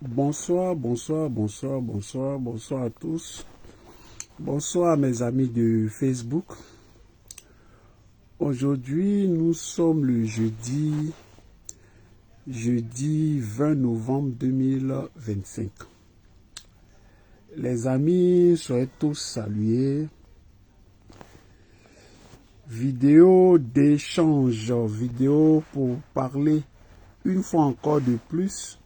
Bonsoir, bonsoir, bonsoir, bonsoir, bonsoir à tous. Bonsoir mes amis de Facebook. Aujourd'hui, nous sommes le jeudi 20 novembre 2025. Les amis, soyez tous salués. Vidéo d'échange, vidéo pour parler une fois encore de plus.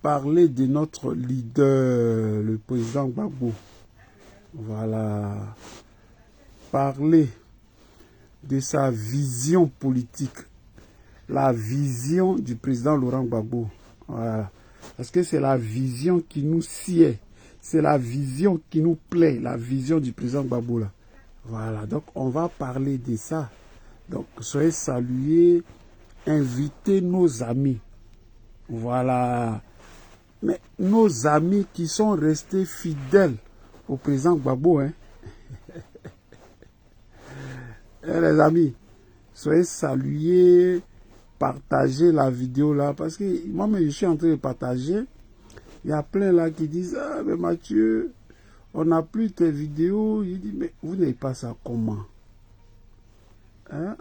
Parler de notre leader, le président Gbagbo. Voilà. Parler de sa vision politique. La vision du président Laurent Gbagbo. Voilà. Parce que c'est la vision qui nous sied. C'est la vision qui nous plaît. La vision du président Gbagbo là. Voilà. Donc on va parler de ça. Donc soyez salués. Invitez nos amis. Voilà. Mais nos amis qui sont restés fidèles au président Gbagbo, hein. Les amis, soyez salués, partagez la vidéo là, parce que moi-même je suis en train de partager. Il y a plein là qui disent, ah mais Mathieu, on n'a plus tes vidéos. Je dis, mais vous n'avez pas ça comment? Hein?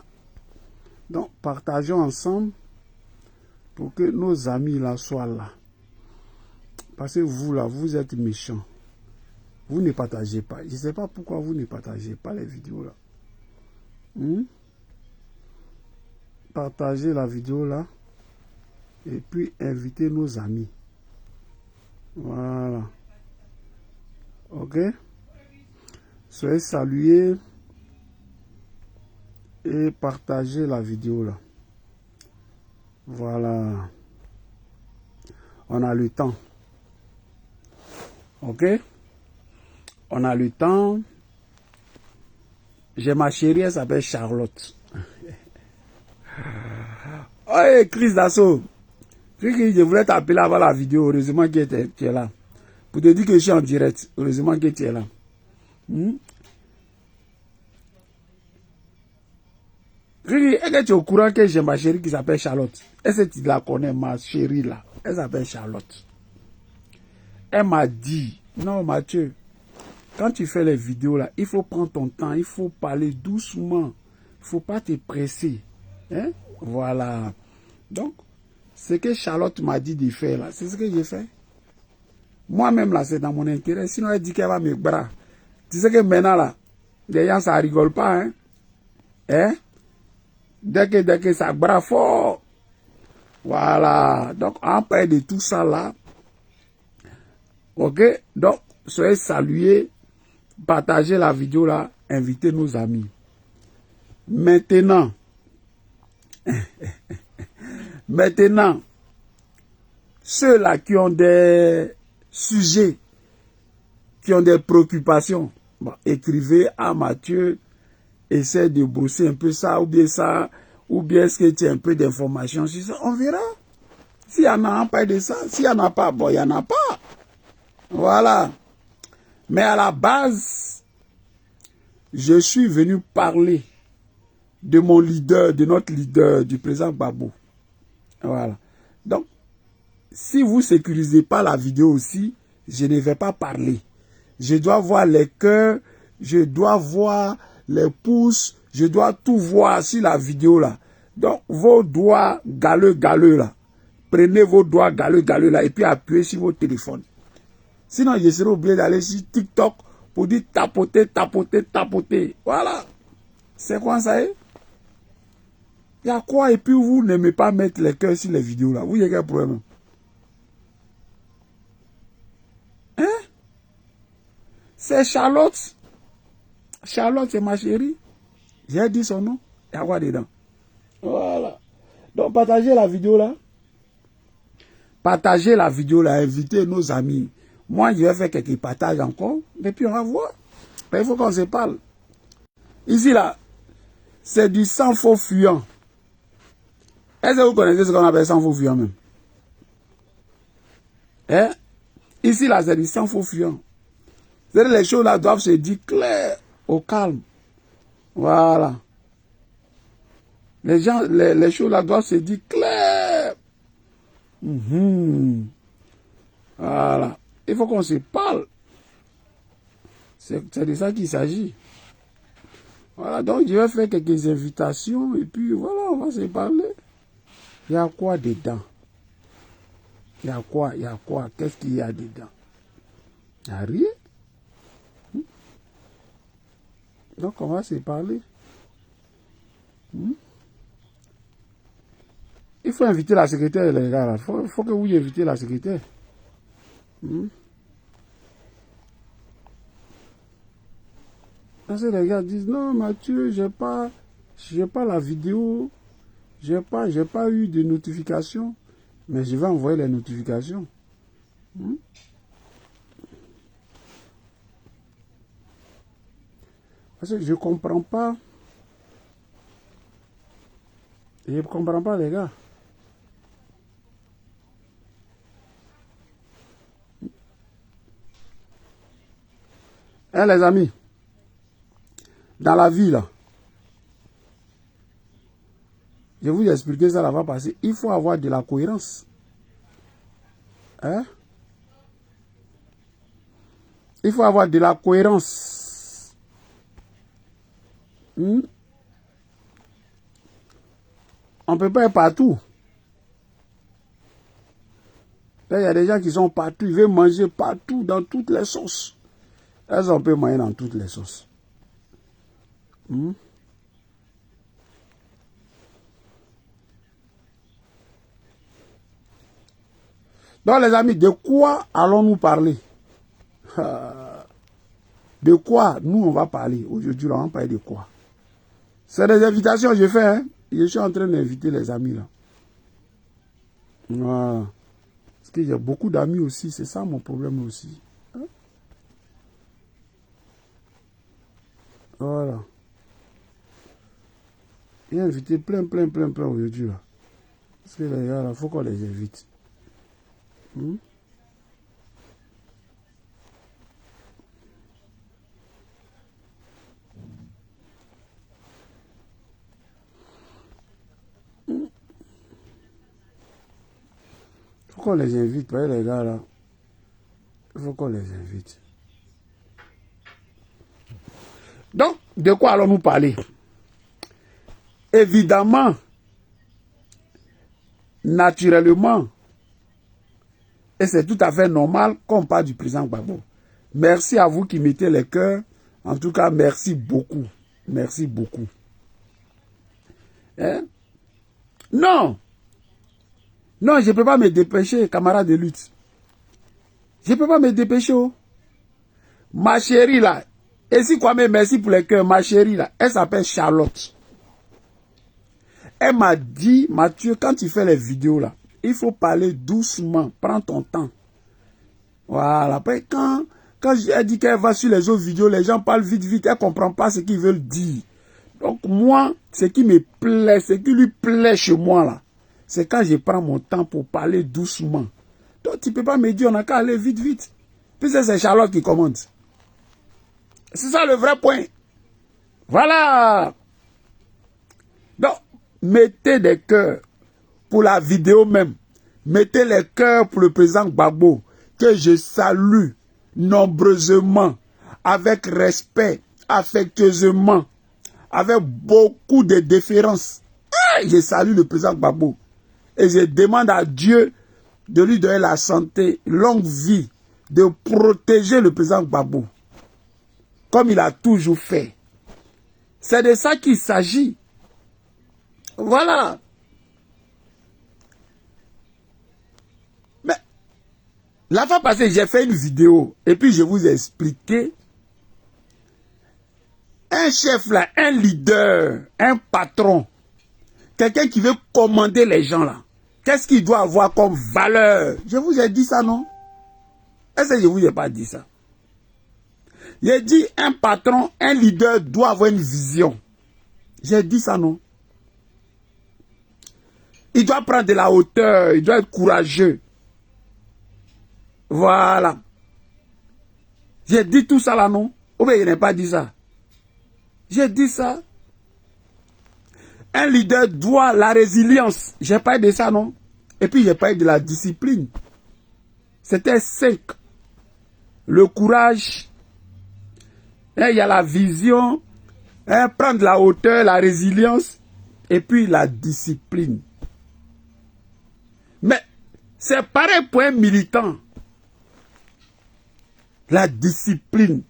Donc partageons ensemble pour que nos amis là soient là. Parce que vous là, vous êtes méchants. Vous ne partagez pas. Je ne sais pas pourquoi vous ne partagez pas les vidéos là. Partagez la vidéo là. Et puis invitez nos amis. Voilà. Ok? Soyez salués. Et partagez la vidéo là. Voilà. On a le temps. Ok? On a le temps. J'ai ma chérie, elle s'appelle Charlotte. Oh, Chris Dassault. Je voulais t'appeler avant la vidéo. Heureusement que tu es là. Pour te dire que je suis en direct. Heureusement que tu es là. Est-ce que tu es au courant que j'ai ma chérie qui s'appelle Charlotte? Est-ce que tu la connais, ma chérie là? Elle s'appelle Charlotte. Elle m'a dit, non Mathieu, quand tu fais les vidéos là, il faut prendre ton temps, il faut parler doucement. Il ne faut pas te presser. Hein? Voilà. Donc, ce que Charlotte m'a dit de faire là, c'est ce que j'ai fait. Moi-même là, c'est dans mon intérêt. Sinon, elle dit qu'elle va me bras. Tu sais que maintenant là, les gens, ça rigole pas. Hein? Hein? Dès que ça bras fort. Voilà. Donc, on parle de tout ça là. Ok? Donc, soyez salués. Partagez la vidéo là. Invitez nos amis. Maintenant. Maintenant. Ceux-là qui ont des sujets, qui ont des préoccupations, bon, écrivez à Mathieu. Essaie de brosser un peu ça, ou bien est-ce que tu as un peu d'informations sur ça, on verra. S'il y en a, on parle de ça. S'il n'y en a pas, bon, il n'y en a pas. Voilà. Mais à la base, je suis venu parler de mon leader, de notre leader, du président Gbagbo. Voilà. Donc, si vous ne sécurisez pas la vidéo aussi, je ne vais pas parler. Je dois voir les cœurs, je dois voir les pouces, je dois tout voir sur la vidéo là. Donc, vos doigts galeux là. Prenez vos doigts galeux là et puis appuyez sur vos téléphones. Sinon, je serai obligé d'aller sur TikTok pour dire tapoter, tapoter, tapoter. Voilà. C'est quoi ça? Il y a quoi? Et puis vous n'aimez pas mettre les cœurs sur les vidéos là. Vous, il y a quel problème? Hein? C'est Charlotte. Charlotte, c'est ma chérie. J'ai dit son nom. Il y a quoi dedans? Voilà. Donc, partagez la vidéo là. Partagez la vidéo là. Invitez nos amis. Moi, je vais faire quelques partages encore. Et puis, on va voir. Mais il faut qu'on se parle. Ici là, c'est du sang faux fuyant. Est-ce que vous connaissez ce qu'on appelle sang faux fuyant même? Hein? Ici là, c'est du sang faux fuyant. Les choses là doivent se dire clair, au calme. Voilà. Les choses là doivent se dire clair. Il faut qu'on se parle. C'est de ça qu'il s'agit. Voilà, donc je vais faire quelques invitations et puis voilà, on va se parler. Il y a quoi dedans? Il y a quoi? Il y a quoi? Qu'est-ce qu'il y a dedans? Il n'y a rien. Donc on va se parler. Il faut inviter la secrétaire, les gars. Il faut que vous invitez la secrétaire. Parce que les gars disent, non, Mathieu, j'ai pas la vidéo, j'ai pas eu de notification, mais je vais envoyer les notifications. Parce que je comprends pas. Je comprends pas, les gars. Hein, les amis? Dans la vie, là, je vais vous expliquer ça, là va passer. Il faut avoir de la cohérence. Hein? Il faut avoir de la cohérence. On ne peut pas être partout. Là, il y a des gens qui sont partout. Ils veulent manger partout, dans toutes les sauces. Est-ce qu'on peut manger dans toutes les sauces? Donc les amis, de quoi allons-nous parler? De quoi nous on va parler? Aujourd'hui, on va parler de quoi? C'est des invitations que je fais. Hein? Je suis en train d'inviter les amis là. Voilà. Parce que j'ai beaucoup d'amis aussi. C'est ça mon problème aussi. Hein? Voilà. J'ai invité plein aujourd'hui là. Parce que les gars là, il faut qu'on les invite. Il faut qu'on les invite, voyez les gars là. Il faut qu'on les invite. Donc, de quoi allons-nous parler? Évidemment, naturellement, et c'est tout à fait normal qu'on parle du président Gbagbo. Merci à vous qui mettez les cœurs. En tout cas, merci beaucoup. Merci beaucoup. Hein? Non. Non, je ne peux pas me dépêcher, camarade de lutte. Je ne peux pas me dépêcher. Oh. Ma chérie là, et si quoi même merci pour les cœurs, ma chérie là, elle s'appelle Charlotte. Elle m'a dit, Mathieu, quand tu fais les vidéos là, il faut parler doucement, prends ton temps. Voilà, après quand elle dit qu'elle va sur les autres vidéos, les gens parlent vite, elle ne comprend pas ce qu'ils veulent dire. Donc moi, ce qui me plaît, ce qui lui plaît chez moi là, c'est quand je prends mon temps pour parler doucement. Donc tu ne peux pas me dire, on n'a qu'à aller vite. Puis c'est Charlotte qui commande. C'est ça le vrai point. Voilà. Donc, mettez des cœurs pour la vidéo même. Mettez les cœurs pour le président Gbagbo, que je salue nombreusement, avec respect, affectueusement, avec beaucoup de déférence. Je salue le président Gbagbo. Et je demande à Dieu de lui donner la santé, longue vie, de protéger le président Gbagbo, comme il a toujours fait. C'est de ça qu'il s'agit. Voilà. Mais la fois passée, j'ai fait une vidéo et puis je vous ai expliqué. Un chef là, un leader, un patron, quelqu'un qui veut commander les gens là, qu'est-ce qu'il doit avoir comme valeur? Je vous ai dit ça, non? Est-ce que je ne vous ai pas dit ça? J'ai dit un patron, un leader doit avoir une vision. J'ai dit ça, non? Il doit prendre de la hauteur, il doit être courageux. Voilà. J'ai dit tout ça là, non? Ou bien je n'ai pas dit ça? J'ai dit ça. Un leader doit la résilience. J'ai parlé de ça, non? Et puis j'ai parlé de la discipline. C'était 5. le courage, hein, il y a la vision, hein, prendre la hauteur, la résilience, et puis la discipline. Mais c'est pareil pour un militant. La discipline.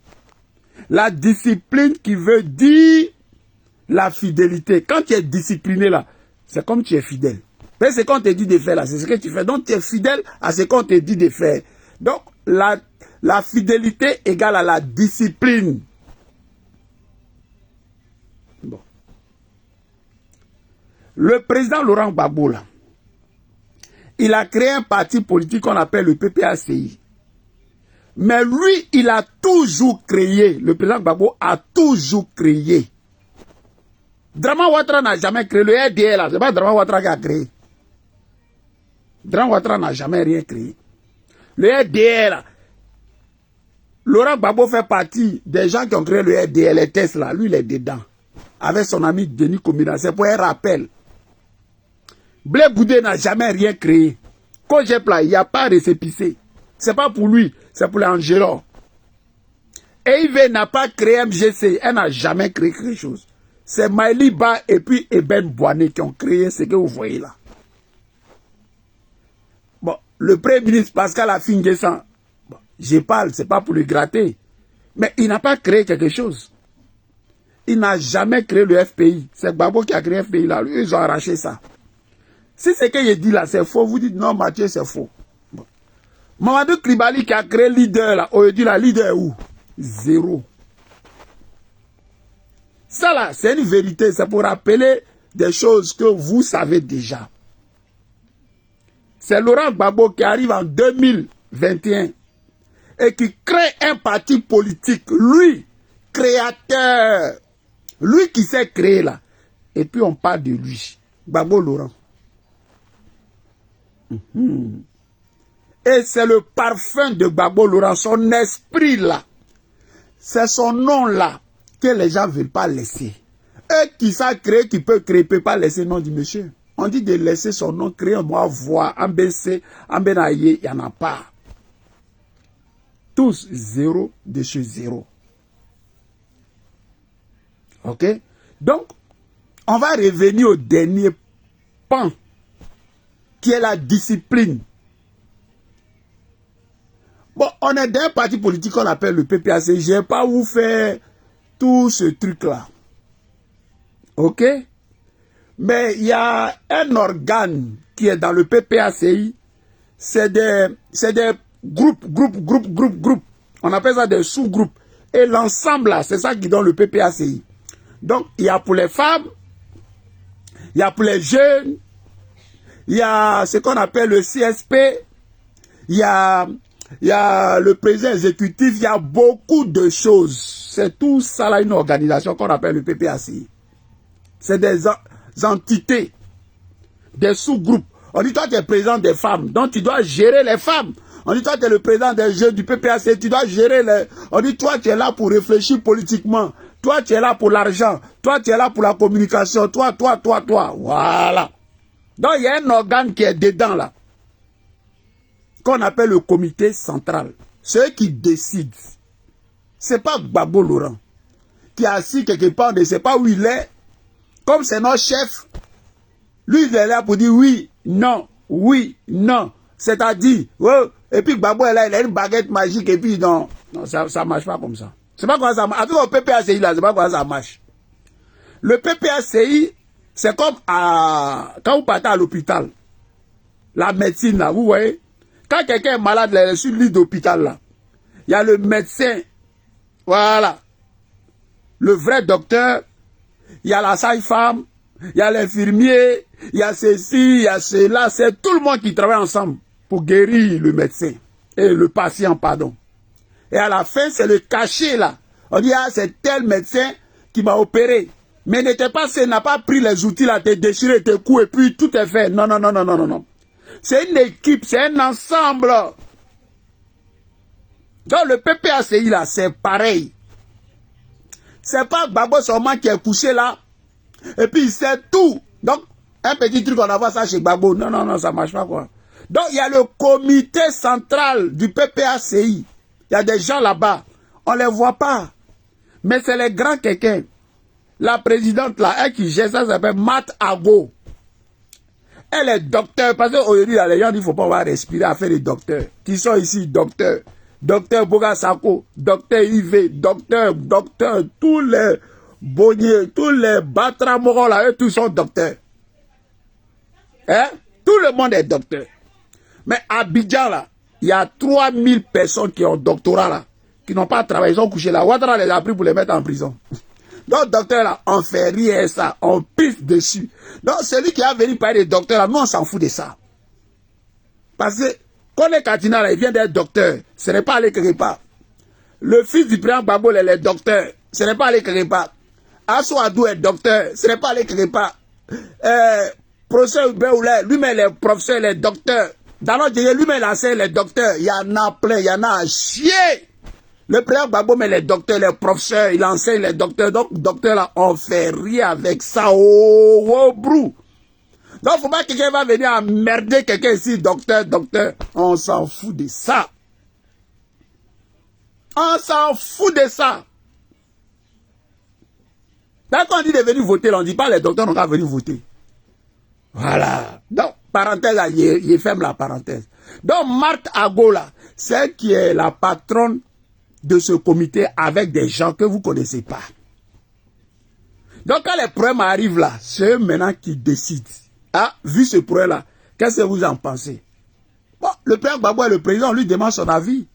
La discipline qui veut dire la fidélité. Quand tu es discipliné là, c'est comme tu es fidèle. Mais ce qu'on te dit de faire là, c'est ce que tu fais. Donc tu es fidèle à ce qu'on te dit de faire. Donc la fidélité égale à la discipline. Bon. Le président Laurent Gbagbo là, il a créé un parti politique qu'on appelle le PPACI. Mais lui, il a toujours créé, le président Gbagbo a toujours créé. Drama Ouattara n'a jamais créé, le RDL là, c'est pas Drama Ouattara qui a créé. Drama Ouattara n'a jamais rien créé. Le RDL là, Laurent Gbagbo fait partie des gens qui ont créé le RDL, les tests là, lui il est dedans. Avec son ami Denis Combina, c'est pour un rappel. Blé Boudé n'a jamais rien créé. Cogep là, il n'y a pas récépissé. C'est pas pour lui, c'est pour l'Angelo. EIV n'a pas créé MGC, elle n'a jamais créé quelque chose. C'est Maïli Ba et puis Eben Boané qui ont créé ce que vous voyez là. Bon, le Premier ministre Pascal Affi-N'Guessan, bon, je parle, c'est pas pour le gratter, mais il n'a pas créé quelque chose. Il n'a jamais créé le FPI. C'est Gbagbo qui a créé le FPI là, lui, ils ont arraché ça. Si ce que je dis là, c'est faux, vous dites non, Mathieu, c'est faux. Bon. Mamadou Kribali qui a créé leader là, on dit la leader où? Zéro. Ça là, c'est une vérité, c'est pour rappeler des choses que vous savez déjà. C'est Laurent Gbagbo qui arrive en 2021 et qui crée un parti politique, lui, créateur, lui qui s'est créé là. Et puis on parle de lui, Gbagbo Laurent. Et c'est le parfum de Gbagbo Laurent, son esprit là. C'est son nom là que les gens ne veulent pas laisser. Et qui ça crée, qui peut créer, peut pas laisser le nom du monsieur. On dit de laisser son nom créer, on doit voir, en BC, en Benaye, il n'y en a pas. Tous zéro de chez zéro. Ok? Donc, on va revenir au dernier pan, qui est la discipline. Bon, on est d'un parti politique qu'on appelle le PPAC. Je ne vais pas vous faire tout ce truc-là. Ok? Mais il y a un organe qui est dans le PPACI. C'est des groupes. On appelle ça des sous-groupes. Et l'ensemble là, c'est ça qui donne le PPACI. Donc, il y a pour les femmes, il y a pour les jeunes, il y a ce qu'on appelle le CSP, il y a le président exécutif, il y a beaucoup de choses. C'est tout ça là, une organisation qu'on appelle le PPACI. C'est des entités, des sous-groupes. On dit toi tu es président des femmes, donc tu dois gérer les femmes. On dit toi tu es le président des jeunes du PPACI, tu dois gérer les... On dit toi tu es là pour réfléchir politiquement. Toi tu es là pour l'argent. Toi tu es là pour la communication. Toi. Voilà. Donc il y a un organe qui est dedans là, qu'on appelle le comité central. Ceux qui décident. C'est pas Gbagbo Laurent qui est assis quelque part, on ne sait pas où il est. Comme c'est notre chef, lui il est là pour dire oui, non. C'est-à-dire, oh, et puis Gbagbo est là, il a une baguette magique et puis non ça ne marche pas comme ça. C'est pas comment ça marche. Avec le PPACI là, c'est pas comment ça marche. Le PPACI, c'est comme quand vous partez à l'hôpital, la médecine là, vous voyez. Quand quelqu'un est malade, il est sur le lit d'hôpital là, il y a le médecin, voilà, le vrai docteur, il y a la sage-femme, il y a l'infirmier, il y a ceci, il y a cela, c'est tout le monde qui travaille ensemble pour guérir le médecin, et le patient, pardon. Et à la fin, c'est le cachet là. On dit, ah, c'est tel médecin qui m'a opéré. Mais n'était pas, n'a pas pris les outils là, t'es déchiré, tes coups, et puis tout est fait. Non. C'est une équipe, c'est un ensemble. Donc le PPACI là, c'est pareil. C'est pas Gbagbo seulement qui est couché là, et puis il sait tout. Donc, un petit truc, on envoie ça chez Gbagbo. Non, ça marche pas quoi. Donc il y a le comité central du PPACI. Il y a des gens là-bas, on ne les voit pas. Mais c'est les grands quelqu'un. La présidente là, elle qui gère ça, s'appelle Mat Ago. Elle est docteur, parce qu'aujourd'hui, les gens disent qu'il ne faut pas avoir respiré à faire des docteurs. Qui sont ici, docteurs. Docteur Bogasako, docteur Yves, docteur, tous les Bonniers, tous les Batramoro là, eux tous sont docteurs. Hein? Tout le monde est docteur. Mais à Abidjan là, il y a 3000 personnes qui ont doctorat là, qui n'ont pas travaillé, ils ont couché là. Ouattara les a pris pour les mettre en prison. Donc, docteur là, on fait rien ça, on pisse dessus. Donc, celui qui a venu parler des docteurs là, nous on s'en fout de ça. Parce que, quand les Katina là, il vient d'être docteur, ce n'est pas aller quelque part. Le fils du président Gbagbo, il est docteur, ce n'est pas aller quelque part. Assou Adou est docteur, ce n'est pas aller quelque part. Professeur Béoulé, lui-même il est professeur, il est docteur. Dans notre pays, lui-même il enseigne les docteurs. Il y en a plein, il y en a à chier. Le président Gbagbo, mais les docteurs, les professeurs, il enseigne les docteurs. Donc, docteur là, on fait rien avec ça. Oh, brou. Donc, il ne faut pas que quelqu'un va venir emmerder quelqu'un ici, docteur. On s'en fout de ça. On s'en fout de ça. Quand on dit de venir voter, on ne dit pas les docteurs n'ont qu'à venir voter. Voilà. Donc, parenthèse, il ferme la parenthèse. Donc, Marthe Agola, c'est elle qui est la patronne de ce comité avec des gens que vous ne connaissez pas. Donc, quand les problèmes arrivent là, c'est eux maintenant qui décident. Ah, vu ce problème-là, qu'est-ce que vous en pensez? Bon, le père Gbagbo est le président, on lui demande son avis.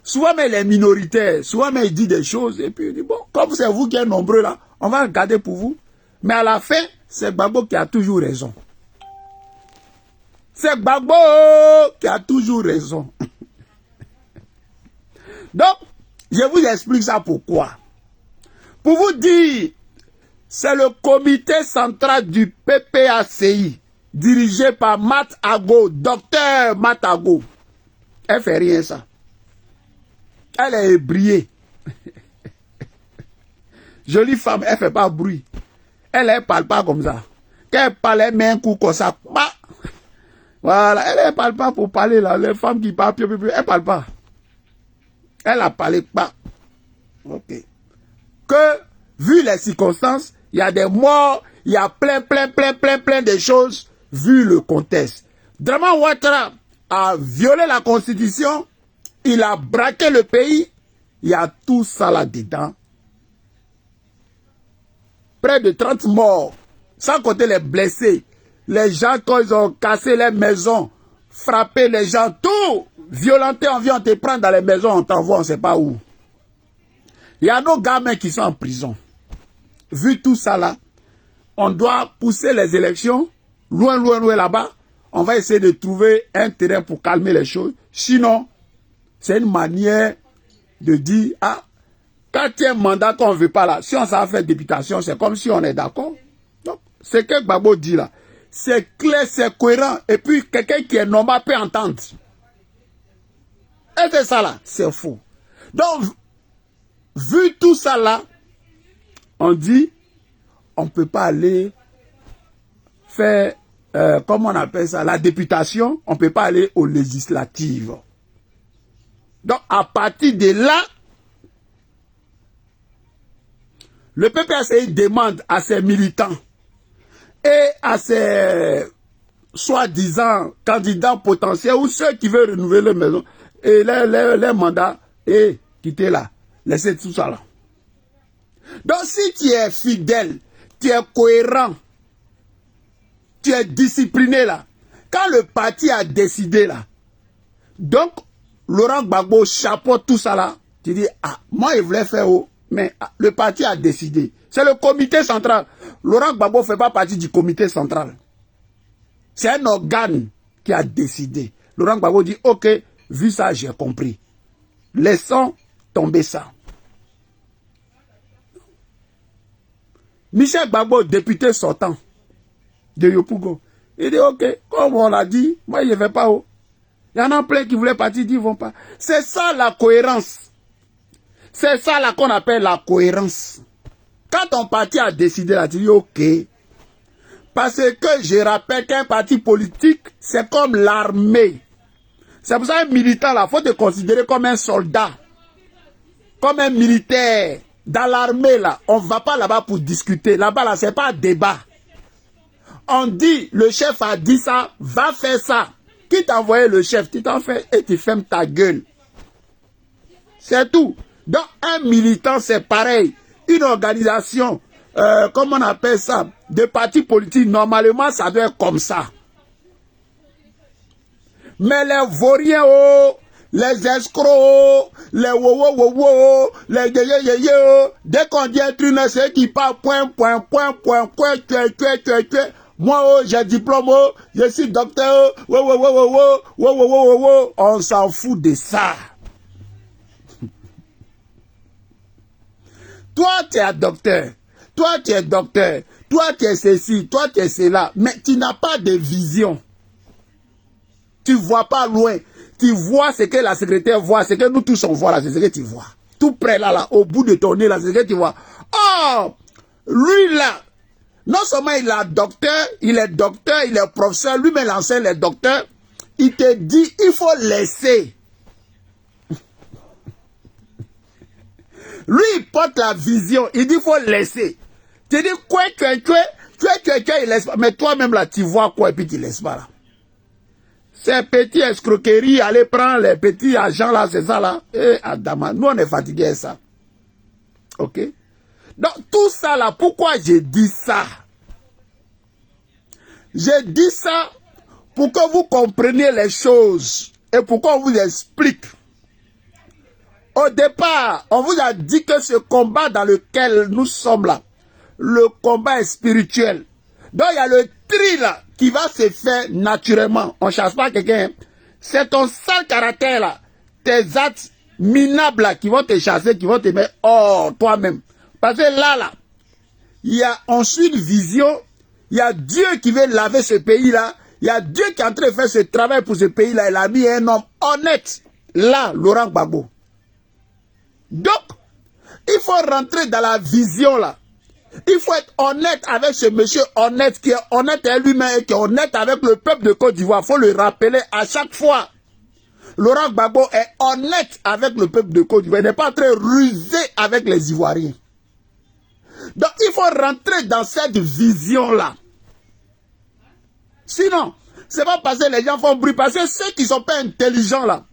Souvent, mais les minoritaires, souvent, mais il dit des choses, et puis il dit, bon, comme c'est vous qui êtes nombreux là, on va regarder pour vous. Mais à la fin, c'est Gbagbo qui a toujours raison. C'est Gbagbo qui a toujours raison. Donc, je vous explique ça pourquoi. Pour vous dire, c'est le comité central du PPACI, dirigé par Mat Ago, docteur Mat Ago. Elle fait rien ça. Elle est ébriée. Jolie femme, elle fait pas bruit. Elle parle pas comme ça. Quand elle parle, elle met un coup comme ça. Bah. Voilà, elle parle pas pour parler là. Les femmes qui parlent, elle parle pas. Elle a parlé pas. Ok. Que, vu les circonstances, il y a des morts, il y a plein de choses, vu le contexte. Draman Ouattara a violé la constitution, il a braqué le pays, il y a tout ça là-dedans. Près de 30 morts, sans compter les blessés. Les gens, quand ils ont cassé les maisons, frappé les gens, tout, violenté, on vient te prendre dans les maisons, on t'envoie, on ne sait pas où. Il y a nos gamins qui sont en prison. Vu tout ça là, on doit pousser les élections, loin là-bas. On va essayer de trouver un terrain pour calmer les choses. Sinon, c'est une manière de dire, ah, quand il y a un mandat qu'on ne veut pas là, si on s'en fait députation, c'est comme si on est d'accord. Donc, ce que Gbagbo dit là, c'est clair, c'est cohérent. Et puis, quelqu'un qui est normal peut entendre. Et c'est ça là, c'est faux. Donc, vu tout ça là, on dit, on ne peut pas aller faire, comment on appelle ça, la députation, on ne peut pas aller aux législatives. Donc, à partir de là, le PPACI demande à ses militants et à ses soi-disant candidats potentiels ou ceux qui veulent renouveler les maisons et les mandats et quitter là, laisser tout ça là. Donc si tu es fidèle, tu es cohérent, tu es discipliné là, quand le parti a décidé là, donc Laurent Gbagbo chapeaute tout ça là, tu dis, ah, moi je voulais faire haut. Mais le parti a décidé. C'est le comité central. Laurent Gbagbo ne fait pas partie du comité central. C'est un organe qui a décidé. Laurent Gbagbo dit, ok, vu ça, j'ai compris. Laissons tomber ça. Michel Gbagbo, député sortant de Yopougon, il dit, ok, comme on l'a dit, moi je ne vais pas haut. Il y en a plein qui voulaient partir, ils ne vont pas. C'est ça la cohérence. C'est ça là qu'on appelle la cohérence. Quand ton parti a décidé là, tu dis ok. Parce que je rappelle qu'un parti politique, c'est comme l'armée. C'est pour ça qu'un militant là, il faut te considérer comme un soldat. comme un militaire dans l'armée là. On ne va pas là-bas pour discuter. Là-bas, là, c'est pas un débat. On dit, le chef a dit ça, va faire ça. Qui t'a envoyé le chef? Tu t'en fais et tu fermes ta gueule. C'est tout. Donc, un militant, c'est pareil. Une organisation, comment on appelle ça, de parti politique, normalement, ça doit être comme ça. Mais les vauriens, oh, les escrocs, les wo, les yé, dès qu'on dit un truc, c'est qui parle point, tué. Moi, oh, j'ai diplôme, oh, je suis docteur, on s'en fout de ça. Toi, tu es un docteur. Toi, tu es docteur. Toi, tu es ceci. Toi, tu es cela. Mais tu n'as pas de vision. Tu ne vois pas loin. Tu vois ce que la secrétaire voit, ce que nous tous on voit là, c'est ce que tu vois. Tout près là, au bout de ton nez là, c'est ce que tu vois. Oh, lui là, non seulement il est docteur, il est professeur, lui-même l'ancien, il est docteur. Il te dit, il faut laisser. Lui, il porte la vision. Il dit, il faut laisser. Tu dis, quoi, tu il laisse pas. Mais toi-même, là, tu vois quoi et puis tu laisses pas, là. Ces petits escroqueries, allez prendre les petits agents, là, c'est ça, là. Et Adama, nous, on est fatigués à ça. OK? Donc, tout ça, là, pourquoi j'ai dit ça? J'ai dit ça pour que vous compreniez les choses et pour qu'on vous explique. Au départ, on vous a dit que ce combat dans lequel nous sommes là, le combat est spirituel. Donc, il y a le tri là qui va se faire naturellement. On ne chasse pas quelqu'un. C'est ton sale caractère là, tes actes minables là qui vont te chasser, qui vont te mettre hors toi-même. Parce que là, il y a ensuite une vision. Il y a Dieu qui veut laver ce pays-là. Il y a Dieu qui est en train de faire ce travail pour ce pays-là. Il a mis un homme honnête. Là, Laurent Gbagbo. Donc, il faut rentrer dans la vision là. Il faut être honnête avec ce monsieur honnête qui est honnête avec lui-même et qui est honnête avec le peuple de Côte d'Ivoire. Il faut le rappeler à chaque fois. Laurent Gbagbo est honnête avec le peuple de Côte d'Ivoire. Il n'est pas en train de ruser avec les Ivoiriens. Donc, il faut rentrer dans cette vision-là. Sinon, c'est pas parce que les gens font bruit. Parce que ceux qui ne sont pas intelligents là,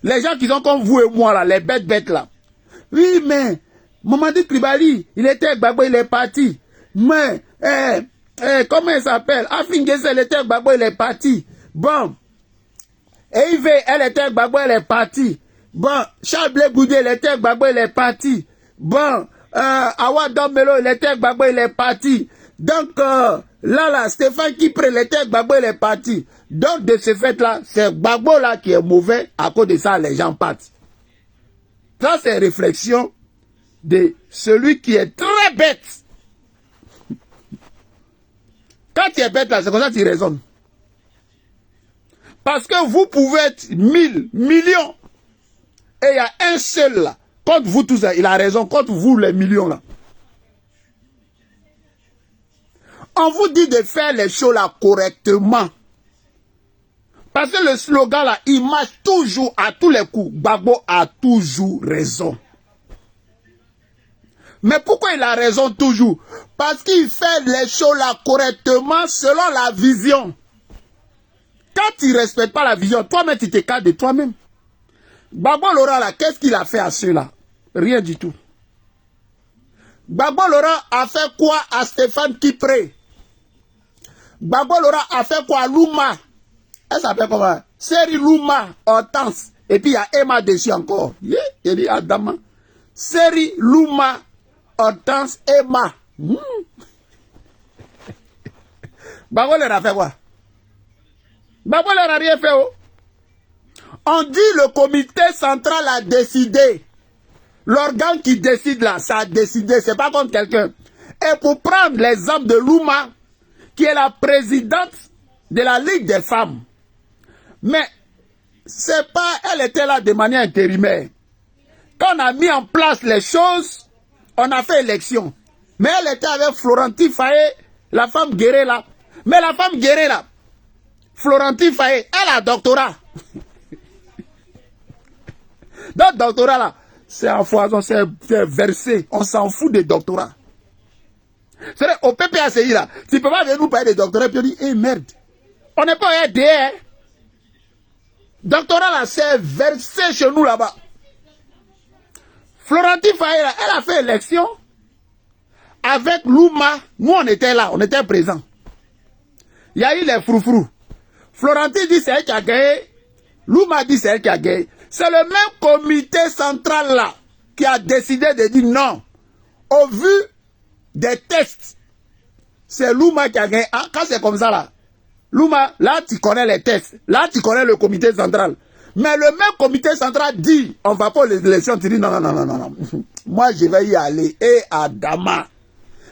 les gens qui sont comme vous et moi là, les bêtes là. Oui, mais Mamadi Kribali, il était avec Gbagbo, il est parti. Mais, comment il s'appelle? Afin Gessé, il était avec Gbagbo, il est parti. Bon. Et Yves, elle était avec Gbagbo, elle est partie. Bon. Charles Blé Goudé, il était avec Gbagbo, il est parti. Bon. Awa Dombelo, il était avec Gbagbo, il est parti. Donc, là, Stéphane Kipré, il était avec Gbagbo, il est parti. Donc, de ce fait-là, c'est Gbagbo là qui est mauvais. À cause de ça, les gens partent. Ça, c'est réflexion de celui qui est très bête. Quand tu es bête là, c'est comme ça que tu raisonnes. Parce que vous pouvez être 1000 millions. Et il y a un seul là. Contre vous tous, il a raison. Contre vous les millions là. On vous dit de faire les choses là correctement. Parce que le slogan là, il marche toujours à tous les coups. Gbagbo a toujours raison. Mais pourquoi il a raison toujours? Parce qu'il fait les choses là correctement selon la vision. Quand tu ne respectes pas la vision, toi-même tu t'écartes de toi-même. Gbagbo Laurent là, qu'est-ce qu'il a fait à ceux-là? Rien du tout. Gbagbo Laurent a fait quoi à Stéphane Kipré? Gbagbo Laurent a fait quoi à Louma? Elle s'appelle comment? Seri Louma, Hortense. Et puis il y a Emma dessus encore. Il dit Adama. Seri Louma, Hortense, Emma. Gbagbo leur a fait quoi? Gbagbo leur a rien fait. Oh. On dit le comité central a décidé. L'organe qui décide là, ça a décidé. C'est pas contre quelqu'un. Et pour prendre l'exemple de Louma, qui est la présidente de la Ligue des femmes. Mais c'est pas, elle était là de manière intérimaire. Quand on a mis en place les choses, on a fait élection. Mais elle était avec Florentine Faye, la femme guerrée là. Mais la femme guerrée là, Florentine Faye, elle a un doctorat. Donc doctorat là, C'est en foison, c'est versé. On s'en fout des doctorats. C'est vrai, au PPACI là, tu ne peux pas venir nous parler des doctorats et puis on dit, eh merde, on n'est pas aidé, hein. Doctorat là, c'est versé chez nous là-bas. Florentine Faye là, elle a fait élection avec Louma. Nous on était là, on était présents. Il y a eu les froufrous. Florentine dit c'est elle qui a gagné. Louma dit c'est elle qui a gagné. C'est le même comité central là qui a décidé de dire non. Au vu des tests, c'est Louma qui a gagné. Ah, quand c'est comme ça là, Louma, là tu connais les tests. Là tu connais le comité central. Mais le même comité central dit, on va pas aux élections, tu dis non, non, non, non, non, non. Moi je vais y aller. Et Adama.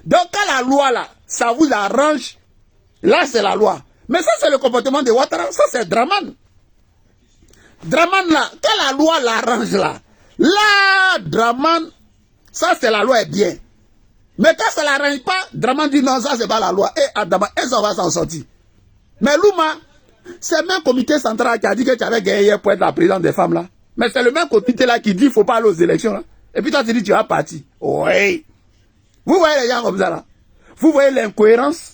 Donc quand la loi là, ça vous arrange, là c'est la loi. Mais ça c'est le comportement de Ouattara, ça c'est Draman. Draman là, quand la loi l'arrange là, là Draman, ça c'est la loi est bien. Mais quand ça l'arrange pas, Draman dit non, ça c'est pas la loi. Et Adama, et ça va s'en sortir. Mais Louma, c'est le même comité central qui a dit que tu avais gagné hier pour être la présidente des femmes là. Mais c'est le même comité là qui dit qu'il ne faut pas aller aux élections là. Et puis toi tu dis tu vas partir. Oui. Vous voyez les gens comme ça là. Vous voyez l'incohérence.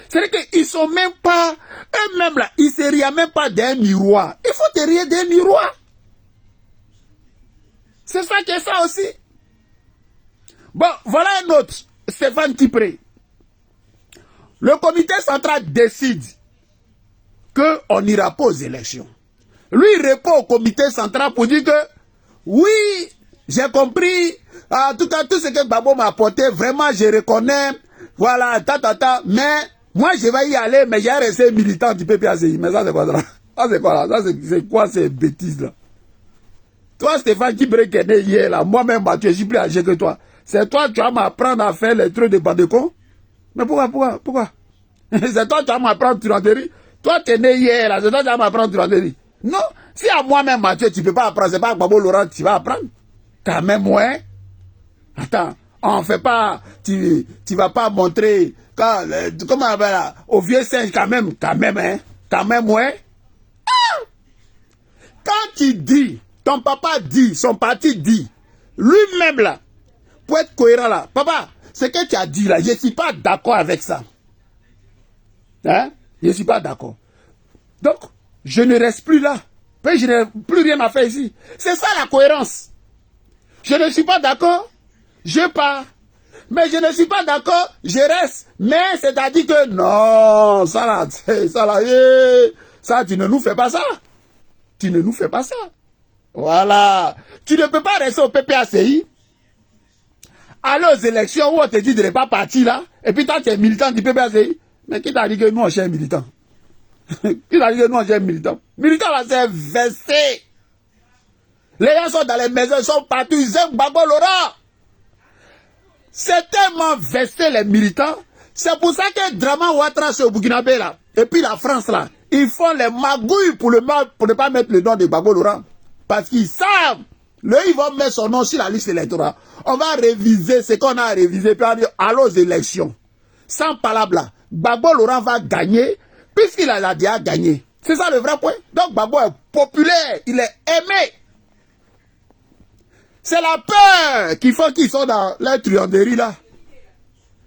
C'est-à-dire qu'ils ne sont même pas, eux-mêmes là, ils ne se rient même pas d'un miroir. Il faut te rire d'un miroir. C'est ça qui est ça aussi. Bon, voilà un autre, Stéphane Tipré. Le comité central décide qu'on n'ira pas aux élections. Lui, il répond au comité central pour dire que, oui, j'ai compris, en tout cas, tout ce que Gbagbo m'a apporté, vraiment, je reconnais, voilà, mais moi, je vais y aller, mais j'ai resté militant du PPACI. Mais ça, c'est quoi ça? Ça, c'est quoi là? Ça, c'est quoi ces bêtises là? Toi, Stéphane Tipré qui est né hier là, moi-même, je suis plus âgé que toi. C'est toi, tu vas m'apprendre à faire les trucs de bandecon? Mais pourquoi? C'est toi, tu vas m'apprendre truanderie? Toi, tu es né hier là, c'est toi, tu vas m'apprendre truanderie? Non, si à moi-même, Mathieu, tu ne peux pas apprendre, c'est pas à Gbagbo Laurent, tu vas apprendre. Quand même, ouais. Attends, on fait pas, tu vas pas montrer, quand, comment on appelle là, au vieux singe, quand même, hein, quand même, ouais. Ah! Quand tu dis, ton papa dit, son parti dit, lui-même là, pour être cohérent là, papa, ce que tu as dit là, je ne suis pas d'accord avec ça. Hein? Je ne suis pas d'accord. Donc, je ne reste plus là. Puis je n'ai plus rien à faire ici. C'est ça la cohérence. Je ne suis pas d'accord, je pars. Mais je ne suis pas d'accord, je reste. Mais c'est-à-dire que non, ça là, ça, tu ne nous fais pas ça. Tu ne nous fais pas ça. Voilà. Tu ne peux pas rester au PPACI, aller aux élections où on te dit de ne pas partir là, et puis toi tu es militant du PPACI. Mais qui t'a dit que nous on cherche militant? Qui t'a dit que nous on cherche militant? Militant là c'est versé. Les gens sont dans les maisons, ils sont partout, ils aiment Gbagbo Laurent. C'est tellement versé les militants. C'est pour ça que Draman Ouattara c'est au Burkinabé là. Et puis la France là, ils font les magouilles pour ne pas mettre le nom de Gbagbo Laurent. Parce qu'ils savent, ils vont mettre son nom sur la liste électorale. On va réviser ce qu'on a révisé, puis on dit allons aux élections. Sans palabre là, Gbagbo Laurent va gagner, puisqu'il a déjà gagné. C'est ça le vrai point. Donc Gbagbo est populaire, il est aimé. C'est la peur qui fait qu'ils sont dans la truanderie là.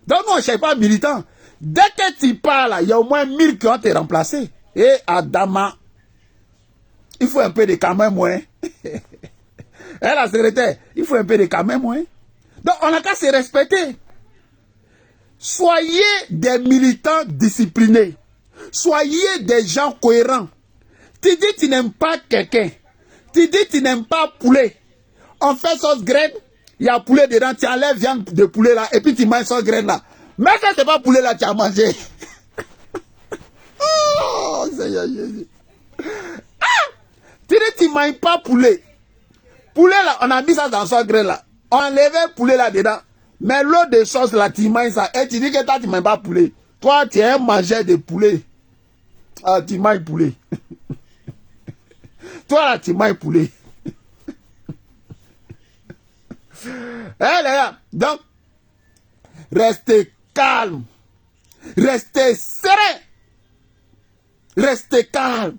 Donc nous on ne cherche pas militant. Dès que tu parles là, il y a au moins 1000 qui ont été remplacés. Et Adama, il faut un peu de quand même moins. Et la secrétaire, il faut un peu de quand même moins. Donc on n'a qu'à se respecter. Soyez des militants disciplinés. Soyez des gens cohérents. Tu dis tu n'aimes pas quelqu'un. Tu dis tu n'aimes pas poulet. On fait sauce graine, il y a poulet dedans, tu enlèves viande de poulet là, et puis tu manges sauce graine là. Mais ça c'est pas poulet là, tu as mangé. Oh, Seigneur Jésus. Ah! Tu dis tu ne manges pas poulet. Poulet là, on a mis ça dans sauce graine là. On enlevait poulet là dedans. Mais l'eau de sauce là, tu manges ça. Et tu dis que toi tu ne manges pas poulet. Toi tu es un mangeur de poulet. Ah, tu manges poulet. Toi là tu manges poulet. Eh les gars, donc, restez calme, restez serein, restez calme.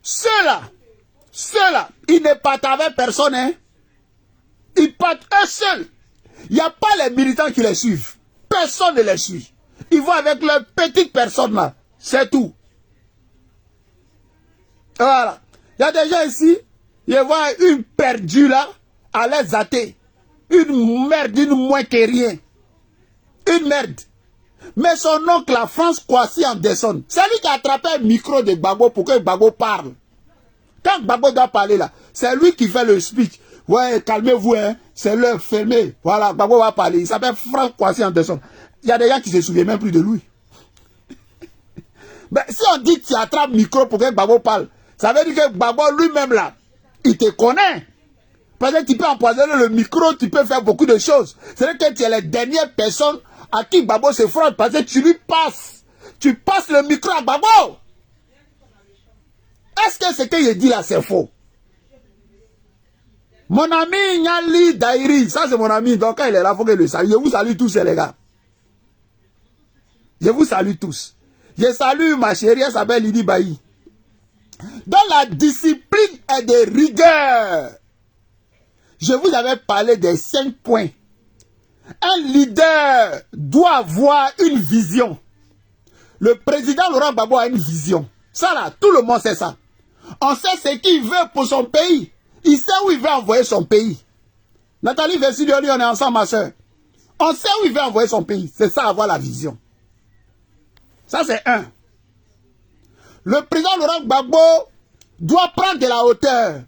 Ceux-là, ils ne partent avec personne, hein. Ils partent eux seuls. Il n'y a pas les militants qui les suivent. Personne ne les suit. Ils vont avec leurs petites personnes là. C'est tout. Voilà. Il y a des gens ici, ils voient une perdue là, à les athées. Une merde, une moins que rien. Une merde. Mais son oncle, la France Kwasi Anderson, c'est lui qui a attrapé un micro de Gbagbo pour que Gbagbo parle. Quand Gbagbo doit parler là, c'est lui qui fait le speech. Ouais, calmez-vous, hein. C'est l'heure fermée. Voilà, Gbagbo va parler. Il s'appelle Franck Kwasi Anderson. Il y a des gens qui ne se souviennent même plus de lui. Mais si on dit que tu attrapes le micro pour que Gbagbo parle, ça veut dire que Gbagbo lui-même là, il te connaît. Parce que tu peux empoisonner le micro, tu peux faire beaucoup de choses. C'est-à-dire que tu es la dernière personne à qui Gbagbo se frotte parce que tu lui passes. Tu passes le micro à Gbagbo. Est-ce que ce que je dis là, c'est faux? Mon ami Nyali Dairi, ça c'est mon ami, donc quand il est là, il faut que je le salue. Je vous salue tous les gars. Je vous salue tous. Je salue ma chérie, elle s'appelle Lydie Bailly. Dans la discipline et de rigueur, je vous avais parlé des 5 points. Un leader doit avoir une vision. Le président Laurent Gbagbo a une vision. Ça là, tout le monde sait ça. On sait ce qu'il veut pour son pays. Il sait où il veut envoyer son pays. Nathalie Vessidioli, on est ensemble, ma soeur. On sait où il veut envoyer son pays. C'est ça, avoir la vision. Ça, c'est un. Le président Laurent Gbagbo doit prendre de la hauteur.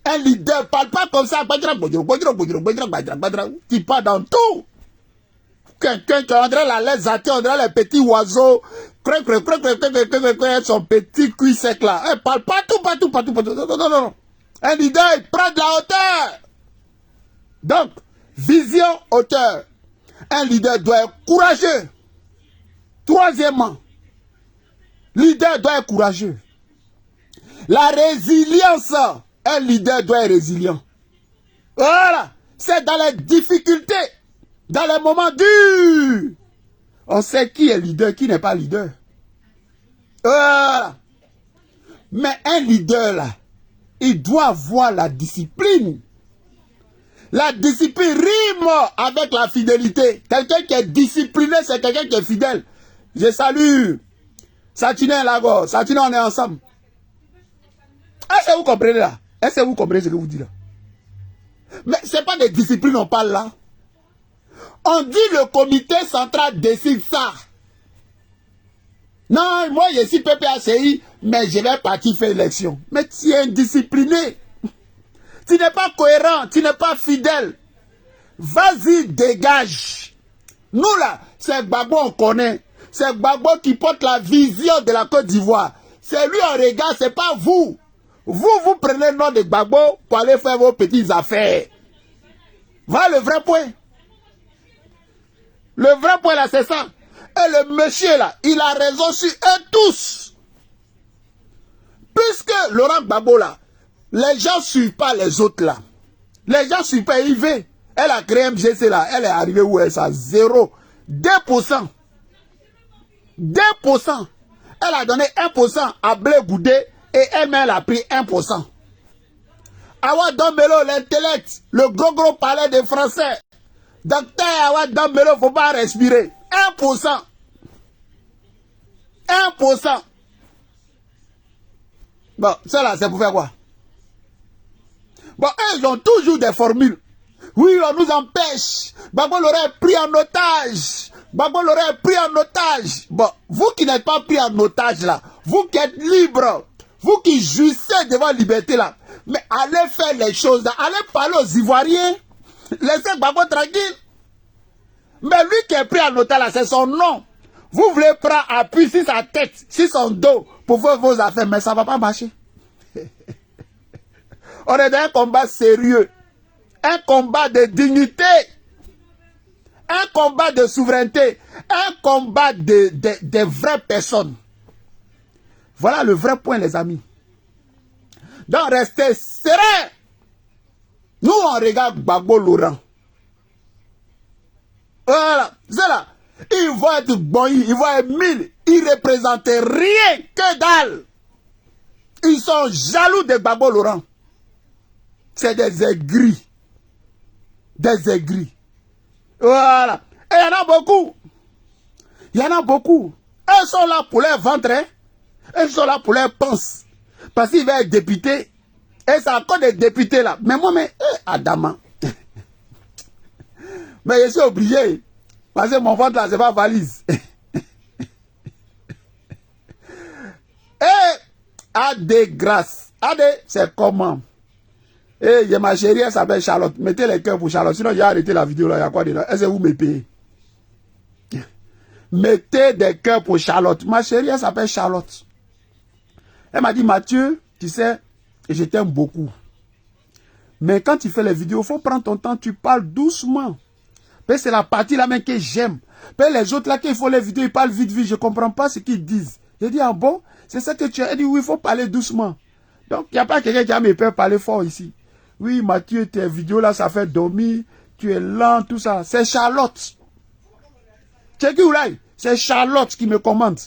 Un leader ne parle pas comme ça. Tu parles dans tout. Quelqu'un qui André la laisse zater, on dirait les petits oiseaux. Son petit cuit sec là. Elle parle partout. Non. Un leader, il prend de la hauteur. Donc, vision, hauteur. Un leader doit être courageux. Troisièmement, leader doit être courageux. La résilience. Un leader doit être résilient. Voilà. C'est dans les difficultés, dans les moments durs. On sait qui est leader, qui n'est pas leader. Voilà. Mais un leader là, il doit avoir la discipline. La discipline rime avec la fidélité. Quelqu'un qui est discipliné, c'est quelqu'un qui est fidèle. Je salue Satine Lago. Satine, on est ensemble. Est-ce que vous comprenez là? Est-ce que vous comprenez ce que vous dites là? Mais ce n'est pas des disciplines on parle là. On dit le comité central décide ça. Non, moi je suis PPACI, mais je vais partir faire élection. Mais tu es indiscipliné. Tu n'es pas cohérent, tu n'es pas fidèle. Vas-y, dégage. Nous là, c'est Gbagbo on connaît. C'est Gbagbo qui porte la vision de la Côte d'Ivoire. C'est lui on regarde, c'est pas vous. Vous prenez le nom de Gbagbo pour aller faire vos petites affaires. Voilà le vrai point. Le vrai point là, c'est ça. Et le monsieur là, il a raison sur eux tous. Puisque Laurent Gbagbo là, les gens ne suivent pas les autres là. Les gens ne suivent pas IV. Elle a créé MGC là, elle est arrivée où elle est à 0. 2%. 2%. Elle a donné 1% à Blé Goudé et elle-même elle a pris 1%. Awa Dombelo, l'intellect, le gros palais des Français. Docteur Awa Dombelo, il ne faut pas respirer. 1%. 1%. Bon, ça là, c'est pour faire quoi? Bon, eux, ils ont toujours des formules. Oui, on nous empêche. Gbagbo l'aurait pris en otage. Gbagbo l'aurait pris en otage. Bon, vous qui n'êtes pas pris en otage là, vous qui êtes libre, vous qui jouissez devant la liberté là, mais allez faire les choses là, allez parler aux Ivoiriens. Laissez Gbagbo tranquille. Mais lui qui est pris en otage là, c'est son nom. Vous voulez prendre appui sur sa tête, sur son dos, pour faire vos affaires, mais ça ne va pas marcher. On est dans un combat sérieux. Un combat de dignité. Un combat de souveraineté. Un combat de vraies personnes. Voilà le vrai point, les amis. Donc, restez sereins. Nous, on regarde Gbagbo Laurent. Voilà, c'est là. Ils vont être bons, ils vont être 1000. Ils ne représentent rien que dalle. Ils sont jaloux de Gbagbo Laurent. C'est des aigris. des aigris. Voilà. Et il y en a beaucoup. Il y en a beaucoup. Eux sont là pour leur ventre. Hein? Eux sont là pour leur pince. Parce qu'il va être député. Et c'est encore des députés là. Mais moi, Adama. Mais je suis obligé. Parce que mon ventre là, c'est pas valise. Et à des grâces. C'est comment? Et ma chérie, elle s'appelle Charlotte. Mettez les cœurs pour Charlotte. Sinon, j'ai arrêté la vidéo là. Il y a quoi dedans? Est-ce que vous me payez? Mettez des cœurs pour Charlotte. Ma chérie, elle s'appelle Charlotte. Elle m'a dit, Mathieu, tu sais, je t'aime beaucoup. Mais quand tu fais les vidéos, il faut prendre ton temps, tu parles doucement. C'est la partie là même que j'aime. Les autres là, qui font les vidéos, ils parlent vite, vite. Je ne comprends pas ce qu'ils disent. J'ai dit, ah bon? C'est ça que tu as dit, oui, il faut parler doucement. Donc, il n'y a pas quelqu'un qui a mes peurs parler fort ici. Oui, Mathieu, tes vidéos là, ça fait dormir. Tu es lent, tout ça. C'est Charlotte. C'est Charlotte qui me commande.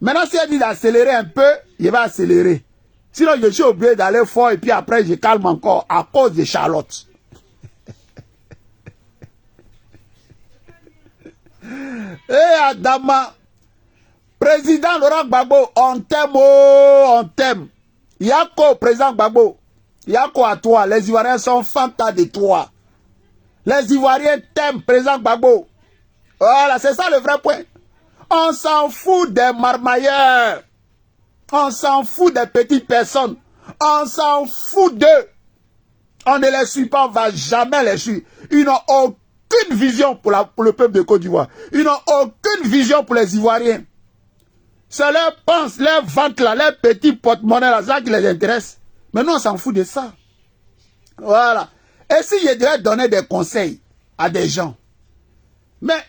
Maintenant, si elle dit d'accélérer un peu, il va accélérer. Sinon, je suis obligé d'aller fort et puis après, je calme encore à cause de Charlotte. Adama, président Laurent Gbagbo, on t'aime, on t'aime. Yako, président Gbagbo, Yako à toi. Les Ivoiriens sont fantas de toi. Les Ivoiriens t'aiment, président Gbagbo. Voilà, c'est ça le vrai point. On s'en fout des marmailleurs. On s'en fout des petites personnes. On s'en fout d'eux. On ne les suit pas, on ne va jamais les suivre. Ils n'ont aucune vision pour le peuple de Côte d'Ivoire. Ils n'ont aucune vision pour les Ivoiriens. C'est leur pince, leur ventre là, leurs petits porte-monnaie là, ça qui les intéresse. Mais nous, on s'en fout de ça. Voilà. Et si je devais donner des conseils à des gens, mais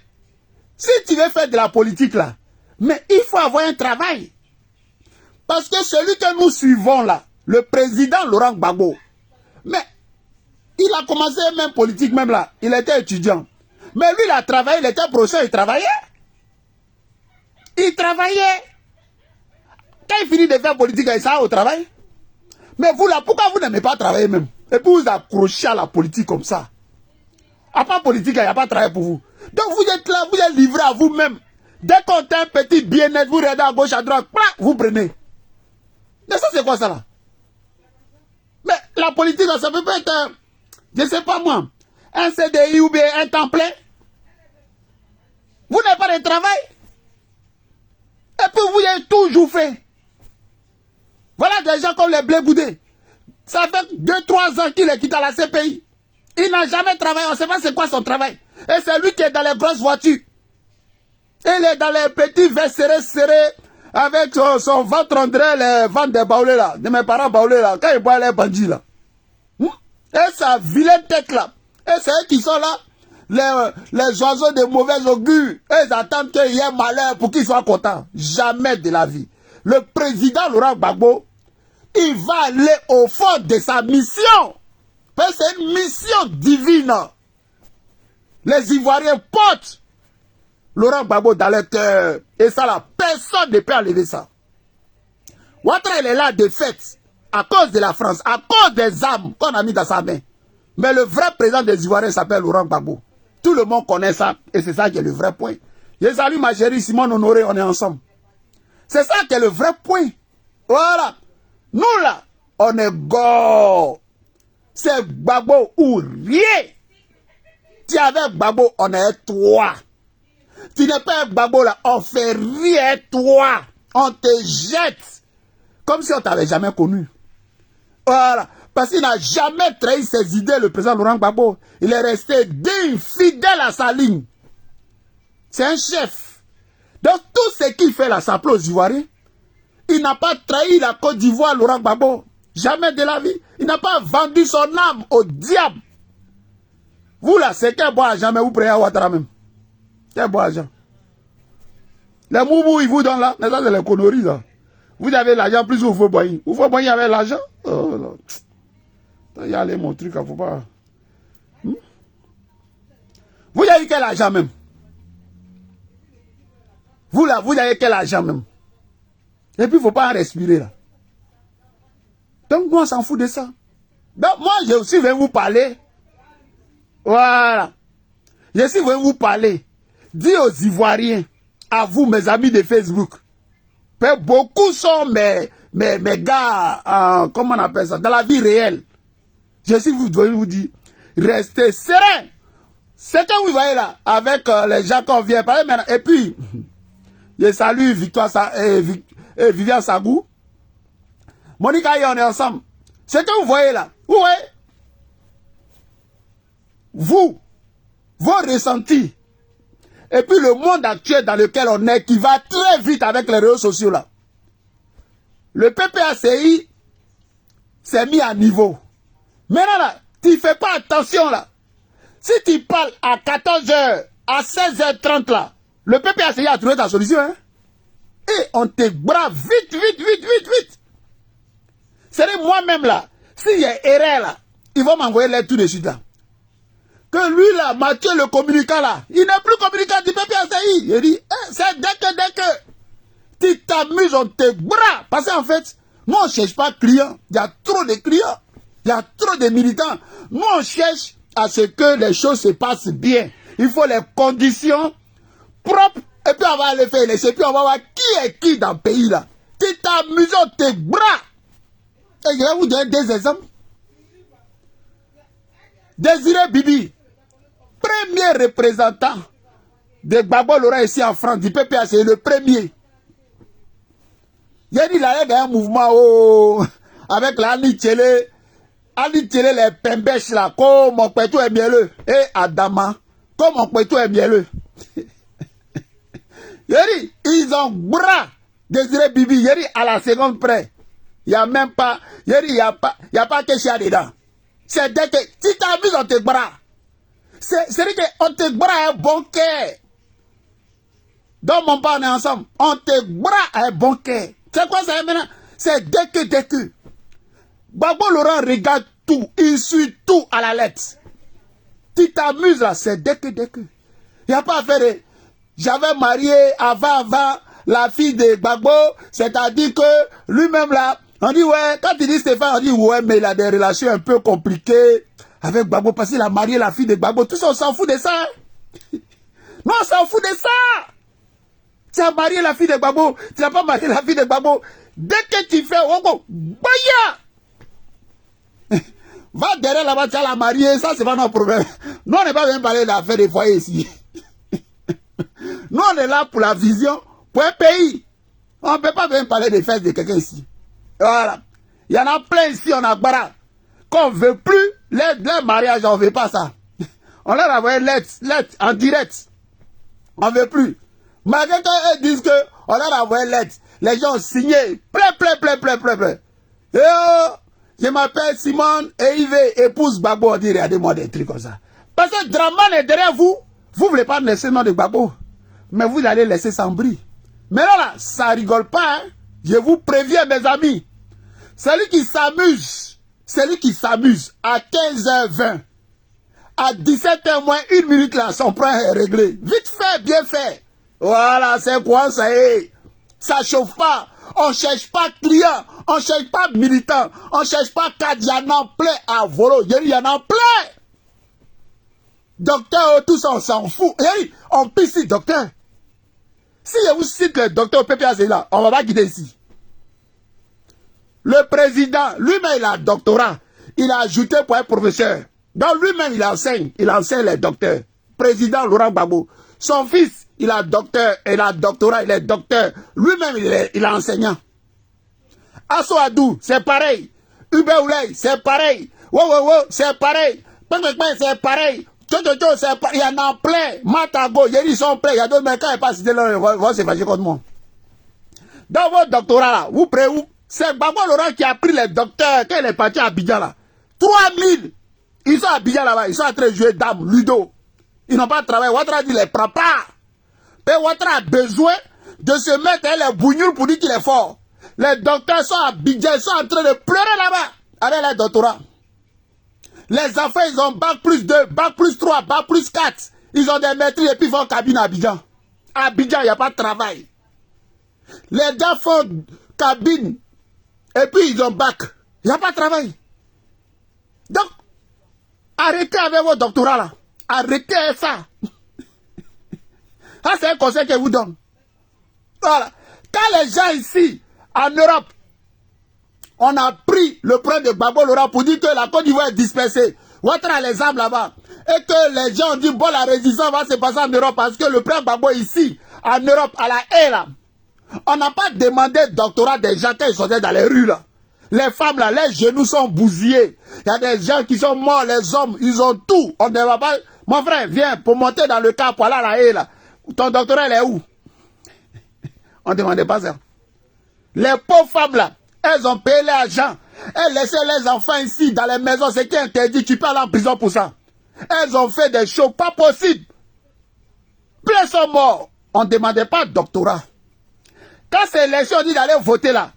si tu veux faire de la politique là, mais il faut avoir un travail. Parce que celui que nous suivons là, le président Laurent Gbagbo, mais il a commencé même politique même là, il était étudiant. Mais lui il a travaillé, il était professeur, il travaillait. Il travaillait. Quand il finit de faire politique, il s'en va au travail. Mais vous là, pourquoi vous n'aimez pas travailler même? Et puis vous accrochez à la politique comme ça. À part politique, il n'y a pas de travail pour vous. Donc vous êtes là, vous êtes livré à vous-même. Dès qu'on a un petit bien-être, vous regardez à gauche, à droite, vous prenez. Mais ça c'est quoi ça là? Mais la politique, ça peut pas être, je ne sais pas moi, un CDI ou bien un temps plein. Vous n'avez pas de travail. Et puis vous avez toujours fait. Voilà des gens comme les Blé Boudé. Ça fait 2-3 ans qu'il est quitté à la CPI. Il n'a jamais travaillé, on ne sait pas c'est quoi son travail. Et c'est lui qui est dans les grosses voitures. Il est dans les petits verres serrés, avec son ventre André, les ventres des baoulés là, de mes parents baoulés là, quand ils boivent les bandits là. Et sa vilaine tête là. Et c'est eux qui sont là, les oiseaux de mauvais augure. Et ils attendent qu'il y ait malheur pour qu'ils soient contents. Jamais de la vie. Le président Laurent Gbagbo, il va aller au fond de sa mission. Parce que c'est une mission divine. Les Ivoiriens portent Laurent Gbagbo dans leur cœur. Et ça là, personne ne peut enlever ça. Ouattara, il est là de fait. À cause de la France, à cause des armes qu'on a mis dans sa main. Mais le vrai président des Ivoiriens s'appelle Laurent Gbagbo. Tout le monde connaît ça. Et c'est ça qui est le vrai point. Je salue ma chérie Simone Honoré, on est ensemble. C'est ça qui est le vrai point. Voilà. Nous là, on est gore. C'est Gbagbo ou rien. Tu es avec Gbagbo, on est toi. Tu n'es pas avec Gbagbo là, on fait rien toi. On te jette. Comme si on t'avait jamais connu. Voilà. Parce qu'il n'a jamais trahi ses idées, le président Laurent Gbagbo. Il est resté digne, fidèle à sa ligne. C'est un chef. Donc tout ce qu'il fait là, ça plaît aux Ivoiriens. Il n'a pas trahi la Côte d'Ivoire, Laurent Gbagbo. Jamais de la vie. Il n'a pas vendu son âme au diable. Vous là, c'est quel bon argent, mais vous prenez à Ouattara même. Quel bon argent. Les moubous, ils vous donnent là. Mais ça, c'est les conneries là. Vous avez l'argent plus vous faut boire. Vous faut boire avec l'argent. Oh là. Il y a mon truc, il ne faut pas. Vous avez quel argent même? Vous là, vous avez quel argent même? Et puis il ne faut pas en respirer là. Donc moi, on s'en fout de ça. Donc moi, je aussi vais vous parler Voilà. Je suis venu vous parler. Dis aux Ivoiriens, à vous, mes amis de Facebook. Beaucoup sont mes gars, comment on appelle ça, dans la vie réelle. Je suis venu vous dire, restez serein. C'est que vous voyez là, avec les gens qu'on vient parler maintenant. Et puis, je salue Vivian Sagou. Monica et on est ensemble. C'est que vous voyez là. Vous voyez? Vous, vos ressentis. Et puis le monde actuel dans lequel on est, qui va très vite avec les réseaux sociaux là. Le PPACI s'est mis à niveau. Maintenant là, tu ne fais pas attention là. Si tu parles à 14h, à 16h30 là, le PPACI a trouvé ta solution. Hein? Et on te brave vite. C'est moi-même là, s'il y a erreur là, ils vont m'envoyer l'aide tout de suite là. Que lui là, Mathieu le communicant là, il n'est plus communicant du PPACI. Il dit, c'est dès que tu t'amuses, on te bras. Parce qu'en fait, nous on ne cherche pas de clients. Il y a trop de clients. Il y a trop de militants. Nous on cherche à ce que les choses se passent bien. Il faut les conditions propres. Et puis on va les faire. Et puis on va voir qui est qui dans le pays là. Tu t'amuses, on te bras. Et je vais vous donner des exemples. Désiré Bibi, premier représentant de Gbagbo Laurent ici en France, du PPA, c'est le premier. Il a dit qu'il allait dans un mouvement avec la Ali Tchele, les pembèches là, comme mon pétou est mielleux, et Adama, comme mon pétou est mielleux. Il a dit, ils ont bras Désiré Bibi, il a dit à la seconde près. Il n'y a même pas, il a dit, il n'y a pas que chia dedans. C'est dès que, si tu amuses, on te bras. C'est-à-dire qu'on te bras un bon cœur. Donc, mon père, on est ensemble. On te bras un bon cœur. C'est quoi ça maintenant? C'est dès que. Gbagbo Laurent regarde tout. Il suit tout à la lettre. Tu t'amuses là, c'est dès que. Il n'y a pas à faire. J'avais marié avant la fille de Gbagbo. C'est-à-dire que lui-même là, on dit ouais, quand il dit Stéphane, on dit ouais, mais il a des relations un peu compliquées avec Gbagbo parce qu'il a marié la fille de Gbagbo. Tout ça, on s'en fout de ça. Non, on s'en fout de ça. Tu as marié la fille de Gbagbo, tu n'as pas marié la fille de Gbagbo. Dès que tu fais, baya! Va derrière là-bas, tu as la mariée, ça c'est pas notre problème. Nous, on n'est pas bien parler d'affaires des foyers ici. Nous, on est là pour la vision, pour un pays. On ne peut pas bien parler des fesses de quelqu'un ici. Voilà. Il y en a plein ici, on a Gbara. Qu'on ne veut plus, les mariages, on ne veut pas ça. On leur a envoyé lettre en direct. On ne veut plus. Malgré qu'ils disent qu'on leur a envoyé lettre, les gens ont signé. Plein. Et je m'appelle Simone et Yves, épouse Gbagbo. On dit, regardez-moi des trucs comme ça. Parce que Draman est derrière vous. Vous ne voulez pas laisser le nom de Gbagbo. Mais vous allez laisser sans bris. Mais là, ça rigole pas. Hein? Je vous préviens, mes amis. Celui qui s'amuse à 15h20, à 17h moins 1 minute là, son point est réglé. Vite fait, bien fait. Voilà, c'est quoi ça est. Ça chauffe pas. On ne cherche pas client. On ne cherche pas militant. On ne cherche pas cadre. Il y en a plein à volo. Il y en a plein. Docteur, tout ça, on s'en fout. On pisse ici, docteur. Si je vous cite le docteur PPAC là, on ne va pas quitter ici. Le président, lui-même, il a un doctorat. Il a ajouté pour un professeur. Donc lui-même, il enseigne les docteurs. Président Laurent Gbagbo. Son fils, il a docteur, il a doctorat, il est docteur. Lui-même, il est enseignant. Asso Adou, c'est pareil. Ube Oulay, c'est pareil. Wow, c'est pareil. C'est pareil. C'est pareil. Il y en a plein. Matago, ils sont pleins. Il y a d'autres, mais quand ils passent, ils vont se fâcher contre moi. Dans votre doctorat, là, vous prenez où? C'est Gbagbo Laurent qui a pris les docteurs quand il est parti à Abidjan là. 3000. Ils sont à Abidjan là-bas. Ils sont en train de jouer dame, ludo. Ils n'ont pas travaillé. Ouattara dit les prend pas. Et Ouattara a besoin de se mettre les bougnoules pour dire qu'il est fort. Les docteurs sont à Abidjan. Ils sont en train de pleurer là-bas. Avec les doctorats. Les enfants, ils ont bac plus 2, bac plus 3, bac plus 4. Ils ont des maîtrises et puis ils font cabine à Abidjan. À Abidjan, il n'y a pas de travail. Les gars font cabine. Et puis ils ont bac. Il n'y a pas de travail. Donc, Arrêtez avec vos doctorats là. Arrêtez ça. Ça, c'est un conseil que je vous donne. Voilà. Quand les gens ici, en Europe, on a pris le problème de Gbagbo Laurent pour dire que la Côte d'Ivoire est dispersée. Ouattara les armes là-bas. Et que les gens ont dit, bon, la résistance va se passer en Europe parce que le problème Gbagbo ici, en Europe, à la haie là, on n'a pas demandé doctorat des gens qui sont dans les rues là. Les femmes là, les genoux sont bousillés. Il y a des gens qui sont morts, les hommes, ils ont tout. On ne va pas... Mon frère, viens pour monter dans le camp, pour aller à la haie là. Ton doctorat, elle est où? On ne demandait pas ça. Les pauvres femmes là, elles ont payé l'argent. Elles laissaient les enfants ici, dans les maisons, c'est qui est interdit. Tu peux aller en prison pour ça. Elles ont fait des choses pas possibles. Plein sont morts. On ne demandait pas de doctorat. Quand c'est l'élection, on dit d'aller voter là.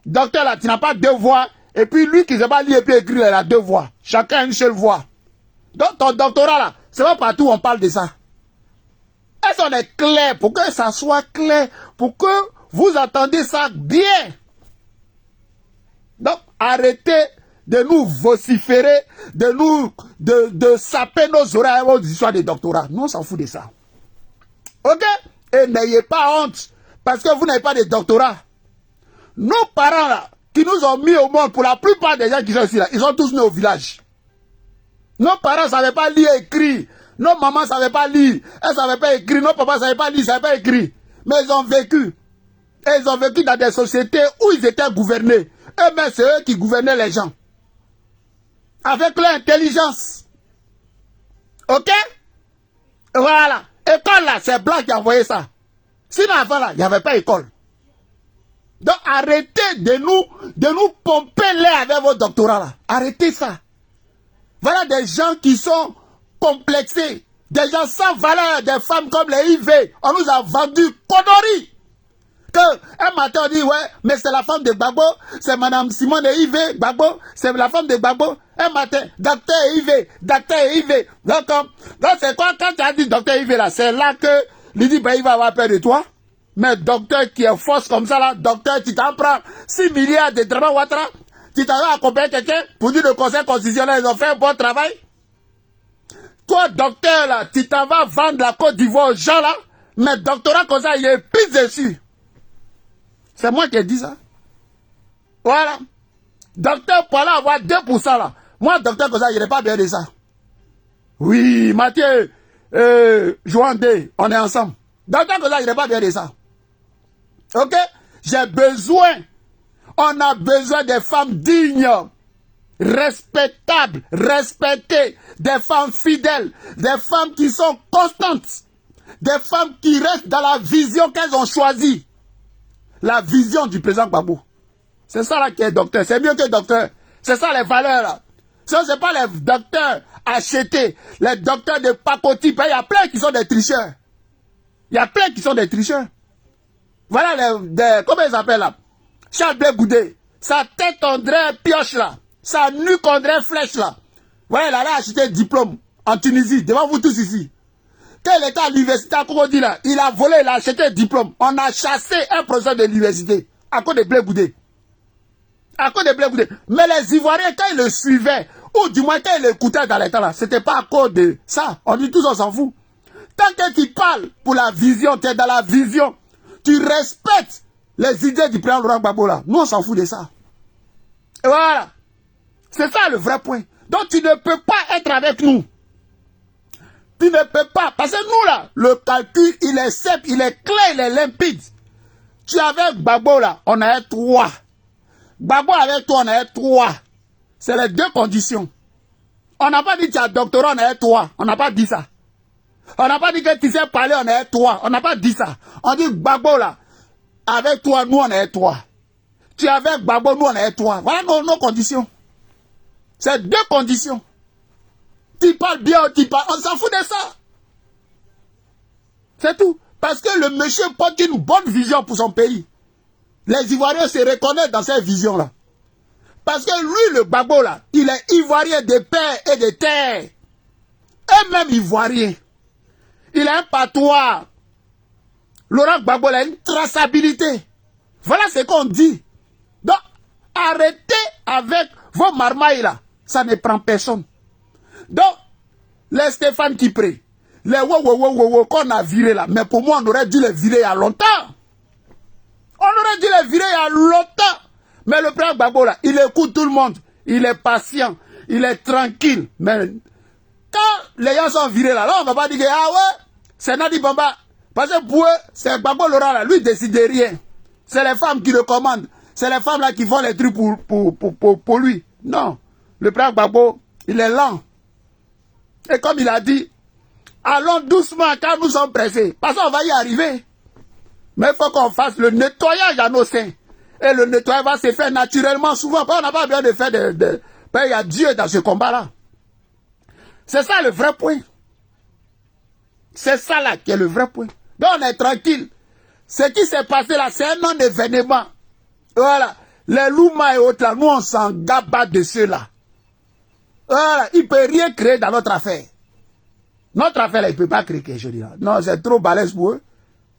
Docteur là, tu n'as pas deux voix. Et puis lui qui ne sait pas lire et puis écrire, il a deux voix. Chacun a une seule voix. Donc ton doctorat là, c'est pas partout où on parle de ça. Est-ce qu'on est clair pour que ça soit clair, pour que vous entendez ça bien. Donc arrêtez de nous vociférer, de saper nos oreilles aux histoires de doctorat. Nous on s'en fout de ça. Ok? Et n'ayez pas honte parce que vous n'avez pas de doctorat. Nos parents là, qui nous ont mis au monde, pour la plupart des gens qui sont ici là, ils sont tous nés au village. Nos parents ne savaient pas lire et écrire. Nos mamans ne savaient pas lire. Elles ne savaient pas écrire. Nos papas ne savaient pas lire, ne savaient pas écrire. Mais ils ont vécu. Et ils ont vécu dans des sociétés où ils étaient gouvernés. Eux-mêmes, c'est eux qui gouvernaient les gens. Avec leur intelligence. Ok? Voilà. École là, c'est Blanc qui a envoyé ça. Sinon avant là, il n'y avait pas école. Donc arrêtez de nous pomper l'air avec vos doctorats là. Arrêtez ça. Voilà des gens qui sont complexés. Des gens sans valeur, des femmes comme les IV. On nous a vendu conneries. Un matin on dit, ouais, mais c'est la femme de Gbagbo. C'est madame Simone de IV, Gbagbo. C'est la femme de Gbagbo. Un matin, docteur IV, docteur IV. Donc c'est quoi quand tu as dit docteur IV là? C'est là que Lydie Bailly va avoir peur de toi. Mais docteur qui est force comme ça là, docteur, tu t'en prends 6 milliards de travail Ouattara. Tu t'en vas accompagner quelqu'un pour dire le conseil constitutionnel, ils ont fait un bon travail. Toi, docteur, là, tu t'en vas vendre la Côte d'Ivoire aux gens, là, mais doctorat comme ça, il est pisse dessus. C'est moi qui ai dit ça. Voilà. Docteur, pour aller avoir 2%, là. Moi, docteur comme ça, je n'ai pas bien de ça. Oui, Mathieu, Joandé, on est ensemble. Docteur comme ça, je n'ai pas bien de ça. Ok? J'ai besoin. On a besoin des femmes dignes, respectables, respectées, des femmes fidèles, des femmes qui sont constantes, des femmes qui restent dans la vision qu'elles ont choisie. La vision du président Gbagbo. C'est ça là qui est docteur. C'est mieux que docteur. C'est ça les valeurs là. Ce n'est pas les docteurs achetés, les docteurs de pacotille. Il y a plein qui sont des tricheurs. Il y a plein qui sont des tricheurs. Voilà comment ils s'appellent là? Charles Blé Goudé, sa tête on dirait pioche là, sa nuque on dirait flèche là. Voilà, il allait acheter diplôme en Tunisie, devant vous tous ici. Quand il était à l'université à Cocody là, il a volé, il a acheté diplôme. On a chassé un professeur de l'université à cause de Blé Goudé. À cause de Blé Goudé. Mais les Ivoiriens, quand ils le suivaient, ou du moins quand ils l'écoutaient dans les temps là, c'était pas à cause de ça. On dit tous on s'en fout. Tant que tu parles pour la vision, tu es dans la vision, tu respectes les idées du président Laurent Gbagbo là. Nous, on s'en fout de ça. Et voilà. C'est ça le vrai point. Donc, tu ne peux pas être avec nous. Tu ne peux pas. Parce que nous, là, le calcul, il est simple, il est clair, il est limpide. Tu es avec Gbagbo là, on a 3. Gbagbo avec toi, on a 3. C'est les 2 conditions. On n'a pas dit que tu as doctorat, on a 3. On n'a pas dit ça. On n'a pas dit que tu sais parler, on a 3. On n'a pas dit ça. On dit Gbagbo là. Avec toi, nous, on est 3. Tu es avec Gbagbo, nous, on est 3. Voilà nos conditions. C'est 2 conditions. Tu parles bien, tu parles. On s'en fout de ça. C'est tout. Parce que le monsieur porte une bonne vision pour son pays. Les Ivoiriens se reconnaissent dans cette vision-là. Parce que lui, le Gbagbo, là, il est Ivoirien de père et de terre. Et même Ivoirien. Il a un patois. Laurent Gbagbo a une traçabilité. Voilà ce qu'on dit. Donc, arrêtez avec vos marmailles là. Ça ne prend personne. Donc, les Stéphane Kipré, les qu'on a viré là, mais pour moi, on aurait dû les virer il y a longtemps. On aurait dû les virer il y a longtemps. Mais le président Gbagbo là, il écoute tout le monde. Il est patient, il est tranquille. Mais quand les gens sont virés là, on ne va pas dire que ah ouais, c'est Nadi Bamba. Parce que pour eux, c'est Gbagbo Laurent là, lui il décide de rien. C'est les femmes qui le commandent. C'est les femmes là qui font les trucs pour lui. Non. Le président Gbagbo, il est lent. Et comme il a dit, allons doucement quand nous sommes pressés. Parce qu'on va y arriver. Mais il faut qu'on fasse le nettoyage à nos seins. Et le nettoyage va se faire naturellement, souvent. On n'a pas besoin de faire il y a Dieu dans ce combat-là. C'est ça le vrai point. C'est ça là qui est le vrai point. Donc on est tranquille. Ce qui s'est passé là, c'est un non-événement. Voilà. Les Louma et autres là, nous on s'en gabat de ceux-là. Voilà. Il ne peut rien créer dans notre affaire. Notre affaire là, il ne peut pas créer quelque chose là. Non, c'est trop balèze pour eux.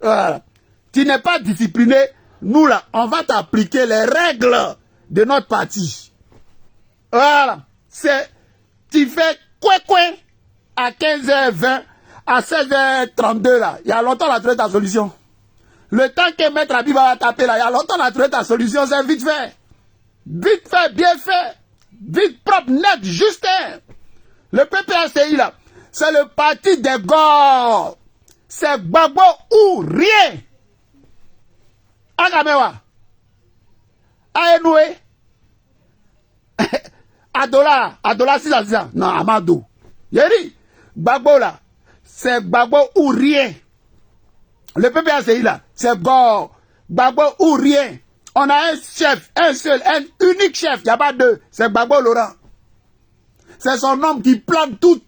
Voilà. Tu n'es pas discipliné. Nous là, on va t'appliquer les règles de notre parti. Voilà. C'est, tu fais quoi à 15h20, à 16h32 là. Il y a longtemps la trouvé ta solution. Le temps que Maître Habib va taper là, il y a longtemps la trouvé ta solution, c'est vite fait. Vite fait, bien fait. Vite, propre, net, juste. Le PPACI là, c'est le parti des gars. C'est Gbagbo ou rien. Agamewa. Aenoué. Adola 6 à 6 ans. Non, Amadou. Yeri, Gbagbo là, c'est Gbagbo ou rien. Le PPACI là, c'est Gbagbo ou rien. On a un chef, un seul, un unique chef, il n'y a pas deux. C'est Gbagbo Laurent. C'est son homme qui plante tout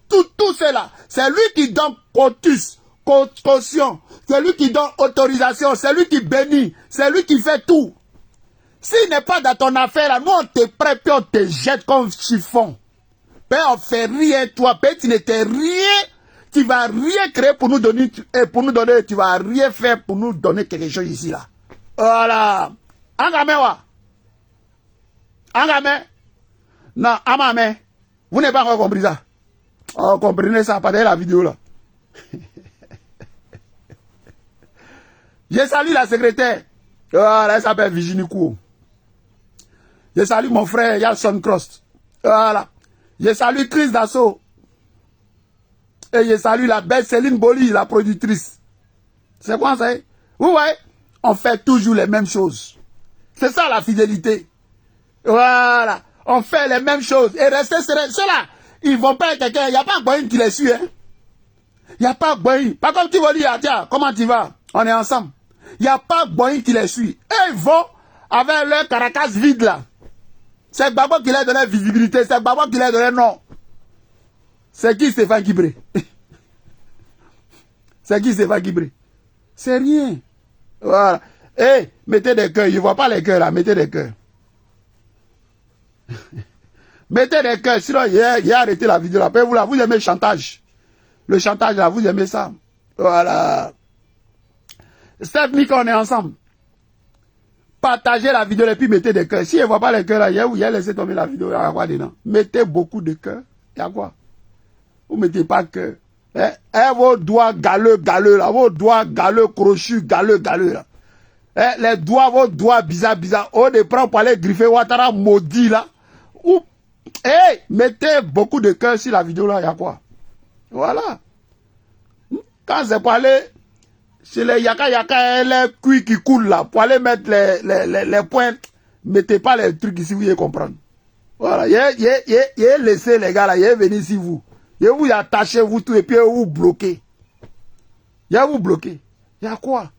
cela. C'est lui qui donne caution. C'est lui qui donne autorisation. C'est lui qui bénit. C'est lui qui fait tout. S'il n'est pas dans ton affaire, là, nous on te prête et on te jette comme chiffon. Ben on fait rien, toi. Ben tu n'étais rien. Tu vas rien créer pour nous donner. Tu vas rien faire pour nous donner quelque chose ici là. Voilà. Angame wa. Angame. Non, amame. Vous n'avez pas encore compris ça. Oh, comprenez ça, pas la vidéo là. Je salue la secrétaire. Voilà, elle s'appelle Virginie Kou. Je salue mon frère Yalson Cross. Voilà. Je salue Chris Dassault. Et je salue la belle Céline Boli, la productrice. C'est quoi ça? Vous voyez? On fait toujours les mêmes choses. C'est ça la fidélité. Voilà. On fait les mêmes choses. Et restez serein. Ceux-là, ils ne vont pas être quelqu'un. Il n'y a pas Boeing qui les suit. Hein? Il n'y a pas Boeing. Pas comme tu vas dire, tiens, comment tu vas? On est ensemble. Il n'y a pas Boeing qui les suit. Et ils vont avec leur caracas vide là. C'est Gbagbo qui leur donne visibilité. C'est Gbagbo qui leur donne nom. C'est qui Stéphane Kipré? C'est qui Stéphane Kipré? C'est rien. Voilà. Eh, mettez des cœurs. Je ne vois pas les cœurs là. Mettez des cœurs. Mettez des cœurs. Sinon, il a arrêté la vidéo là. Vous aimez le chantage. Le chantage là, vous aimez ça. Voilà. Steph, Mika, on est ensemble. Partagez la vidéo et puis mettez des cœurs. Si je ne vois pas les cœurs là, il a laissé tomber la vidéo. Il y a quoi dedans? Mettez beaucoup de cœurs. Il y a quoi? Vous ne mettez pas cœur. Vos doigts galeux là. Vos doigts galeux, crochus, galeux là. Les doigts, vos doigts bizarres. On les prend pour aller griffer Ouattara maudit là. Mettez beaucoup de cœur sur la vidéo là. Il y a quoi? Voilà. Quand c'est pour aller chez les yaka, les cuits qui coulent là, pour aller mettre les points, mettez pas les trucs ici, vous allez comprendre. Voilà, il laissé les gars là, il est venu ici vous. Il vous attachez vous tout et puis vous bloquez. Il vous bloqué. Il y a quoi?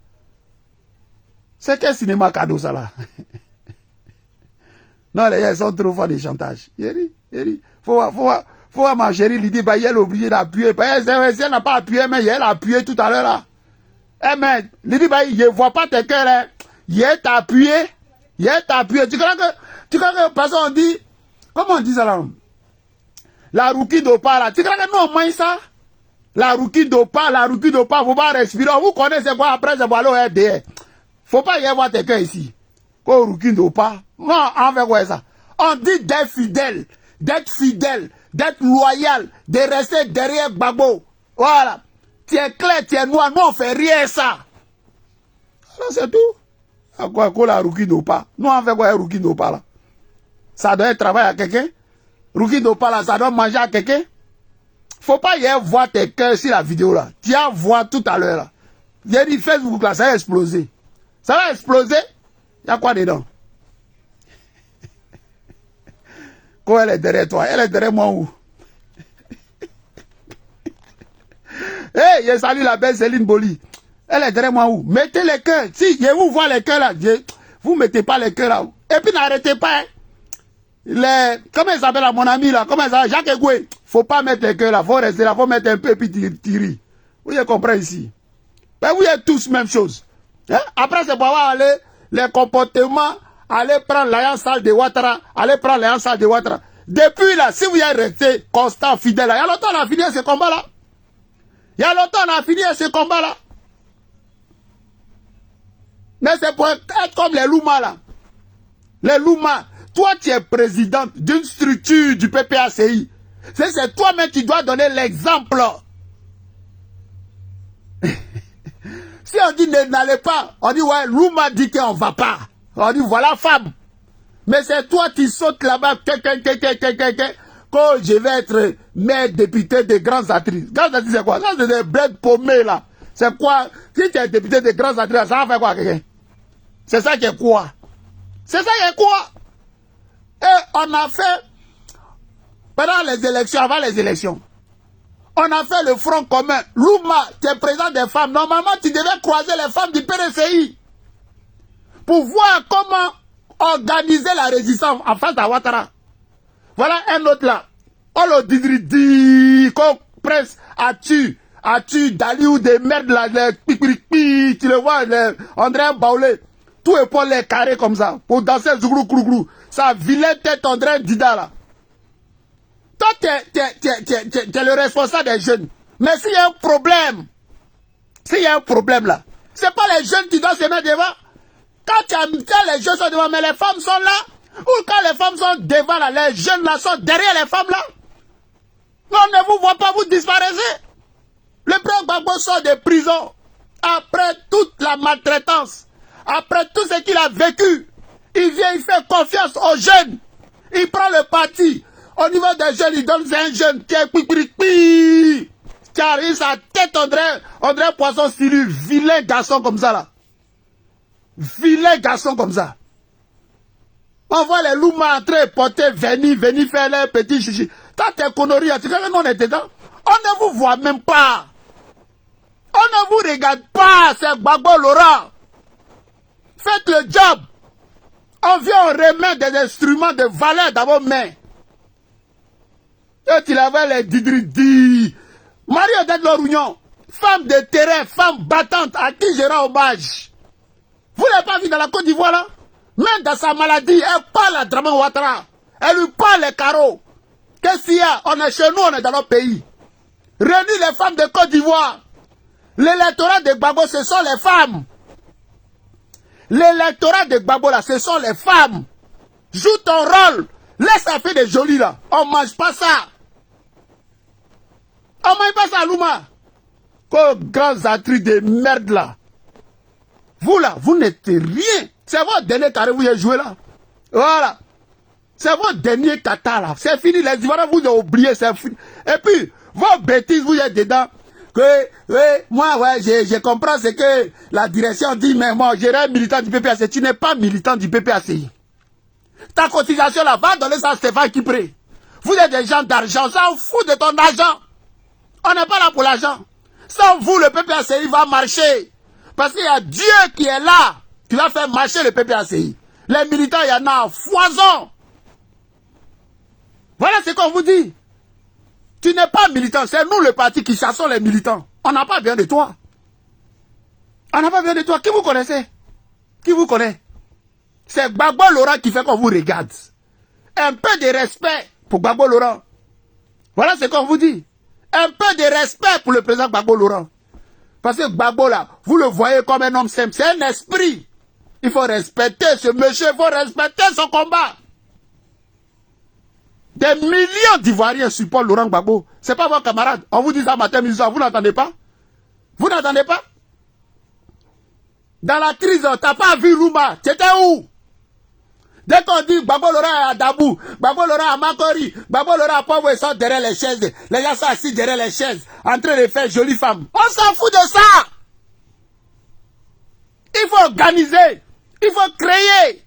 C'est quel cinéma cadeau ça là? Non, les gars ils sont trop forts des chantages. Il dit, faut ma chérie, il dit, bah, il est obligé d'appuyer. Bah, si elle n'a pas appuyé, mais elle a appuyé tout à l'heure là. Eh, mais, il dit, bah, il ne voit pas tes cœurs là. Il est appuyé. Tu crois que, parce qu'on dit, comment on dit ça là? La rouquille d'Opa là. Tu crois que nous on mange ça? La rouquille d'Opa, faut pas respirer. Vous connaissez quoi après, c'est pour aller au RDR. Faut pas y avoir tes cœurs ici. Quoi, rouquille d'Opa? Non, on fait quoi ça? On dit d'être fidèle, d'être loyal, de rester derrière Gbagbo. Voilà. Tu es clair, tu es noir, nous on fait rien ça. Alors c'est tout. À quoi la Ruki Dopa? Nous on fait quoi Ruki Dopa là? Ça doit être travail à quelqu'un? Ruki Dopa là, ça doit manger à quelqu'un? Faut pas y voir tes cœurs sur la vidéo là. Tu vas voir tout à l'heure là. J'ai dit Facebook là, ça va exploser. Ça va exploser. Il y a quoi dedans? Quand elle est derrière toi, elle est derrière moi où? Hey, je salue la belle Céline Boli. Elle est derrière moi où? Mettez les cœurs. Si je vous vois les cœurs là, vous mettez pas les cœurs là. Et puis n'arrêtez pas. Hein. Comment il s'appelle mon ami là? Comment il s'appelle? Jacques Egoué. Faut pas mettre les cœurs là. Faut rester là. Faut mettre un peu et puis tirer. Vous comprenez ici? Ben, vous êtes tous même chose. Hein? Après, c'est pour avoir les comportements. Allez prendre l'alliance salle de Ouattara. Allez prendre l'alliance salle de Ouattara. Depuis là, si vous êtes resté constant, fidèle, il y a longtemps on a fini ce combat là. Il y a longtemps on a fini ce combat là. Mais c'est pour être comme les Louma là. Les Louma. Toi, tu es président d'une structure du PPACI. C'est toi-même qui dois donner l'exemple. Si on dit n'allez pas, on dit ouais, Louma dit qu'on ne va pas. On dit voilà femme. Mais c'est toi qui sautes là-bas. Quand je vais être maire député des grands actrices. Grands actrices c'est quoi? Ça c'est des bleds paumés là. C'est quoi? Si tu es député des grands actrices, ça va faire quoi quelqu'un? C'est ça qui est quoi? C'est ça qui est quoi? Et on a fait, pendant les élections, avant les élections, on a fait le front commun. Louma, tu es président des femmes. Normalement, tu devais croiser les femmes du PDCI pour voir comment organiser la résistance en face à Ouattara. Voilà un autre là. On le dit, qu'on presse, as-tu Dali ou des merdes là, les tu le vois, André Baoulé, tout est pour les carrés comme ça, pour danser zouglou. Ça vilaine tête André Dida là. Toi, tu es le responsable des jeunes. Mais s'il y a un problème, là, c'est pas les jeunes qui doivent se mettre devant. Quand les jeunes sont devant, mais les femmes sont là, ou quand les femmes sont devant, là, les jeunes là sont derrière les femmes là. On ne vous voit pas, vous disparaissez. Le président Gbagbo sort de prison après toute la maltraitance, après tout ce qu'il a vécu. Il vient, il fait confiance aux jeunes. Il prend le parti. Au niveau des jeunes, il donne un jeune qui est qui arrive sa tête, André Poisson Silu, vilain garçon comme ça là. Vilain garçon comme ça. On voit les Louma entrer, porter, venir faire les petits chichis. Quand t'es connerie, tu sais que nous on est dedans. On ne vous voit même pas. On ne vous regarde pas, c'est Gbagbo Laurent. Faites le job. On vient, on remet des instruments de valeur dans vos mains. Et tu l'avais les didridis. Marie-Odette Lorugnon, femme de terrain, femme battante, à qui je rends hommage. Vous ne l'avez pas vu dans la Côte d'Ivoire là? Même dans sa maladie, elle parle à Dramane Ouattara. Elle lui parle les carreaux. Qu'est-ce qu'il y a? On est chez nous, on est dans notre pays. Réunis les femmes de Côte d'Ivoire. L'électorat de Gbagbo, ce sont les femmes. L'électorat de Gbagbo là, ce sont les femmes. Joue ton rôle. Laisse ça faire des jolis là. On ne mange pas ça. On ne mange pas ça, Louma. Comme grands actrices de merde là. Vous là, vous n'êtes rien. C'est votre dernier carré vous avez joué là. Voilà. C'est votre dernier kata là. C'est fini. Les Ivoiriens vous avez oublié. C'est fini. Et puis, vos bêtises, vous êtes dedans. Moi, ouais, je comprends ce que la direction dit, mais moi, je suis militant du PPACI. Tu n'es pas militant du PPACI. Ta cotisation là, va donner ça à Stéphane Kipré. Vous êtes des gens d'argent, ça en fout de ton argent. On n'est pas là pour l'argent. Sans vous, le PPACI va marcher. Parce qu'il y a Dieu qui est là, qui va faire marcher le PPACI. Les militants, il y en a à foison. Voilà ce qu'on vous dit. Tu n'es pas militant, c'est nous le parti qui chassons les militants. On n'a pas besoin de toi. On n'a pas besoin de toi. Qui vous connaissez? Qui vous connaît? C'est Gbagbo Laurent qui fait qu'on vous regarde. Un peu de respect pour Gbagbo Laurent. Voilà ce qu'on vous dit. Un peu de respect pour le président Gbagbo Laurent. Parce que Gbagbo là, vous le voyez comme un homme simple. C'est un esprit. Il faut respecter ce monsieur, il faut respecter son combat. Des millions d'Ivoiriens supportent Laurent Gbagbo. Ce n'est pas vos camarades. On vous dit ça matin, midi, soir. Vous n'entendez pas? Vous n'entendez pas? Dans la crise, tu n'as pas vu Louma. Tu étais où? Dès qu'on dit Gbagbo Laurent est à Dabou, Gbagbo Laurent à Makori, Gbagbo Laurent à Pauvre, ils sont derrière les chaises. Les gens sont assis derrière les chaises, en train de faire jolie femme. On s'en fout de ça. Il faut organiser. Il faut créer.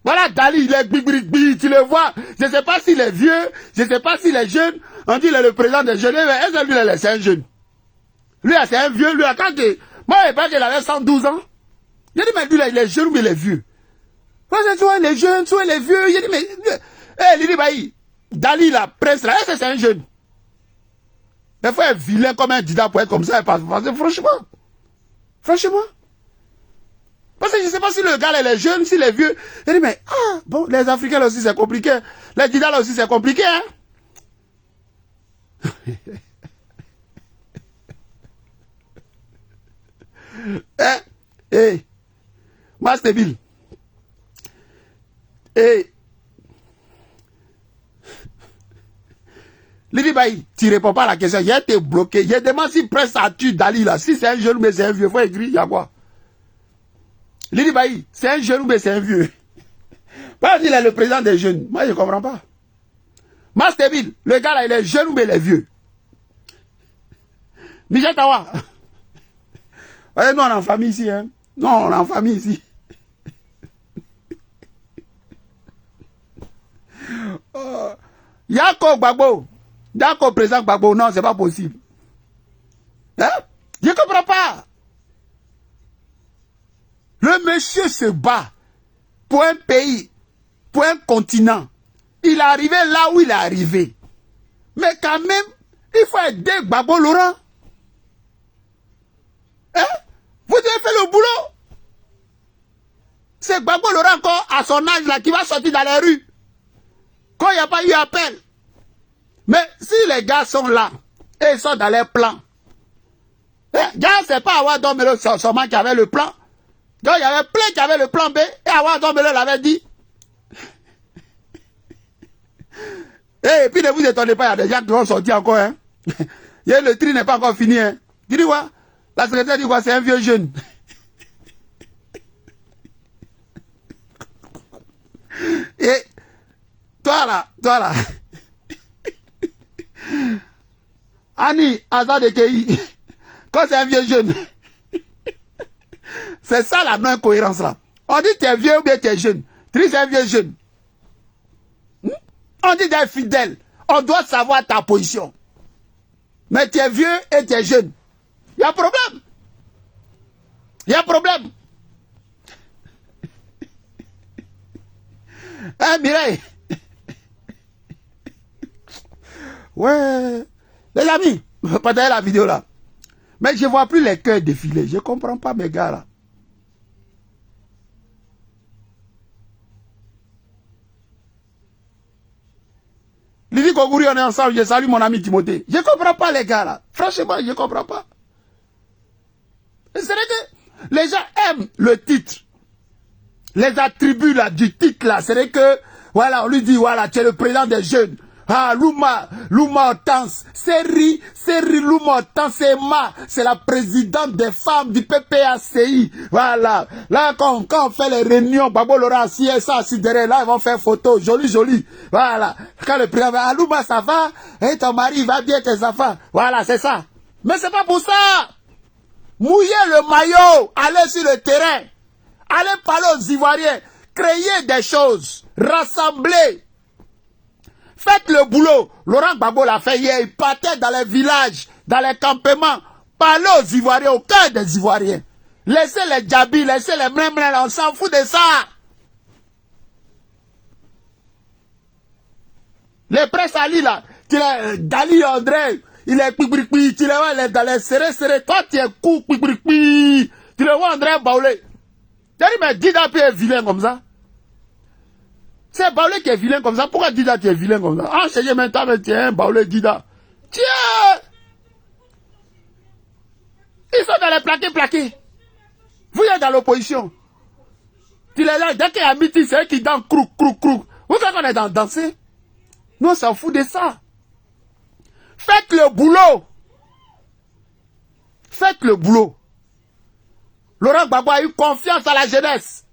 Voilà Dali, il est bigri, tu le vois. Je ne sais pas s'il est vieux, je ne sais pas s'il est jeune. On dit qu'il est le président des jeunes, mais est-ce que lui, c'est un jeune? Lui, c'est un vieux, lui, quand moi, je pense qu'il avait 112 ans. J'ai dit, mais lui, là, il est jeune ou il est vieux? Moi, je dis, soit il est jeune, soit il est vieux. J'ai dit, mais, Lili Bailly, Dali, la presse, là, est-ce que c'est un jeune? Il faut être vilain comme un dida pour être comme ça. Parce que franchement, parce que je ne sais pas si le gars, il est jeune, s'il est vieux. J'ai dit, mais, bon, les Africains, là aussi, c'est compliqué. Les didas, là aussi, c'est compliqué, hein? Master Bill. Lili Bailly, tu ne réponds pas à la question. J'ai été bloqué. J'ai demandé si presse à tuer Dali là. Si c'est un jeune mais c'est un vieux, il faut écrire, il y a quoi? Lili Bailly, c'est un jeune mais c'est un vieux. Parce qu'il est le président des jeunes. Moi, je ne comprends pas. Master Bill, le gars là, il est jeune mais il est vieux. Michel Tawa. Voyez, nous, on est en famille ici. Hein? Non, on est en famille ici. Yako Gbagbo. Yako président Gbagbo. Non, c'est pas possible. Hein? Je ne comprends pas. Le monsieur se bat pour un pays, pour un continent. Il est arrivé là où il est arrivé. Mais quand même, il faut aider Gbagbo Laurent. Hein? Vous devez faire le boulot. C'est Gbagbo Laurent encore à son âge là qui va sortir dans les rues. Quand il n'y a pas eu appel. Mais si les gars sont là et ils sont dans les plans, c'est pas Awa Dombele seulement qui avait le plan. Donc il y avait plein qui avaient le plan B et Awa Dombele l'avait dit. Et puis ne vous étonnez pas, il y a des gens qui vont sortir encore. Hein. Le tri n'est pas encore fini. Hein. Tu dis quoi? La secrétaire dit quoi? C'est un vieux jeune. Et toi là. Annie, Azad de Kei, quand c'est un vieux jeune, c'est ça la non-cohérence là. On dit tu es vieux ou bien tu es jeune. Tu dis c'est un vieux jeune. On dit d'être fidèle. On doit savoir ta position. Mais tu es vieux et tu es jeune. Il y a problème. Il y a problème. Hein, Mireille? Ouais. Les amis, partagez la vidéo là. Mais je ne vois plus les cœurs défiler. Je ne comprends pas mes gars là. Lili Kogouri, on est ensemble. Je salue mon ami Timothée. Je ne comprends pas les gars là. Franchement, je ne comprends pas. C'est vrai que les gens aiment le titre. Les attributs là, du titre là. C'est vrai que, voilà, on lui dit, voilà, tu es le président des jeunes. Ah, Louma Hortense, Seri Louma Hortense, c'est la présidente des femmes du PPACI. Voilà. Là, quand on fait les réunions, Gbagbo Laurent assis derrière, là, ils vont faire photo, joli. Voilà. Quand le président va, ah, Louma, ça va? Et ton mari va bien, tes enfants. Voilà, c'est ça. Mais c'est pas pour ça. Mouillez le maillot, allez sur le terrain. Allez parler aux Ivoiriens. Créez des choses. Rassemblez. Faites le boulot. Laurent Gbagbo l'a fait hier. Il partait dans les villages, dans les campements. Parlez aux Ivoiriens, au cœur des Ivoiriens. Laissez les djabis, laissez les mremrem, on s'en fout de ça. Les presse Ali là, Dali André, il est pibrikpi, tu le vois dans les serrés. Toi tu es court, pibrikpi. Tu le vois André Baoulé. Tu dis mais Dida est vilain comme ça. C'est Baoulé qui est vilain comme ça. Pourquoi Dida tu es vilain comme ça? Ah, c'est maintenant, mais tiens, Baoulé Dida. Tiens! Ils sont dans les plaqués. Vous êtes dans l'opposition. Puis les gens, dès qu'il y a un meeting, c'est eux qui dansent crouk, crouk, crouk. Vous savez qu'on est dans danser? Nous, on s'en fout de ça. Faites le boulot. Faites le boulot. Laurent Gbagbo a eu confiance à la jeunesse.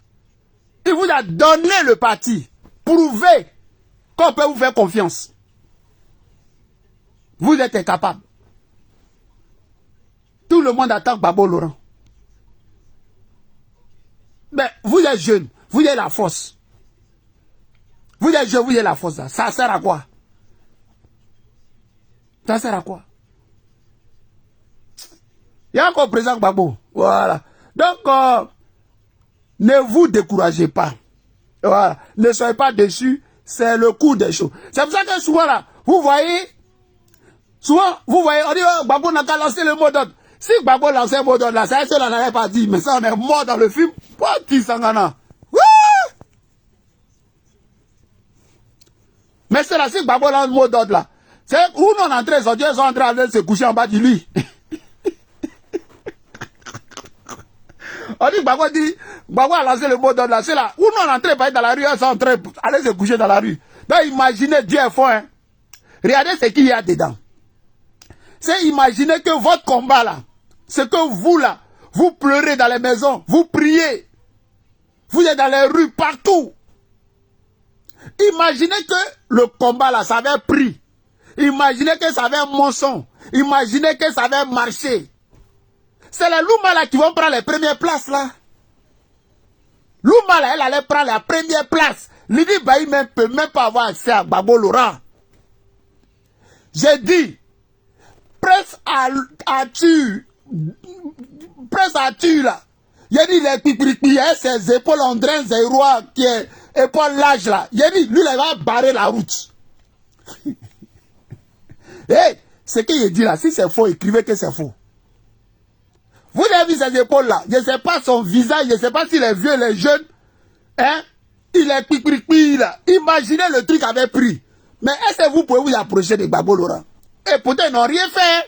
Il vous a donné le parti. Prouvez qu'on peut vous faire confiance. Vous êtes incapable. Tout le monde attend Gbagbo Laurent. Mais vous êtes jeune, vous avez la force. Vous êtes jeune, vous avez la force. Là. Ça sert à quoi? Ça sert à quoi? Il y a encore président Gbagbo. Voilà. Donc, ne vous découragez pas. Voilà. Ne soyez pas déçus. C'est le coup des choses. C'est pour ça que souvent, là, vous voyez, on dit, oh, Gbagbo n'a qu'à lancer le mot d'ordre. Si Gbagbo lançait le mot d'ordre, là, ça n'avait pas dit. Mais ça, on est mort dans le film. Poti Sangana. Mais c'est là, si Gbagbo lance le mot d'ordre, là, c'est où non entrés, ils sont entrés à se coucher en bas du lit. On dit, Gbagbo a lancé le mot d'ordre là, c'est là, où non entrés, pas dans la rue, ils sont entrés, aller se coucher dans la rue. Donc imaginez, Dieu est fort, hein. Regardez ce qu'il y a dedans. C'est imaginer que votre combat là, c'est que vous là, vous pleurez dans les maisons, vous priez, vous êtes dans les rues, partout. Imaginez que le combat là, ça avait pris. Imaginez que ça avait un mensonge. Imaginez que ça avait marché. C'est les Louma là qui vont prendre les premières places là. Louma là, elle allait prendre la première place. Lydie Bailly ne peut même pas avoir accès à Gbagbo Laurent. J'ai dit, presse à tu là. J'ai dit, les pipi, ses épaules en drain, ses rois qui est épaule large là. J'ai dit, lui, il va barrer la route. Hey, ce qu'il dit là, si c'est faux, écrivez que c'est faux. Vous avez vu ses épaules là. Je ne sais pas son visage, je ne sais pas s'il est vieux, il est jeune. Hein? Il est pipi là. Imaginez le truc avait pris. Mais est-ce que vous pouvez vous approcher de Gbagbo Laurent? Et pourtant, ils n'ont rien fait.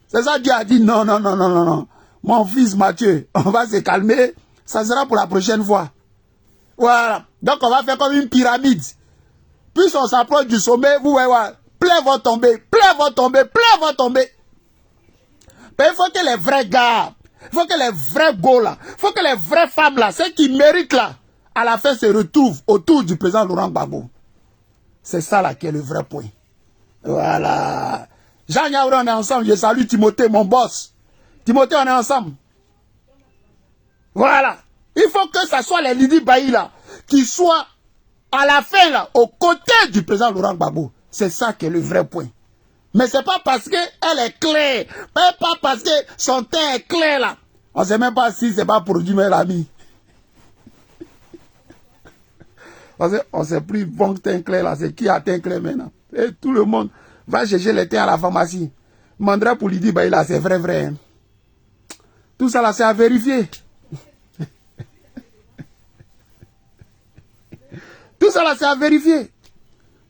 C'est ça Dieu a dit, non. Mon fils Mathieu, on va se calmer. Ça sera pour la prochaine fois. Voilà. Donc, on va faire comme une pyramide. Puis on s'approche du sommet, vous voyez, plein vont tomber, plein vont tomber, plein vont tomber. Mais il faut que les vrais gars, il faut que les vrais gars là, il faut que les vraies femmes là, ceux qui méritent là, à la fin se retrouvent autour du président Laurent Gbagbo. C'est ça là qui est le vrai point. Voilà. Jean Yaouré, on est ensemble. Je salue Timothée, mon boss. Timothée, on est ensemble. Voilà. Il faut que ce soit les Lydie Bailly là, qui soient à la fin là, aux côtés du président Laurent Gbagbo. C'est ça qui est le vrai point. Mais c'est pas parce qu'elle est claire, pas parce que son teint est clair là. On ne sait même pas si c'est pas produit, mais l'ami. On sait plus bon teint clair là, c'est qui a teint clair maintenant. Et tout le monde va chercher les teints à la pharmacie. Mandra pour lui dire, bah, là, c'est vrai. Hein. Tout ça là, c'est à vérifier. Tout ça là, c'est à vérifier.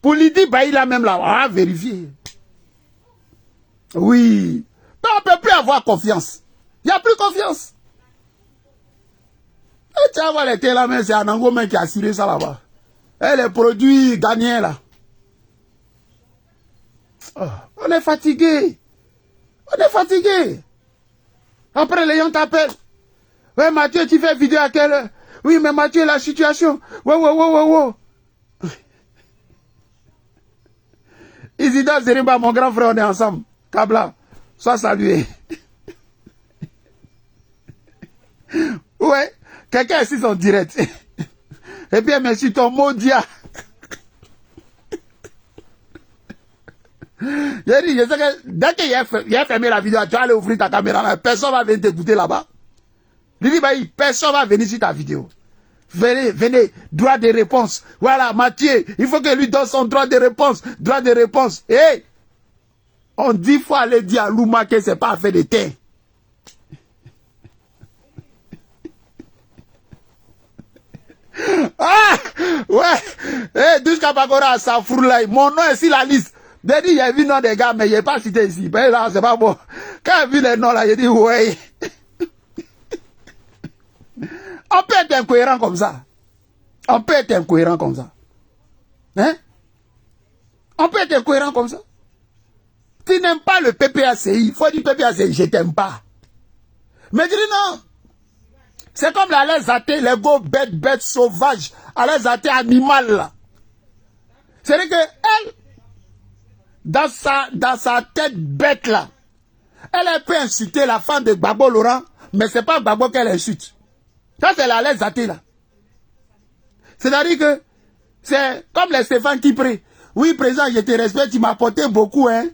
Pour lui dire, bah, il a même là, on va vérifier. Oui. Mais on ne peut plus avoir confiance. Il n'y a plus confiance. Et tu vas voir les teints là, mais c'est un Angomen qui a assuré ça là-bas. Et les produits gagnants là. Oh, on est fatigué. On est fatigué. Après, les gens t'appellent. Ouais, Mathieu, tu fais vidéo à quelle heure? Oui, mais Mathieu, la situation. Wow. Isidore Zerimba, mon grand frère, on est ensemble. Kabla, sois salué. Ouais, quelqu'un ici sont direct. Et puis, merci ton maudit. J'ai dit, je sais que dès qu'il a fermé la vidéo, tu vas aller ouvrir ta caméra, mais personne va venir t'écouter là-bas. Il dit, bah, personne va venir sur ta vidéo. Venez, droit de réponse. Voilà, Mathieu, il faut que lui donne son droit de réponse. Droit de réponse. Hey, on dit, il faut aller dire à Louma que c'est pas affaire de terre. Ah, ouais. Hey, Douchka Bagora, Safroulaï, mon nom est sur la liste. J'ai dit, il y a vu le nom des gars, mais il n'est pas cité ici. Ben là, c'est pas bon. Quand il a vu les noms là, il dit, ouais. On peut être incohérent comme ça. On peut être incohérent comme ça. Hein? On peut être incohérent comme ça. Tu n'aimes pas le PPACI. Il faut dire PPACI, je t'aime pas. Mais dis non. C'est comme la laisse athée, les go bête sauvage, à laisse athée animal là. C'est-à-dire que elle, dans sa tête bête là, elle peut insulter la femme de Gbagbo Laurent, mais c'est pas Gbagbo qu'elle insulte. Ça c'est la laisse athée là. C'est-à-dire que c'est comme les Stéphane qui prient. Oui, président, je te respecte, tu m'as apporté beaucoup, hein.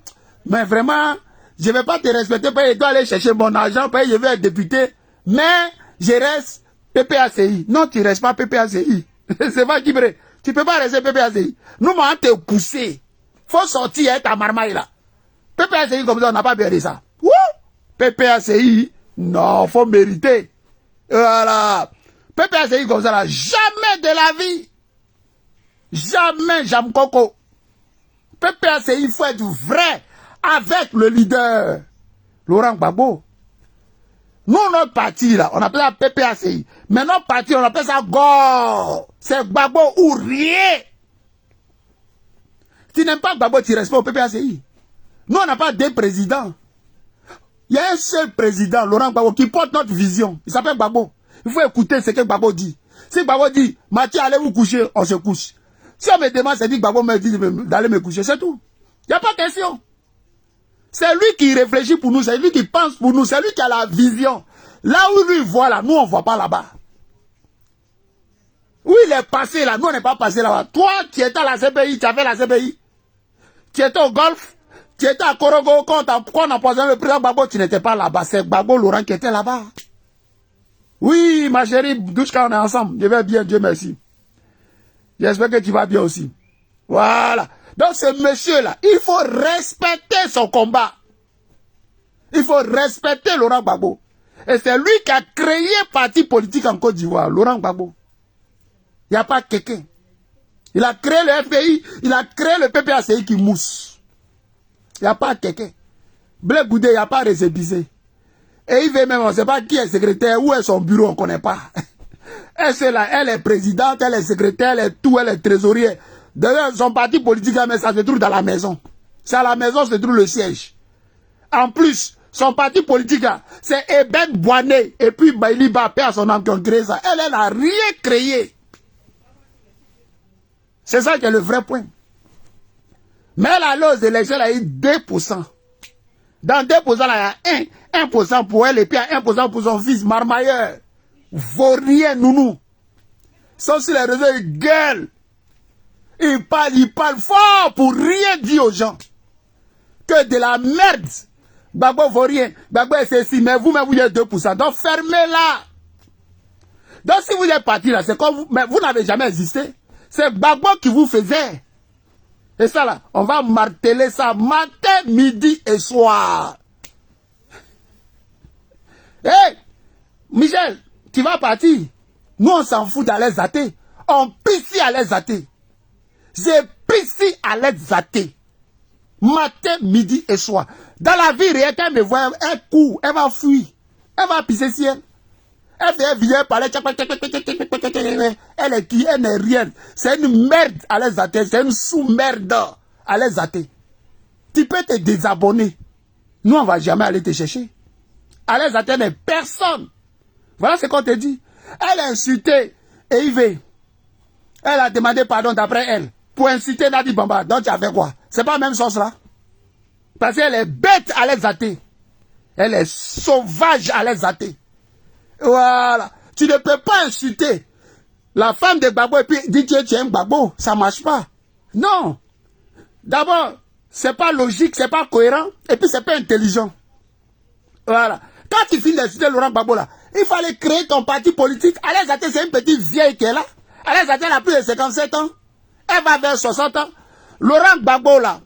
Mais vraiment, je ne vais pas te respecter parce que je dois aller chercher mon argent, parce que je vais être député. Mais je reste PPACI. Non, tu ne restes pas PPACI. C'est pas qui prête. Tu ne peux pas rester PPACI. Nous, on te pousser. Il faut sortir hein, ta marmaille là. PPACI comme ça, on n'a pas bien de ça. Wouh! PPACI, non, il faut mériter. Voilà. PPACI comme ça là, jamais de la vie. Jamais, jamais coco. PPACI, il faut être vrai avec le leader, Laurent Gbagbo. Nous, notre parti, là, on appelle ça PPACI. Mais notre parti, on appelle ça GOR. C'est Gbagbo ou rien. Tu n'aimes pas Gbagbo, tu restes pas au PPACI. Nous, on n'a pas deux présidents. Il y a un seul président, Laurent Gbagbo, qui porte notre vision. Il s'appelle Gbagbo. Il faut écouter ce que Gbagbo dit. Si Gbagbo dit, Mathieu, allez vous coucher, on se couche. Si on me demande, c'est dit que Gbagbo me dit d'aller me coucher, c'est tout. Il n'y a pas de question. C'est lui qui réfléchit pour nous, c'est lui qui pense pour nous, c'est lui qui a la vision. Là où lui voit, là, nous, on ne voit pas là-bas. Où il est passé, là, nous, on n'est pas passé là-bas. Toi, tu étais à la CPI, tu as fait la CPI. Tu étais au golf, tu étais à Korogo, quand on a posé le président Gbagbo, tu n'étais pas là-bas. C'est Gbagbo Laurent qui était là-bas. Oui, ma chérie, Douchka, on est ensemble. Je vais bien, Dieu merci. J'espère que tu vas bien aussi. Voilà. Donc ce monsieur-là, il faut respecter son combat. Il faut respecter Laurent Gbagbo. Et c'est lui qui a créé parti politique en Côte d'Ivoire, Laurent Gbagbo. Il n'y a pas quelqu'un. Il a créé le FPI, il a créé le PPACI qui mousse. Il n'y a pas quelqu'un. Blé Boudé, il n'y a pas récépissé. Et il veut même, on ne sait pas qui est secrétaire, où est son bureau, on ne connaît pas. Elle est présidente, elle est secrétaire, elle est tout, elle est trésorière. D'ailleurs, son parti politique, mais ça se trouve dans la maison. C'est à la maison se trouve le siège. En plus, son parti politique, c'est Eben Boané et puis Baili Bapé à son âme qui ont créé ça. Elle n'a rien créé. C'est ça qui est le vrai point. Mais elle a l'os d'élection, elle a eu 2%. Dans 2%, là, il y a 1% pour elle et puis il y a 1% pour son fils, Marmailleur. Vaurien, nounou. Sont sur les réseaux, ils gueulent. Ils parlent fort pour rien dire aux gens. Que de la merde. Gbagbo vaut rien. Gbagbo est ceci, mais vous-même, vous êtes 2%. Donc, fermez-la. Donc, si vous êtes parti là, c'est comme vous, mais vous n'avez jamais existé. C'est Gbagbo qui vous faisait. Et ça là, on va marteler ça matin, midi et soir. Hé, hey, Michel, tu vas partir. Nous, on s'en fout d'aller zater. On pisse à l'aise zater. J'ai pissé à l'aide zaté. Matin, midi et soir. Dans la vie réelle, quand elle me voit, elle court, elle va fuir. Elle va pisser si elle. Elle vient parler. Elle est qui? Elle n'est rien. C'est une merde à l'aide zaté. C'est une sous-merde à l'aide zaté. Tu peux te désabonner. Nous, on ne va jamais aller te chercher. À l'aide zaté n'est personne. Voilà ce qu'on te dit. Elle a insulté et Yves. Elle a demandé pardon d'après elle. Pour inciter Nadi Bamba. Donc tu as fait quoi? C'est pas la même chose là. Parce qu'elle est bête à l'exaté. Elle est sauvage à l'exaté. Voilà. Tu ne peux pas insulter la femme de Gbagbo et puis dire que tu aimes Gbagbo. Ça ne marche pas. Non. D'abord, c'est pas logique, c'est pas cohérent. Et puis c'est pas intelligent. Voilà. Quand tu finis d'insulter Laurent Gbagbo là, il fallait créer ton parti politique. À l'exaté, c'est une petite vieille qui est là. À l'exaté, elle a plus de 57 ans. Elle va vers 60 ans. Laurent Gbagbo là,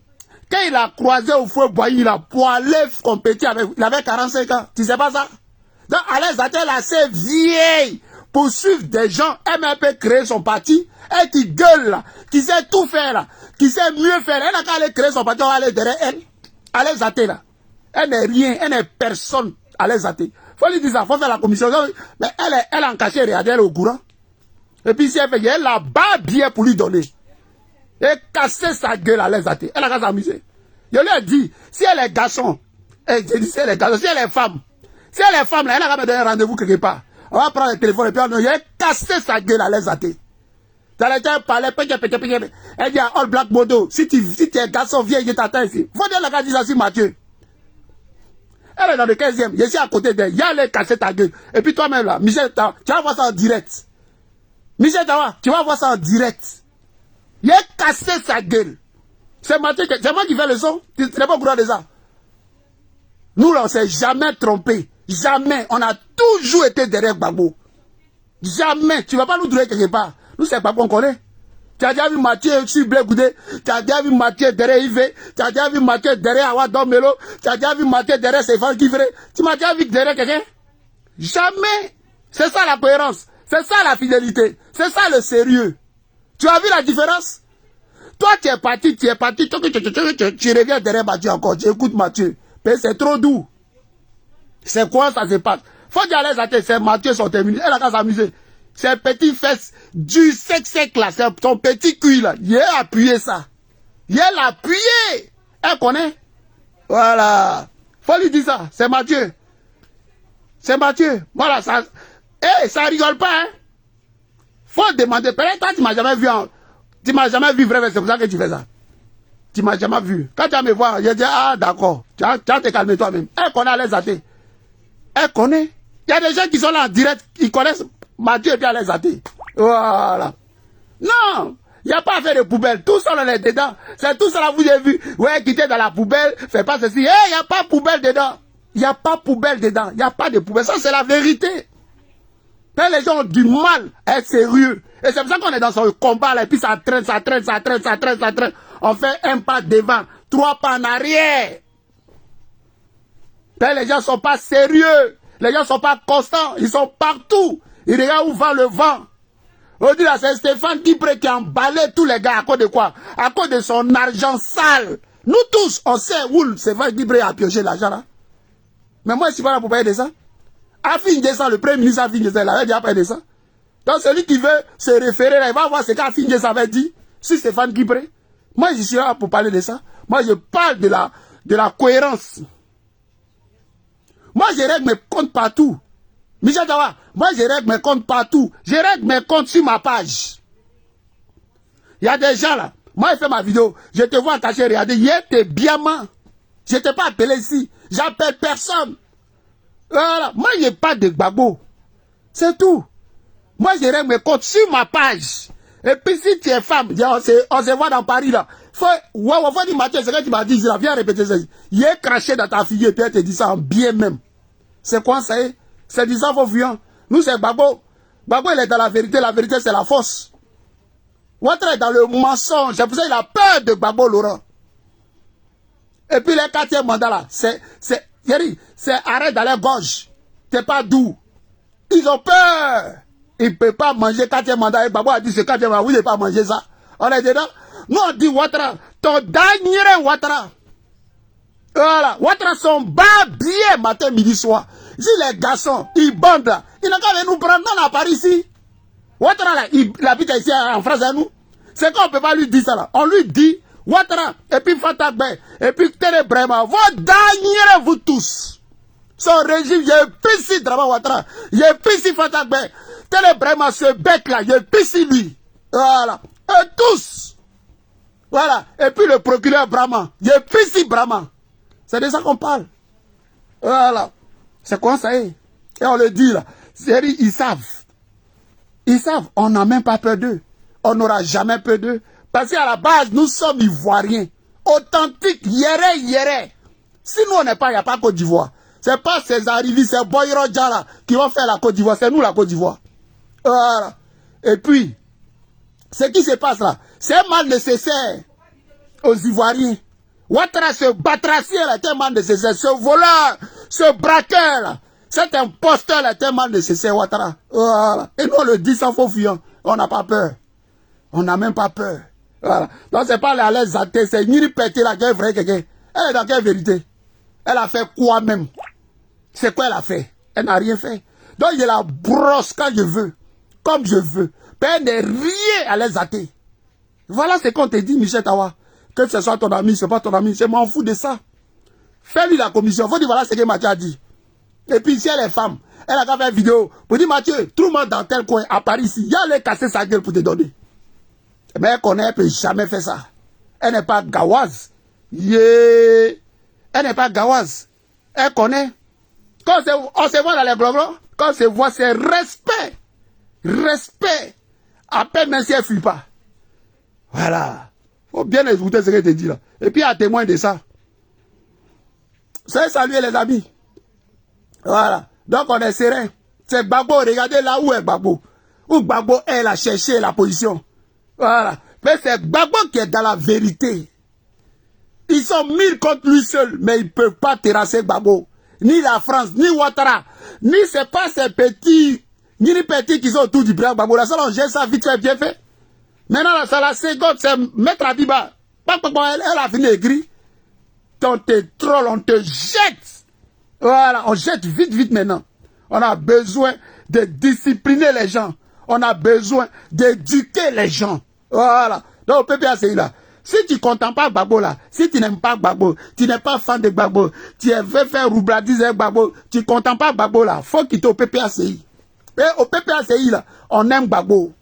quand il a croisé au feu Boyi là, pour aller compétir avec, il avait 45 ans. Tu sais pas ça? Donc, Alain Zatel est assez vieille pour suivre des gens. Elle peut créer son parti. Elle qui gueule là, qui sait tout faire là, qui sait mieux faire. Elle n'a qu'à aller créer son parti, on va aller derrière elle. Alain Zatel là. Elle n'est rien, elle n'est personne. Alain Zatel. Faut lui dire ça, faut faire la commission. Mais elle est en cachet, regardez, elle est au courant. Et puis si elle fait, elle la bat bien pour lui donner. Et casser sa gueule à l'aise à terre. Elle a qu'à s'amuser. Je lui ai dit, si elle est garçon, j'ai dit si elle est garçon, si elle est femme, là, elle a qu'à me donner un rendez-vous quelque part. On va prendre le téléphone et puis on va casser sa gueule à l'aise à terre. Elle dit à All Black Modo, si tu es garçon, viens, je t'attends ici. Faut dire la gars dit ça sur Mathieu. Elle est dans le 15e, je suis à côté d'elle, il allait casser ta gueule. Et puis toi-même là, Michel, tu vas voir ça en direct. Michel Tawa, tu vas voir ça en direct. Il a cassé sa gueule. C'est Mathieu, c'est moi qui fais le son. Tu n'es pas au courant de ça. Nous là, on ne s'est jamais trompé. Jamais. On a toujours été derrière Gbagbo. Jamais. Tu ne vas pas nous trouver quelque part. Nous, c'est pas qu'on connaît. Tu as déjà vu Mathieu sur Blé Goudé. Tu as déjà vu Mathieu derrière Yves. Tu as déjà vu Mathieu derrière Awadon Melo. Tu as déjà vu Mathieu derrière Stéphane Kivre. Tu m'as déjà vu derrière quelqu'un? Jamais. C'est ça la cohérence. C'est ça la fidélité. C'est ça le sérieux. Tu as vu la différence? Toi, tu es parti, tu reviens derrière Mathieu encore. Tu écoutes Mathieu. Mais c'est trop doux. C'est quoi ça se passe? Faut dire à l'aise, c'est Mathieu sont terminés. Elle a qu'à s'amuser. Ses petites fesses du sec là, c'est ton petit cul là. Il a appuyé ça. Il a appuyé. Elle connaît. Voilà. Faut lui dire ça. C'est Mathieu. C'est Mathieu. Voilà, ça. Eh, ça rigole pas, hein. Faut demander. Peut-être toi, tu m'as jamais vu tu m'as jamais vu vrai, c'est pour ça que tu fais ça. Tu m'as jamais vu. Quand tu vas me voir, je dis, ah, d'accord. Tu vas te calmer toi-même. Elle connaît à l'aise athées. Elle connaît. Il y a des gens qui sont là en direct, ils connaissent Mathieu et puis à l'aise athées. Voilà. Non, il n'y a pas à faire de poubelle. Tout ça, on est dedans. C'est tout ça là, vous avez vu. Ouais, quitter dans la poubelle, fais pas ceci. Eh, il n'y a pas de poubelle dedans. Il n'y a pas de poubelle dedans. Il n'y a pas de poubelle. Ça, c'est la vérité. Mais les gens ont du mal à être sérieux. Et c'est pour ça qu'on est dans ce combat là. Et puis ça traîne. On fait un pas devant, 3 pas en arrière. Mais les gens ne sont pas sérieux. Les gens ne sont pas constants. Ils sont partout. Ils regardent où va le vent. On dit là, c'est Stéphane qui a emballé tous les gars à cause de quoi? À cause de son argent sale. Nous tous, on sait où Stéphane Guibré a pioché l'argent là. Mais moi, je ne suis pas là pour payer de ça. Afin Ndessa, le premier ministre Afin Ndessa, il avait déjà parlé de ça. Donc celui qui veut se référer là, il va voir ce qu'Afin Ndessa avait dit sur Stéphane Guibré. Moi, je suis là pour parler de ça. Moi, je parle de la cohérence. Moi, je règle mes comptes partout. Michel Tawa, moi, je règle mes comptes partout. Je règle mes comptes sur ma page. Il y a des gens là. Moi, je fais ma vidéo. Je te vois attaché, regardez. Hier, t'es bien man. Je t'ai pas appelé ici. J'appelle personne. Voilà. Moi, il n'y a pas de Gbagbo. C'est tout. Moi, je règle mes comptes sur ma page. Et puis, si tu es femme, on se voit dans Paris, là. Faut dire, Mathieu, c'est que tu m'as dit, viens répéter ça. Il est craché dans ta figure, et puis elle te dit ça en bien même. C'est quoi ça? C'est du sang faux. Nous, c'est Gbagbo. Gbagbo, il est dans la vérité c'est la force. Ouattara est dans le mensonge. C'est pour ça qu'il a peur de Gbagbo Laurent. Et puis, les 4e mandat, là, c'est arrête dans les gorges. T'es pas doux. Ils ont peur. Ils ne peuvent pas manger 4e mandat. Et Gbagbo a dit, ce 4e mandat, vous ne pouvez pas manger ça. On est dedans. Nous, on dit Ouattara, ton dernier Ouattara. Voilà. Ouattara sont bas bien matin, midi, soir. Si les garçons, ils bandent là, ils n'ont qu'à venir nous prendre dans la Paris ici. Ouattara là, il habite ici en France à nous. C'est qu'on ne peut pas lui dire ça là. On lui dit, Ouattara, et puis Fatagbe, et puis Tere Brema, vos derniers vous tous. Son régime, il y a pissi Drama Ouattara, il y a pissi Fatagbe, Tere Brema, ce bec là, il y a pissi lui. Voilà. Et tous. Voilà. Et puis le procureur Brahma, il y a pissi Brahma. C'est de ça qu'on parle. Voilà. C'est quoi ça est? Et on le dit là. Ils savent. Ils savent. On n'a même pas peur d'eux. On n'aura jamais peur d'eux. Parce qu'à la base, nous sommes ivoiriens. Authentiques. Yéré. Si nous, on n'est pas, il n'y a pas Côte d'Ivoire. Ce n'est pas ces arrivés, ces Boyro Djara qui vont faire la Côte d'Ivoire. C'est nous la Côte d'Ivoire. Voilà. Et puis, ce qui se passe là, c'est mal nécessaire aux Ivoiriens. Ouattara, ce batracier là, est tellement nécessaire. Ce voleur, ce braqueur là, cet imposteur là, est tellement nécessaire, Ouattara. Voilà. Et nous, on le dit sans faux fuyant. On n'a pas peur. On n'a même pas peur. Voilà. Donc, c'est pas la l'aise athée, c'est ni péter la guerre vraie quelqu'un. Elle est dans quelle vérité? Elle a fait quoi même? C'est quoi elle a fait? Elle n'a rien fait. Donc, je la brosse quand je veux, comme je veux. Elle n'est rien à les athées. Voilà ce qu'on te dit, Michel Tawa. Que ce soit ton ami, ce n'est pas ton ami, je m'en fous de ça. Fais-lui la commission. Faut dire voilà ce que Mathieu a dit. Et puis, si elle est femme, elle a fait une vidéo pour dire Mathieu, trouve-moi dans tel coin, à Paris ici, il y a les casser sa gueule pour te donner. Mais elle connaît, elle ne peut jamais faire ça. Elle n'est pas gawaze. Yeah. Elle n'est pas gawaze. Elle connaît. Quand on se voit dans les globes, quand on se voit, c'est respect. Respect. À peine même si elle ne fuit pas. Voilà. Il faut bien écouter ce qu'elle te dit là. Et puis, à témoin de ça. C'est saluer les amis. Voilà. Donc, on est serein. C'est Gbagbo. Regardez là où est Gbagbo. Où Gbagbo, elle a cherché la position. Voilà. Mais c'est Gbagbo qui est dans la vérité. Ils sont 1000 contre lui seul, mais ils ne peuvent pas terrasser Gbagbo. Ni la France, ni Ouattara, ni c'est pas ces petits, ni les petits qui sont autour du président Gbagbo. La seule on gère ça vite fait, bien fait. Maintenant, la seconde, c'est Maître Abiba. Elle a fini écrit. On te troll, on te jette. Voilà, on jette vite, vite maintenant. On a besoin de discipliner les gens. On a besoin d'éduquer les gens. Voilà. Donc, au PPACI là, si tu ne contentes pas Gbagbo là, si tu n'aimes pas Gbagbo, tu n'es pas fan de Gbagbo, tu veux faire roubladise avec Gbagbo, tu ne contentes pas Gbagbo là, faut quitter au PPACI. Et au PPACI là, on aime Gbagbo.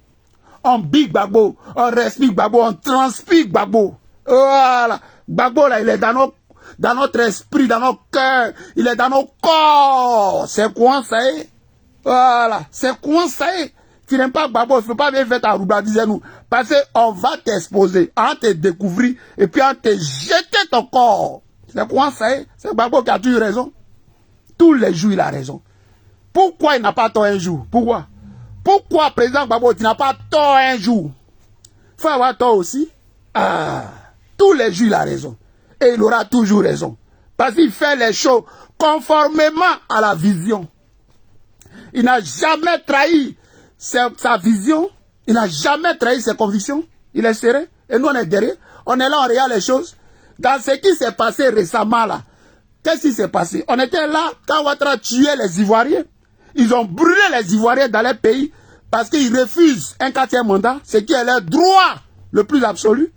On big Gbagbo, on respire Gbagbo, on transpire Gbagbo. Voilà. Gbagbo là, il est dans notre esprit, dans nos cœurs, il est dans nos corps. C'est quoi ça est? Voilà. C'est quoi ça est? Tu n'aimes pas Gbagbo, il ne faut pas bien faire ta roubladise nous. Parce qu'on va t'exposer, on te découvrir, et puis on te jeter ton corps. C'est quoi ça est? C'est Gbagbo qui a toujours raison. Tous les jours, il a raison. Pourquoi il n'a pas tort un jour? Pourquoi? Pourquoi, président Gbagbo, tu n'as pas tort un jour? Il faut avoir tort aussi. Ah, tous les jours, il a raison. Et il aura toujours raison. Parce qu'il fait les choses conformément à la vision. Il n'a jamais trahi sa vision. Il n'a jamais trahi ses convictions. Il est serein. Et nous, on est derrière. On est là, on regarde les choses. Dans ce qui s'est passé récemment, là, qu'est-ce qui s'est passé? On était là quand Ouattara tuait les Ivoiriens. Ils ont brûlé les Ivoiriens dans leur pays parce qu'ils refusent un 4e mandat, ce qui est leur droit le plus absolu.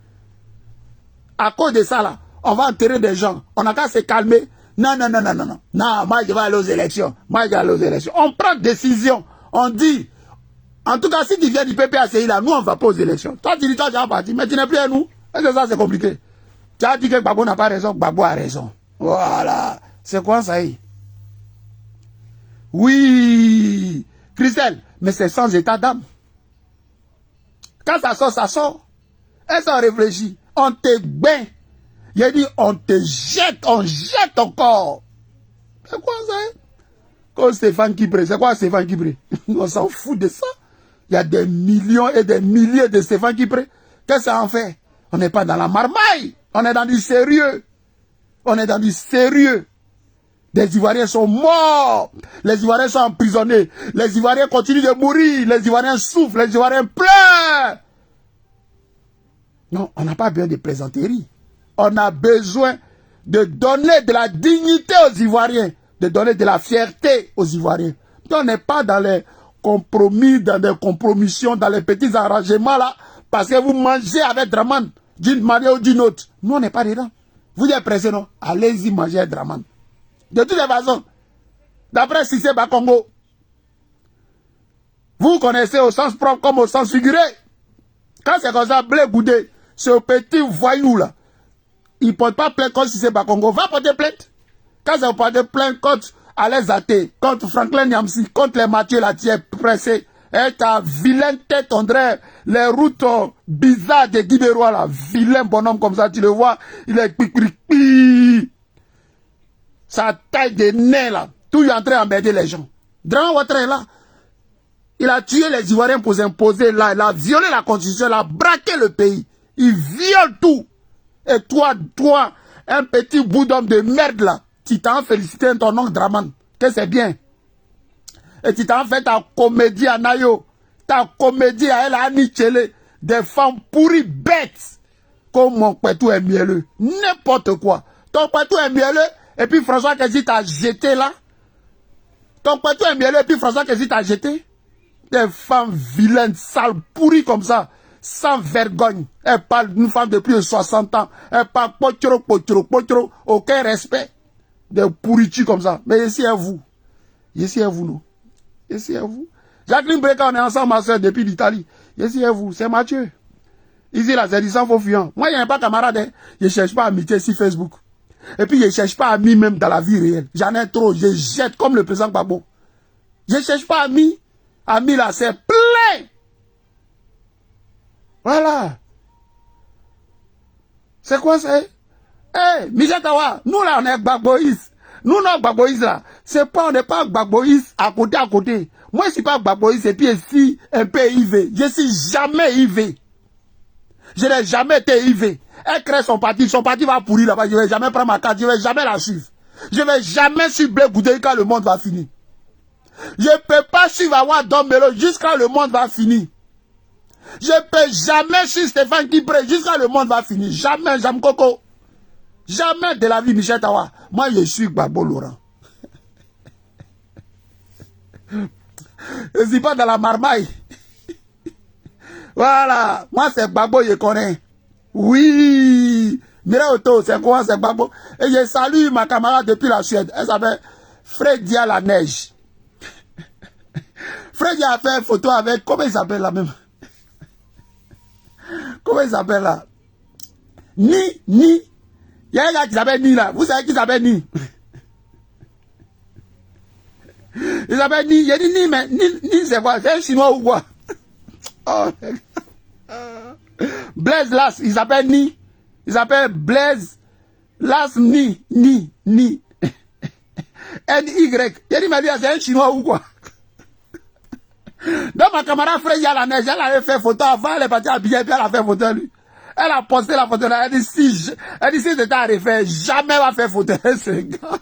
À cause de ça, là, on va enterrer des gens. On n'a qu'à se calmer. Non, non, non, non, non, non. Non, moi, je vais aller aux élections. Moi, je vais aller aux élections. On prend décision. On dit, en tout cas, si tu viens du PPACI, là, nous, on ne va pas aux élections. Toi, tu dis, toi, tu vas partir, mais tu n'es plus à nous. Est-ce que ça, c'est compliqué? Tu as dit que Gbagbo n'a pas raison. Gbagbo a raison. Voilà. C'est quoi ça? Oui. Christelle, mais c'est sans état d'âme. Quand ça sort, ça sort. Est-ce qu'on réfléchit? On te bain. Il a dit, on te jette, on jette ton corps. C'est quoi ça? Comme Stéphane Kibré. C'est quoi Stéphane Kibré? On s'en fout de ça. Il y a des millions et des milliers de Stéphane Kibré. Qu'est-ce que ça en fait? On n'est pas dans la marmaille. On est dans du sérieux. On est dans du sérieux. Les Ivoiriens sont morts. Les Ivoiriens sont emprisonnés. Les Ivoiriens continuent de mourir. Les Ivoiriens souffrent. Les Ivoiriens pleurent. Non, on n'a pas besoin de plaisanteries. On a besoin de donner de la dignité aux Ivoiriens, de donner de la fierté aux Ivoiriens. On n'est pas dans les compromis, dans des compromissions, dans les petits arrangements là, parce que vous mangez avec Draman, d'une manière ou d'une autre. Nous, on n'est pas dedans. Vous êtes pressés, non? Allez-y manger avec Draman. De toutes les façons, d'après Cissé Bakongo, vous connaissez au sens propre comme au sens figuré. Quand c'est comme ça, Blé Goudé, ce petit voyou là, il ne porte pas plainte contre Cissé Bakongo. Va porter plainte. Quand c'est porter plainte contre Alain Zaté, contre Franklin Nyamsi, contre les Mathieu là, tu es pressé. Et ta vilaine tête, on dirait les routes bizarres de Guibérois là, vilain bonhomme comme ça, tu le vois, il est pipi. Sa taille de nez là, tout est en train d'emmerder les gens. Draman Ouattara est là. Il a tué les Ivoiriens pour s'imposer là, il a violé la constitution, il a braqué le pays. Il viole tout. Et toi, un petit bout d'homme de merde là, tu t'en félicité ton oncle Draman, que c'est bien. Et tu t'en fait ta comédie à Nayo, ta comédie à El Anichele, des femmes pourries bêtes, comme mon Kwetou est mielleux. N'importe quoi. Ton Kwetou est mielleux, et puis François Kezi t'a jeté là. Ton poitou est mielleux et puis François Kézi t'a jeté. Des femmes vilaines, sales, pourries comme ça, sans vergogne. Elle parle d'une femme de plus de 60 ans. Elle parle pochoro, aucun respect. Des pourritures comme ça. Mais ici est vous. Ici est vous, nous. Ici est vous. Jacqueline Breka, on est ensemble, ma soeur, depuis l'Italie. Ici est vous, c'est Mathieu. Ici, là, c'est du sang faux fuyant. Moi, il n'y a pas de camarade. Hein. Je ne cherche pas amitié sur Facebook. Et puis, je ne cherche pas amis même dans la vie réelle. J'en ai trop. Je jette comme le président Gbagbo. Je ne cherche pas amis. Amis, là, c'est plein. Voilà. C'est quoi ça? Eh, Michel Tawa, nous, là, on est Gbagboïs. Nous, non, Gbagboïs, là. C'est pas, on n'est pas Gbagboïs à côté, à côté. Moi, je ne suis pas Gbagboïs et puis ici, un peu IV. Je ne suis jamais IV. Je n'ai jamais été IV. Elle crée son parti va pourrir là-bas. Je ne vais jamais prendre ma carte, je ne vais jamais la suivre. Je ne vais jamais suivre Blé Goudé quand le monde va finir. Je ne peux pas suivre Awa Dombelo jusqu'à le monde va finir. Je ne peux jamais suivre Stéphane Kipré jusqu'à le monde va finir. Jamais, Jam Coco. Jamais de la vie, Michel Tawa. Moi, je suis Gbagbo Laurent. Je ne suis pas dans la marmaille. Voilà. Moi, c'est Gbagbo, je connais. Oui. Mireille Otto, c'est quoi, c'est Gbagbo. Et je salue ma camarade depuis la Suède. Elle s'appelle Fredia la neige. Fredia a fait une photo avec, comment il s'appelle là même? Comment il s'appelle là? Ni. Il y a un gars qui s'appelle Ni là. Vous savez qui s'appelle Ni? Il s'appelle Ni. J'ai dit Ni, mais Ni c'est quoi? C'est un chinois ou quoi? Oh, Blaise Las, il s'appelle Ni. Il s'appelle Blaise Las Ni. N-Y. J'ai dit, mais lui, c'est un chinois ou quoi? Donc ma camarade frère, il y a la neige, elle avait fait photo avant, elle est partie habillée, puis elle a fait photo lui. Elle a posté la photo là, elle dit si c'était à refaire, jamais va faire photo ce gars.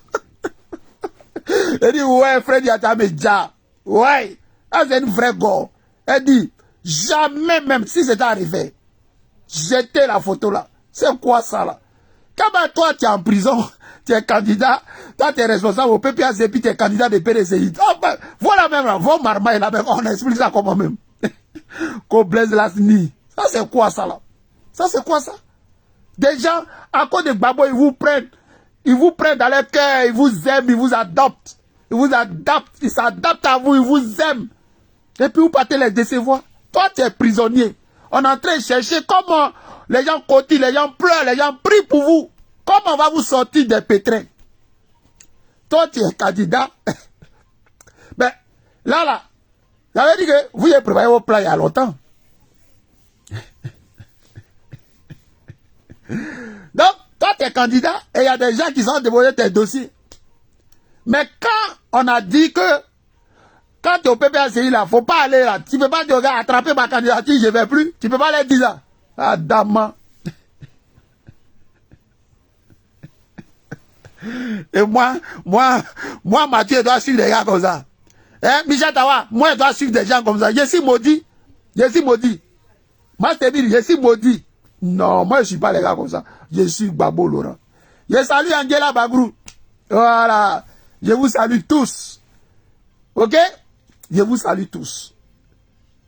Elle dit ouais frère, il y a ta média. Ouais, elle c'est une vraie go. Elle dit jamais même si c'était à refaire, jetez la photo là. C'est quoi ça là? Quand ben, toi tu es en prison, tu es candidat, toi tu es responsable au PPAC, puis tu es candidat de PDCI. Oh, ben, voilà même là, vos marmailles là, ben, on explique ça comment même. Qu'on Blaise Lasni. Ça c'est quoi ça là? Ça c'est quoi ça? Des gens, à cause de Gbagbo, ils vous prennent dans leur cœur, ils vous aiment, ils vous adoptent. Ils s'adaptent à vous, ils vous aiment. Et puis vous partez les décevoir. Toi tu es prisonnier. On est en train de chercher comment les gens cotissent, les gens pleurent, les gens prient pour vous. Comment on va vous sortir des pétrins? Toi, tu es candidat. Ben, là, j'avais dit que vous avez préparé vos plans il y a longtemps. Donc, toi, tu es candidat et il y a des gens qui sont déposés tes dossiers. Mais quand on a dit que quand tu es au PPACI, il ne faut pas aller là. Tu ne peux pas dire, regarde, attraper ma candidature, je ne vais plus. Tu ne peux pas aller dire ça. Ah, dame. Et moi, Mathieu, je dois suivre des gars comme ça. Hein, Michel Tawa, moi, je dois suivre des gens comme ça. Je suis maudit. Moi, je te dis, je suis maudit. Non, moi, je ne suis pas les gars comme ça. Je suis Gbagbo Laurent. Je salue Angela Bagrou. Voilà. Je vous salue tous. Ok? Je vous salue tous.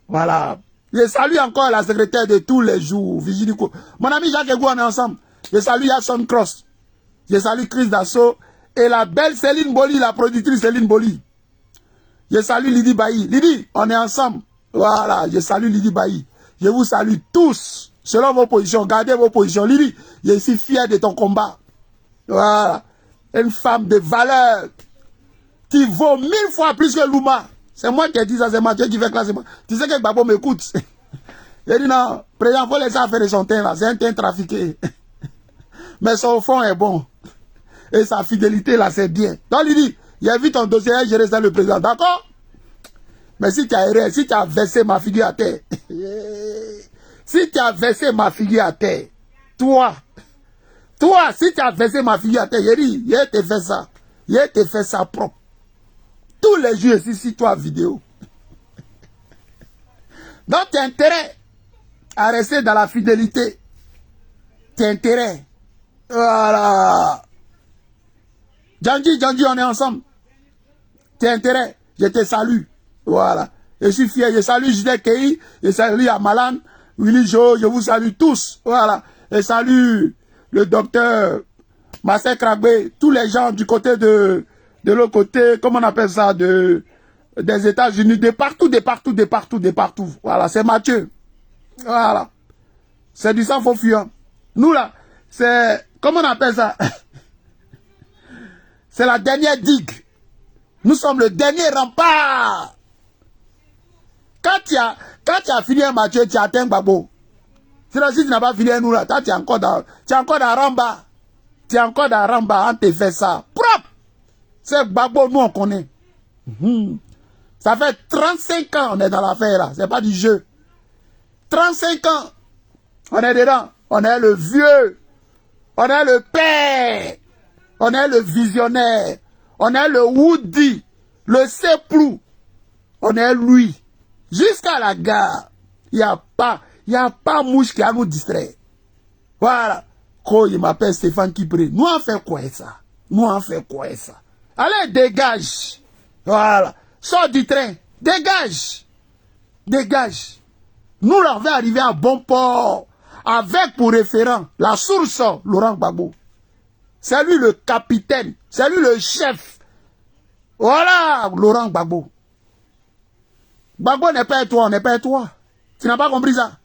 Voilà. Je salue encore la secrétaire de tous les jours, Virginie Ko. Mon ami Jacques Egou, on est ensemble. Je salue Yasson Cross. Je salue Chris Dassault et la belle Céline Boli, la productrice Céline Boli. Je salue Lydie Bailly. Lydie, on est ensemble. Voilà, je salue Lydie Bailly. Je vous salue tous, selon vos positions. Gardez vos positions. Lydie, je suis fier de ton combat. Voilà. Une femme de valeur qui vaut 1000 fois plus que Louma. C'est moi qui ai dit ça, c'est Mathieu qui fait classement. Tu sais que Gbagbo m'écoute. Il dit non, président, il faut laisser faire de son teint là. C'est un teint trafiqué. Mais son fond est bon. Et sa fidélité là, c'est bien. Donc il dit, j'ai vu ton dossier, je reste le président. D'accord? Mais si tu as erré, si tu as versé ma figure à terre, si tu as versé ma figure à terre, toi, si tu as versé ma figure à terre, j'ai dit, je te fais ça. Je te fais ça propre. Tous les jours ici, si toi vidéo. Donc, tu as intérêt à rester dans la fidélité. Tu as intérêt. Voilà. Djanji, on est ensemble. tes intérêts. Je te salue. Voilà. Je suis fier. Je salue Gisèle Kei. Je salue Amalan, Willy Jo. Je vous salue tous. Voilà. Je salue le docteur Marcel Kragbe. Tous les gens du côté de l'autre côté, comment on appelle ça, des États-Unis, de partout. Voilà. C'est Mathieu. Voilà. C'est du sang faux fuyant. Nous là, c'est, comment on appelle ça? C'est la dernière digue. Nous sommes le dernier rempart. Quand tu as fini un Mathieu, tu as atteint Gbagbo. Sinon, si tu n'as pas fini un nous là, tu es encore dans Ramba. Tu es encore dans Ramba, on te fait ça. Propre. C'est Gbagbo, nous on connaît. Ça fait 35 ans on est dans l'affaire là. C'est pas du jeu. 35 ans. On est dedans. On est le vieux. On est le père. On est le visionnaire. On est le Woody. Le Seplou. On est lui. Jusqu'à la gare. Il n'y a pas mouche qui a nous distrait. Voilà. Quand il m'appelle Stéphane Kipré. Nous on fait quoi ça? Allez, dégage. Voilà. Sors du train. Dégage. Nous, là, on va arriver à bon port. Avec pour référent la source, Laurent Gbagbo. C'est lui le capitaine. C'est lui le chef. Voilà, Laurent Gbagbo. Gbagbo n'est pas toi, on n'est pas toi. Tu n'as pas compris ça?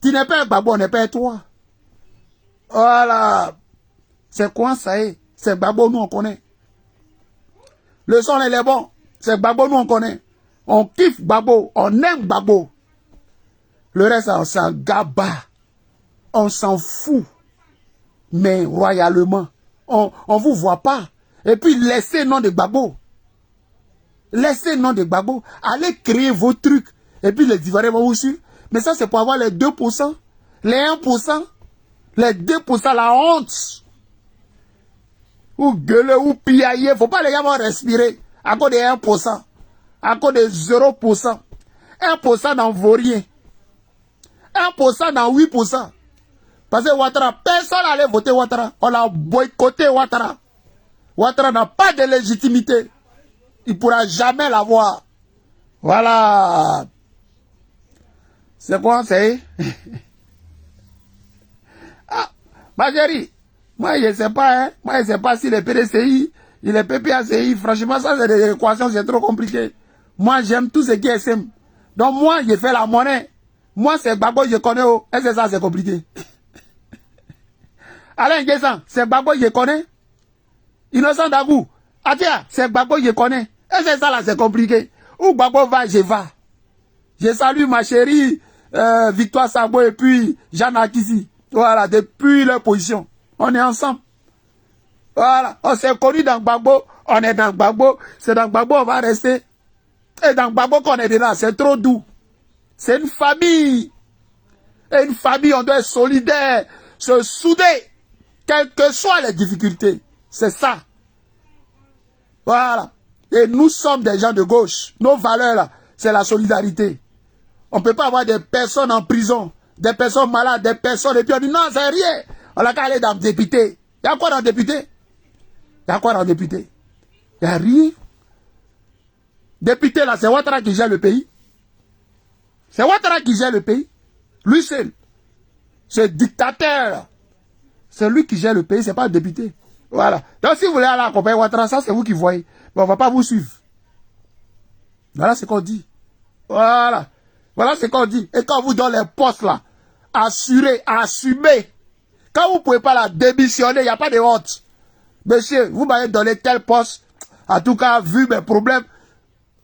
Tu n'es pas Gbagbo, on n'est pas toi. Voilà. C'est quoi ça est? C'est Gbagbo, nous on connaît. Le son, il est bon. C'est Gbagbo, nous on connaît. On kiffe Gbagbo, on aime Gbagbo. Le reste, on s'en gaba. On s'en fout. Mais royalement, on ne vous voit pas. Et puis, laissez le nom de Gbagbo. Laissez le nom de Gbagbo. Allez créer vos trucs. Et puis, les Ivoiriens vont vous suivre. Mais ça, c'est pour avoir les 2%, les 1%, les 2%, la honte. Ou gueuler, ou piailler. Il ne faut pas les gars vont respirer. À cause de 1%. À cause de 0%. 1% n'en vaut rien. 1% dans 8%. Parce que Ouattara, personne n'allait voter Ouattara. On a boycotté Ouattara. Ouattara n'a pas de légitimité. Il ne pourra jamais l'avoir. Voilà. C'est quoi, c'est? Ah, ma chérie, moi je ne sais pas, hein. Moi je ne sais pas si les PDCI, les PPACI, franchement, ça c'est des équations, c'est trop compliqué. Moi j'aime tout ce qui est simple. Donc moi, j'ai fait la monnaie. Moi, c'est Gbagbo, je connais. Oh. Est-ce que ça, c'est compliqué? Alain Guessan, c'est Gbagbo, je connais. Innocent Dagou, Atia, c'est Gbagbo, je connais. Est-ce que ça, là, c'est compliqué? Où Gbagbo va, je vais. Je salue ma chérie Victoire Sabo et puis Jeanne Akissi. Voilà, depuis leur position. On est ensemble. Voilà, on s'est connus dans Gbagbo. On est dans Gbagbo. C'est dans Gbagbo, on va rester. Et dans Gbagbo qu'on est dedans, c'est trop doux. C'est une famille. Et une famille, on doit être solidaire, se souder, quelles que soient les difficultés. C'est ça. Voilà. Et nous sommes des gens de gauche. Nos valeurs, là, c'est la solidarité. On ne peut pas avoir des personnes en prison, des personnes malades, des personnes... Et puis on dit non, c'est rien. On a qu'à aller dans le député. Il y a quoi dans le député? Il y a quoi dans le député? Il n'y a rien. Député, là, c'est Ouattara qui gère le pays. C'est Ouattara qui gère le pays. Lui seul. Ce dictateur. C'est lui qui gère le pays, c'est pas le député. Voilà. Donc si vous voulez aller accompagner Ouattara, ça c'est vous qui voyez. Mais on ne va pas vous suivre. Voilà ce qu'on dit. Voilà. Voilà ce qu'on dit. Et quand on vous donne les postes là, assurez, assumez. Quand vous ne pouvez pas la démissionner, il n'y a pas de honte. Monsieur, vous m'avez donné tel poste. En tout cas, vu mes problèmes,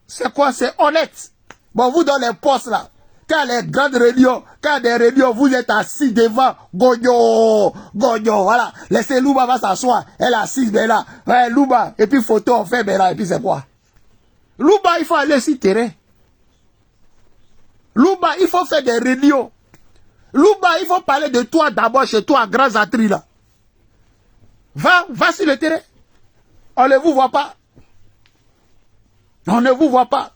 c'est quoi? C'est honnête. Bon, vous donne les postes là. Quand les grandes réunions, quand des réunions, vous êtes assis devant, Gogno, voilà. Laissez Louba va s'asseoir. Elle est assise, mais là. Ouais, Louba. Et puis photo, on fait, mais là. Et puis c'est quoi? Louba, il faut aller sur le terrain. Louba, il faut faire des réunions. Louba, il faut parler de toi d'abord chez toi, Grand Zatri là. Va sur le terrain. On ne vous voit pas. On ne vous voit pas.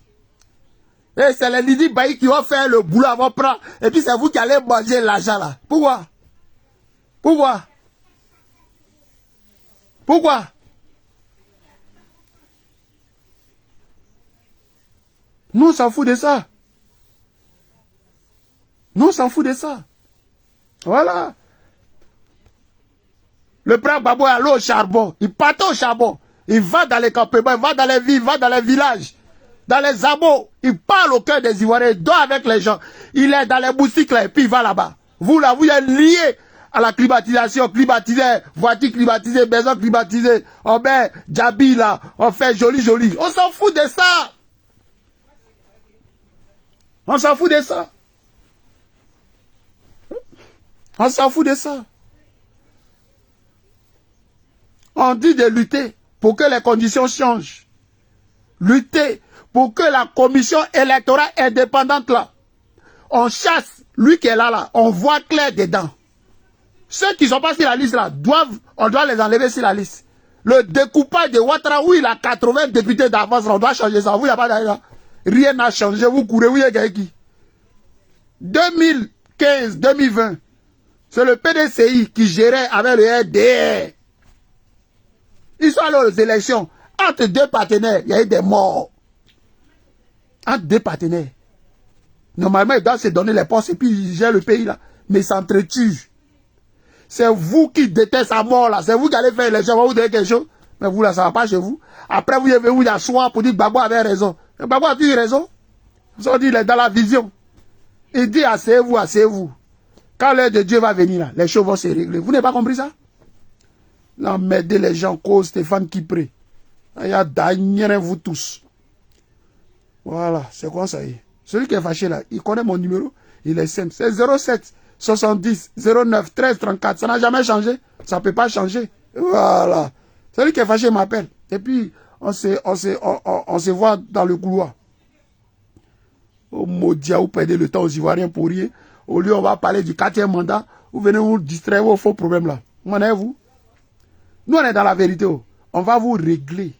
Et c'est les Lidi Baï qui vont faire le boulot avant prendre. Et puis c'est vous qui allez manger l'argent là. Pourquoi? Pourquoi? Pourquoi? Nous, on s'en fout de ça. Nous, on s'en fout de ça. Voilà. Le père Gbagbo est allé au charbon. Il partait au charbon. Il va dans les campements, il va dans les villes, il va dans les villages, dans les hameaux. Il parle au cœur des Ivoiriens, il dort avec les gens. Il est dans les boutiques là, et puis il va là-bas. Vous là, vous êtes liés à la climatisation, climatisée, voiture climatisée, maison climatisée. On met Djabi là, on fait joli. On s'en fout de ça. On s'en fout de ça. On s'en fout de ça. On dit de lutter pour que les conditions changent. Lutter pour que la commission électorale indépendante là, on chasse lui qui est là, on voit clair dedans. Ceux qui ne sont pas sur la liste là, on doit les enlever sur la liste. Le découpage de Ouattara, où il a 80 députés d'avance, on doit changer ça. Vous, il n'y a pas d'argent. Rien n'a changé. Vous courez, vous, il y a qui 2015, 2020, c'est le PDCI qui gérait avec le RDR. Ils sont allés aux élections. Entre deux partenaires, il y a eu des morts. Entre deux partenaires. Normalement, ils doivent se donner les postes et puis ils gèrent le pays là. Mais ils s'entretuent. C'est vous qui détestez sa mort là. C'est vous qui allez faire l'élection. Vous dire quelque chose. Mais vous là, ça ne va pas chez vous. Après, vous avez eu asseoir pour dire que Gbagbo avait raison. Gbagbo a eu raison. Ils ont dit, il est dans la vision. Il dit, asseyez-vous, asseyez-vous. Quand l'heure de Dieu va venir là, les choses vont se régler. Vous n'avez pas compris ça? Non, m'aider les gens, cause Stéphane Kipré. Il y a d'ailleurs vous tous. Voilà, c'est quoi ça y est. Celui qui est fâché là, il connaît mon numéro, il est simple. C'est 07 70 09 13 34. Ça n'a jamais changé. Ça ne peut pas changer. Voilà. Celui qui est fâché m'appelle. Et puis, on se voit dans le couloir. Oh maudit, vous perdez le temps aux Ivoiriens pour rien. Au lieu, on va parler du 4e mandat. Vous venez vous distraire vos faux problèmes là. M'en avez-vous? Nous, on est dans la vérité. On va vous régler.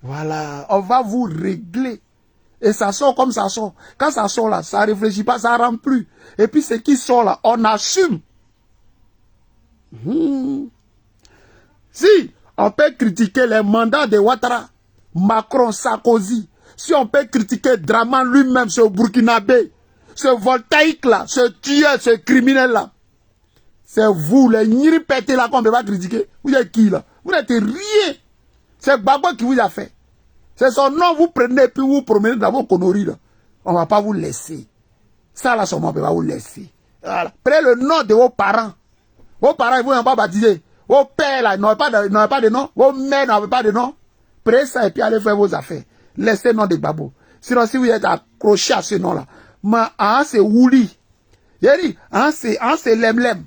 Voilà. On va vous régler. Et ça sort comme ça sort. Quand ça sort là, ça ne réfléchit pas, ça ne rentre plus. Et puis ce qui sort là, on assume. Si on peut critiquer les mandats de Ouattara, Macron, Sarkozy, si on peut critiquer Draman lui-même, ce Burkinabé, ce voltaïque là, ce tueur, ce criminel là, c'est vous, les niripétés là qu'on ne peut pas critiquer. Vous êtes qui là? Vous n'êtes rien. C'est Gbagbo qui vous a fait. C'est son nom, vous prenez et puis vous promenez dans vos conneries là. On ne va pas vous laisser. Ça là, son nom, on ne peut pas vous laisser. Voilà. Prenez le nom de vos parents. Vos parents, ils ne vous ont pas baptisé. Vos pères là, ils n'ont pas de nom. Vos mères n'ont pas de nom. Prenez ça et puis allez faire vos affaires. Laissez le nom de Gbagbo. Sinon, si vous êtes accroché à ce nom là, c'est Wouli. Il dit, c'est Lemlem.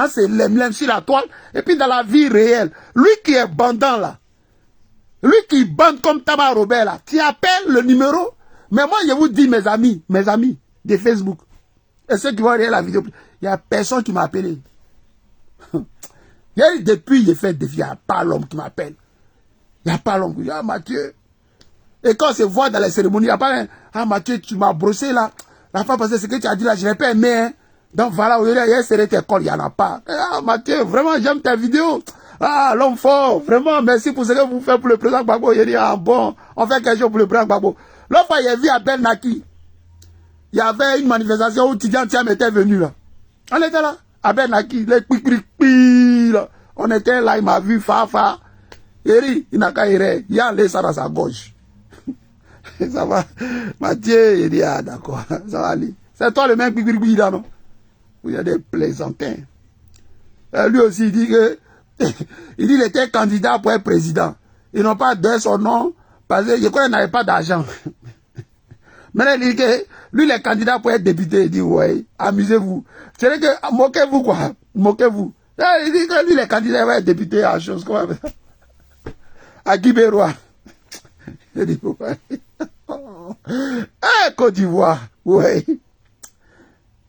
C'est Lemlem sur la toile. Et puis dans la vie réelle, lui qui est bandant là, lui qui bande comme Tama Robert là, tu appelles le numéro. Mais moi, je vous dis, mes amis de Facebook, et ceux qui vont regarder la vidéo, il n'y a personne qui m'a appelé. Depuis, j'ai fait défi, il n'y a pas l'homme qui m'appelle. Il n'y a pas l'homme qui dit, ah Mathieu. Et quand on se voit dans les cérémonies, il n'y a pas un, ah Mathieu, tu m'as brossé là. La fois passée, ce que tu as dit là, je n'ai pas aimé. Hein. Donc voilà, il y a serré tes cols, il n'y en a pas. Ah Mathieu, vraiment, j'aime ta vidéo. Ah, l'homme fort, vraiment, merci pour ce que vous faites pour le président Gbagbo. Il dit, ah bon, on fait quelque chose pour le président Gbagbo. L'autre fois, il y a vu à Ben Naki. Il y avait une manifestation où Tidiane Thiam était venu là. On était là, à Ben Naki, les pi là. On était là, il m'a vu, fa. Il n'a qu'à y il a laissé ça dans sa gauche. Ça va, Mathieu, il dit, ah d'accord, ça va aller. C'est toi le même pi là, non? Il y a des plaisantins. Lui aussi, il dit que il était candidat pour être président. Ils n'ont pas donné son nom parce que je crois qu'il n'avait pas d'argent. Maintenant, il dit que lui, il est candidat pour être député. Il dit, ouais, amusez-vous. C'est vrai que, moquez-vous quoi. Moquez-vous. Il dit que lui, il est candidat pour être député à chose. Comment à Guibérois. Il dit, ouais. Côte d'Ivoire. Ouais.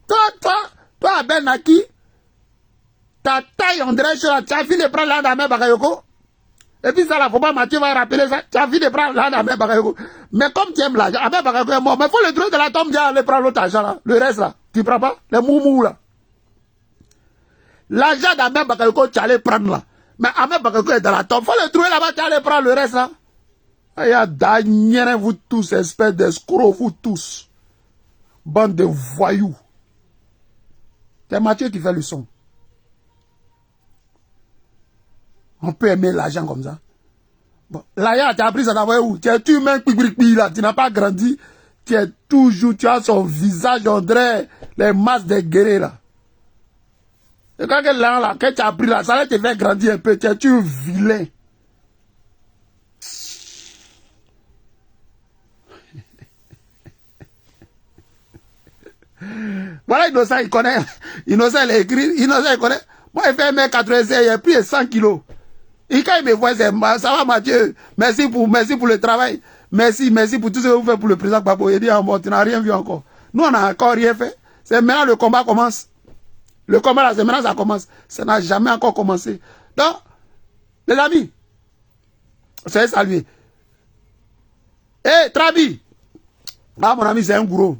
Toi, Ben Naki, ta taille, on dirait que tu as fini de prendre l'âne à Bakayoko. Et puis ça, là, faut pas Mathieu va rappeler ça. Tu as fini de prendre l'âne à Bakayoko. Mais comme tu aimes l'argent, Ahmed Bakayoko est mort. Mais il faut le trouver de la tombe, aller prendre l'autre argent là. Le reste là, tu prends pas? Les moumous là. L'argent d'Ahmed Bakayoko, tu allais prendre là. Mais Ahmed Bakayoko est dans la tombe. Il faut le trouver là-bas, tu allais prendre le reste là. Vous tous, espèces d'escrocs, vous tous. Bande de voyous. C'est Mathieu qui fait le son. On peut aimer l'argent comme ça. Bon, là, tu as appris ça d'abord où? Tu es humain, là, tu n'as pas grandi. Tu es toujours, tu as son visage, on dirait les masses des guerriers là. Et quand là, tu as appris là, ça va te faire grandir un peu. Tu es vilain. Voilà, Innocent, il connaît. Innocent, il écrit. Innocent, il connaît. Moi, il fait 1m96, il a pris 100 kilos. Et quand il me voit, ça va Mathieu, merci pour le travail. Merci pour tout ce que vous faites pour le président Gbagbo. Il dit, tu n'as rien vu encore. Nous, on n'a encore rien fait. C'est maintenant le combat commence. Le combat, là, c'est maintenant ça commence. Ça n'a jamais encore commencé. Donc, les amis, soyez salués. Trabi. Ah, mon ami, c'est un gourou.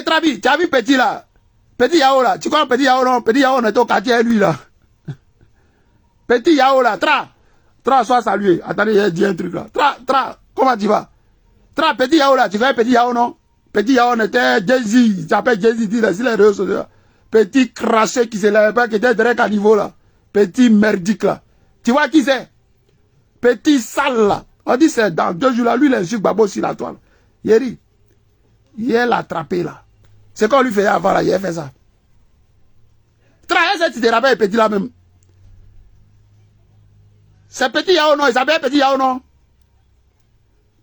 Trabi, tu as vu Petit là? Petit Yao là. Tu connais Petit Yao non? Petit Yao, on est au quartier, lui là. Petit Yao là. Tra, sois salué. Attendez, j'ai dit un truc là. Tra, comment tu vas? Tra, Petit Yao là. Tu connais Petit Yao non? Petit Yao, on était Jay-Z. Il s'appelle Jay-Z, dit là, sur les réseaux sociaux. Petit craché qui se lève pas, qui était direct à niveau là. Petit merdique là. Tu vois qui c'est? Petit sale là. On dit c'est dans 2 jours là, lui il insulte Gbagbo sur la toile. Yeri, il l'a attrapé là. C'est qu'on lui faisait avant là, il a fait ça. Tra, est-ce que tu te rappelles Petit là même? C'est Petit Yao non, il s'appelle Petit Yao non?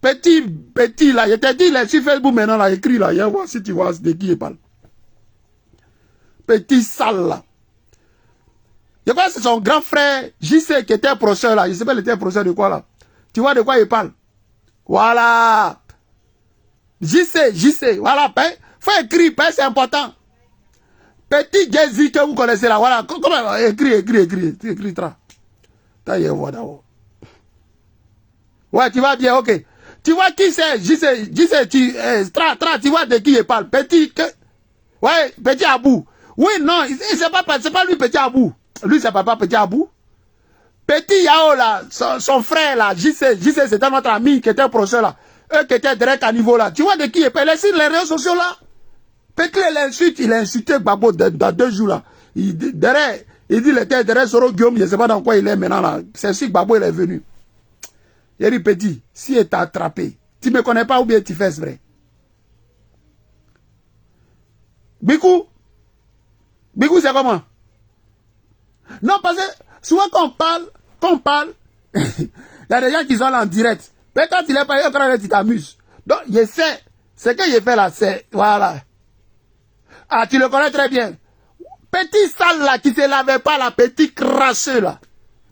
Petit là, il était dit là, sur Facebook maintenant là, écrit là, il y a voir si tu vois de qui il parle. Petit sale là. Je crois que c'est son grand frère JC qui était professeur là. Je ne sais pas, il était professeur de quoi là. Tu vois de quoi il parle? Voilà. JC, voilà. Faut écrire, c'est important. Petit Jay-Z que vous connaissez là, voilà. Comment écris, tra. T'as y voir d'abord. Ouais, tu vas bien, ok. Tu vois qui c'est? JC, tu vois de qui il parle? Ouais, Petit Abou. Oui, non, c'est pas lui Petit Abou. Lui, c'est papa Petit Abou. Petit Yao, là, son frère, là, JC, c'était notre ami qui était professeur, là. Eux qui étaient direct à niveau, là. Tu vois de qui il parle? Sur les réseaux sociaux, là. Petit, il a insulté Gbagbo dans 2 jours, là. Il dit, il était derrière Soro Guillaume, je ne sais pas dans quoi il est maintenant, là. C'est si Gbagbo, il est venu. Il a dit, Petit, si il t'a attrapé, tu ne me connais pas ou bien tu fais vrai. Bikou, c'est comment? Non, parce que souvent quand on parle, il y a des gens qui sont là en direct. Mais quand il est pas, tu t'amuses. Donc, je sais, ce que j'ai fait là, c'est, voilà. Ah, tu le connais très bien. Petit sale là, qui se lavait pas là, petit crasseux là.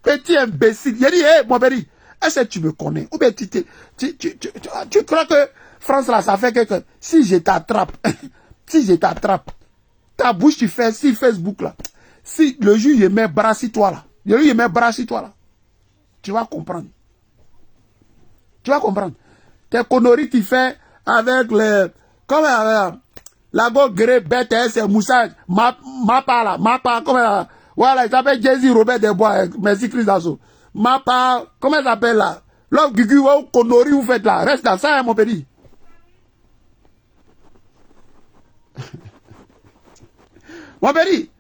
Petit imbécile. Il a dit, hé, mon béni, est-ce que tu me connais? Ou bien tu crois que France là, ça fait quelque... Si je t'attrape, ta bouche, tu fais sur Facebook là. Si le jour, il met bras sur toi là. Tu vas comprendre. Tes conneries, tu fais avec les... Comme la go gré, BTS, Moussa, Mapa, comme voilà, il s'appelle Jay-Z Robert Desbois, merci Chris Dasso. Mapa, comment il s'appelle là? L'homme Gugu, conneries, vous faites là. Reste dans ça, hein, mon petit. Mon petit.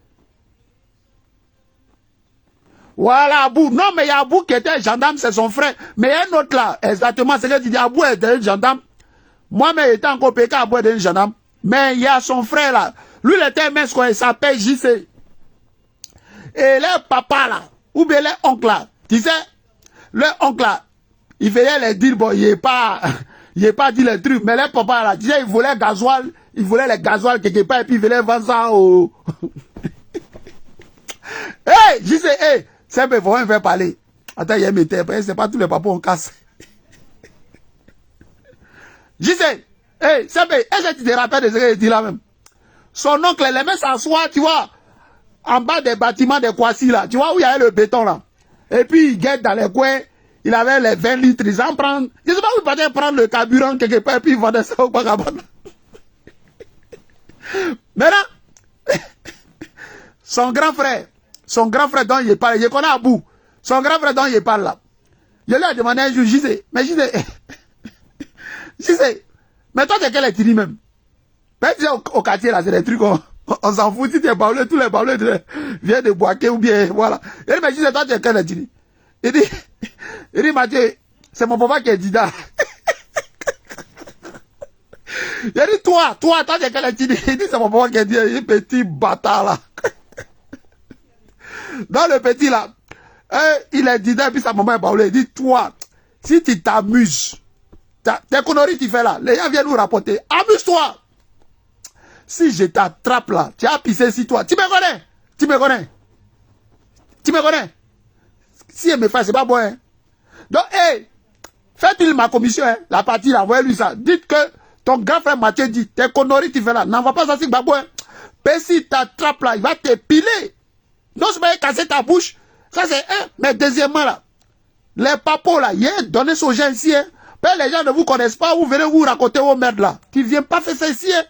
Voilà, Abou. Non, mais il y a Abou qui était gendarme, c'est son frère. Mais il y a un autre là, exactement, c'est que tu dis, Abou était un gendarme. Moi-même, étant encore PK, Abou était un gendarme. Mais il y a son frère là. Lui, il était un mec, il s'appelle JC. Et le papa là, ou bien le oncle là, tu sais, le oncle là, il faisait les deals, bon, il n'est pas dit les trucs, mais le papa là, tu sais, il voulait les gasoil quelque part, et puis il voulait vendre ça au... Hey, JC, hey, c'est un peu, faut me faire parler. Attends, il y a mes têtes, c'est pas tous les papas on casse. JC, hey, c'est un peu, est-ce que tu te rappelles de ce qu'il dit là même? Son oncle, les mecs s'assoient, tu vois, en bas des bâtiments de Kwasi là, tu vois où il y avait le béton là. Et puis il guette dans les coins, il avait les 20 litres, ils en prennent. Je ne sais pas où il partait prendre le carburant quelque part et puis il vendait ça au Bagabon. Maintenant, son grand frère dont il parle, je connais Abou, son grand frère dont il parle là. Je lui ai demandé un jour, je disais, mais je disais, mais toi, t'es quel ethnie même? Ben, tu sais, au quartier, là, c'est des trucs, on s'en fout. Si t'es baoulé, tous les baoulés viennent de Boaké ou bien, voilà. Et il m'a dit, toi, t'es quel ethnie? Il dit, Mathieu, c'est mon papa qui est Dida. Il dit, toi, t'es quel ethnie? Il dit, c'est mon papa qui est Dida. Il dit, petit bâtard, là. Dans le petit, là, il est Dida, puis sa maman est baoulé. Il dit, toi, si tu t'amuses, tes conneries tu fais là, les gens viennent nous rapporter. Amuse-toi. Si je t'attrape là, tu as pissé sur toi. Tu me connais? Tu me connais? Tu me connais? Si elle me fait, c'est pas bon. Hein? Donc, hey, faites-lui ma commission, hein, la partie là, envoyez-lui ça. Dites que ton grand frère Mathieu dit, tes conneries tu fais là, n'envoie pas ça sur Gbagbo. Hein. Mais si t'attrape là, il va te piler. Non seulement casser ta bouche, ça c'est un. Mais deuxièmement là, les papos là, il y a donné son gens ici. Hein. Les gens ne vous connaissent pas, vous venez vous raconter vos merdes là. Tu viens pas faire ça ici. Hein.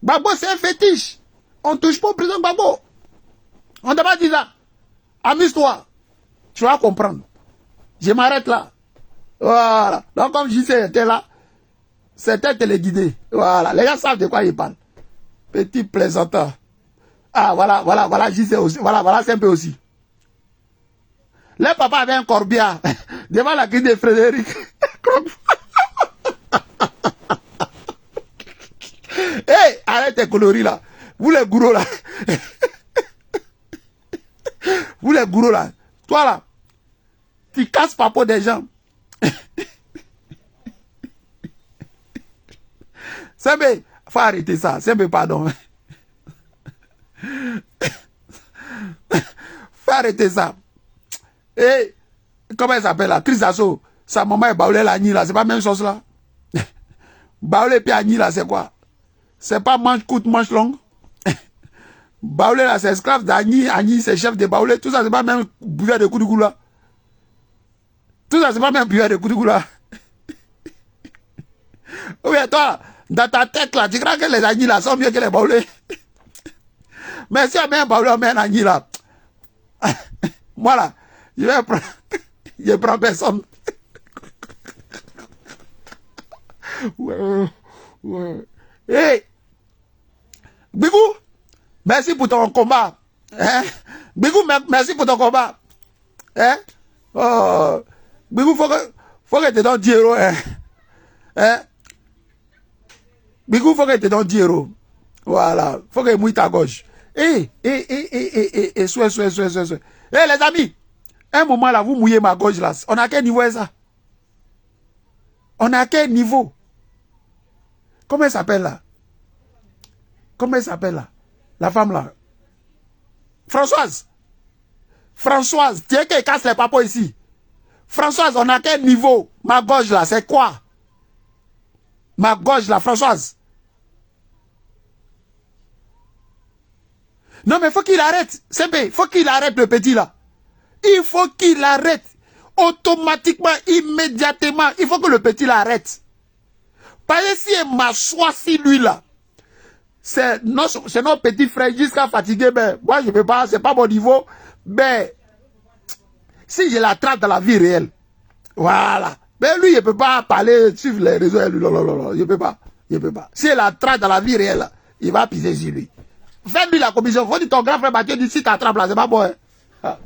Gbagbo, c'est un fétiche. On ne touche pas au président Gbagbo. On ne t'a pas dit ça. Amuse-toi. Tu vas comprendre. Je m'arrête là. Voilà. Donc, comme je disais, était là. C'était téléguidé. Voilà. Les gens savent de quoi ils parlent. Petit plaisanteur. Ah, voilà, je sais aussi. Voilà, c'est un peu aussi. Le papa avait un corbillard devant la grille de Frédéric. Hey, arrête tes coloris là. Vous les gourous là. Vous les gourous là. Toi là. Tu casses pas pour des gens. Sembe, faut arrêter ça. Sembe, pardon. Faut arrêter ça. Et comment elle s'appelle là? Chris Asso. Sa maman est baoulé la nuit là. C'est pas la même chose là. Baoulé puis Agni là, c'est quoi? C'est pas manche courte, manche longue. Baoulé là, c'est esclave d'Agni. Agni, c'est chef de Baoulé. Tout ça, c'est pas même buveur de Koudougou là. Tout ça, c'est pas même buveur de Koudougou là. Oui, toi, dans ta tête là, tu crois que les Agni là sont mieux que les Baoulé? Mais si on met un Baoulé, on met un Agni là. Moi là, je vais prendre. Je prends personne. Ouais. Hey! Bigou, merci pour ton combat. Hein? Bigou, merci pour ton combat. Hein? Oh. Bigou, faut que tu te donnes 10 euros. Hein? Hein? Bigou, faut que tu te donnes 10 euros. Voilà. Faut que tu mouilles ta gauche. Souhait. Les amis, un moment là, vous mouillez ma gauche là. On a quel niveau est ça? On a quel niveau? Comment elle s'appelle là? Comment elle s'appelle là? La femme là. Françoise. Françoise, tu es qu'elle casse les papos ici. Françoise, on a quel niveau? Ma gauche là, c'est quoi? Ma gauche là, Françoise. Non mais faut qu'il arrête. Il faut qu'il arrête le petit là. Il faut qu'il arrête. Automatiquement, immédiatement. Il faut que le petit l'arrête. Parce que si elle m'assoit si lui là, c'est notre petit frère jusqu'à fatiguer, ben, moi je ne peux pas, c'est pas mon niveau. Ben, si je l'attrape dans la vie réelle, voilà. Ben lui, il ne peut pas parler sur les réseaux. Non, il ne peut pas. Il ne peut pas. Si elle l'attrape dans la vie réelle, il va piser sur lui. Fais-lui la commission. Faut dire ton grand frère Mathieu dit si tu attrapes là, c'est pas bon. Hein. Ah.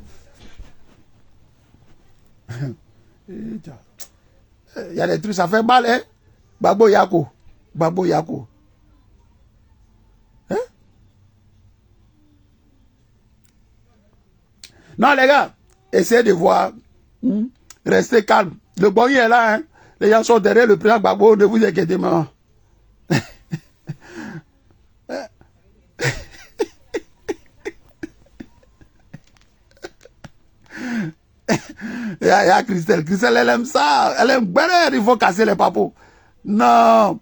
Il y a des trucs, ça fait mal, hein. Babo Yako. Babo Yako. Hein? Non, les gars, essayez de voir. Restez calme. Le bon est là. Hein? Les gens sont derrière le président Babo. Ne vous inquiétez pas. Il y a Christelle. Christelle, elle aime ça. Elle aime bien. Il faut casser les papos. Non.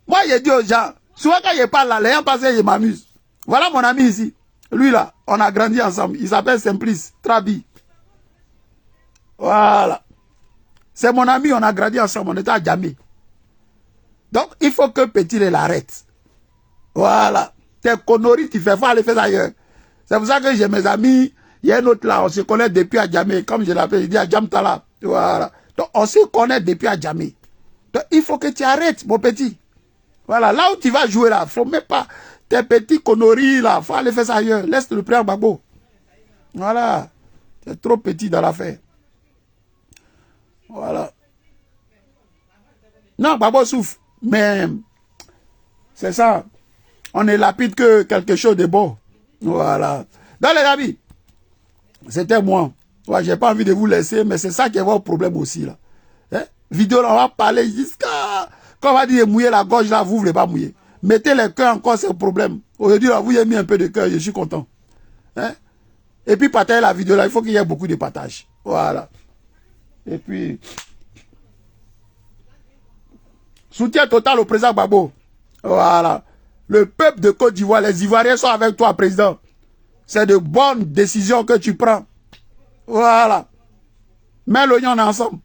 Moi, j'ai dit aux gens, souvent quand je parle là, les gens pensent que je m'amuse. Voilà mon ami ici. Lui là, on a grandi ensemble. Il s'appelle Simplice Trabi. Voilà. C'est mon ami, on a grandi ensemble. On était à Djamé. Donc, il faut que petit l'arrête. Voilà. Tes conneries, tu fais, faut aller faire ailleurs. C'est pour ça que j'ai mes amis. Il y a un autre là, on se connaît depuis Adjamé. Comme je l'appelle, il dit Adjamtala. Voilà. Donc, on se connaît depuis Adjamé. Donc, il faut que tu arrêtes, mon petit. Voilà. Là où tu vas jouer là, faut même pas tes petits conneries là. Faut aller faire ça ailleurs. Laisse le prix en Gbagbo. Voilà. Tu es trop petit dans l'affaire. Voilà. Non, Gbagbo souffre. Mais, c'est ça. On est lapide que quelque chose de bon. Voilà. Dans les amis, c'était moi. Ouais, j'ai pas envie de vous laisser, mais c'est ça qui est votre problème aussi, là. Hein? Vidéo, là, on va parler jusqu'à... Quand on va dire mouiller la gorge, là, vous ne voulez pas mouiller. Mettez les cœurs encore, c'est le problème. Aujourd'hui, là, vous avez mis un peu de cœur, je suis content. Hein? Et puis, partager la vidéo, là, il faut qu'il y ait beaucoup de partage. Voilà. Et puis... Soutien total au président Gbagbo. Voilà. Le peuple de Côte d'Ivoire, les Ivoiriens sont avec toi, président. C'est de bonnes décisions que tu prends. Voilà. Mets l'oignon ensemble.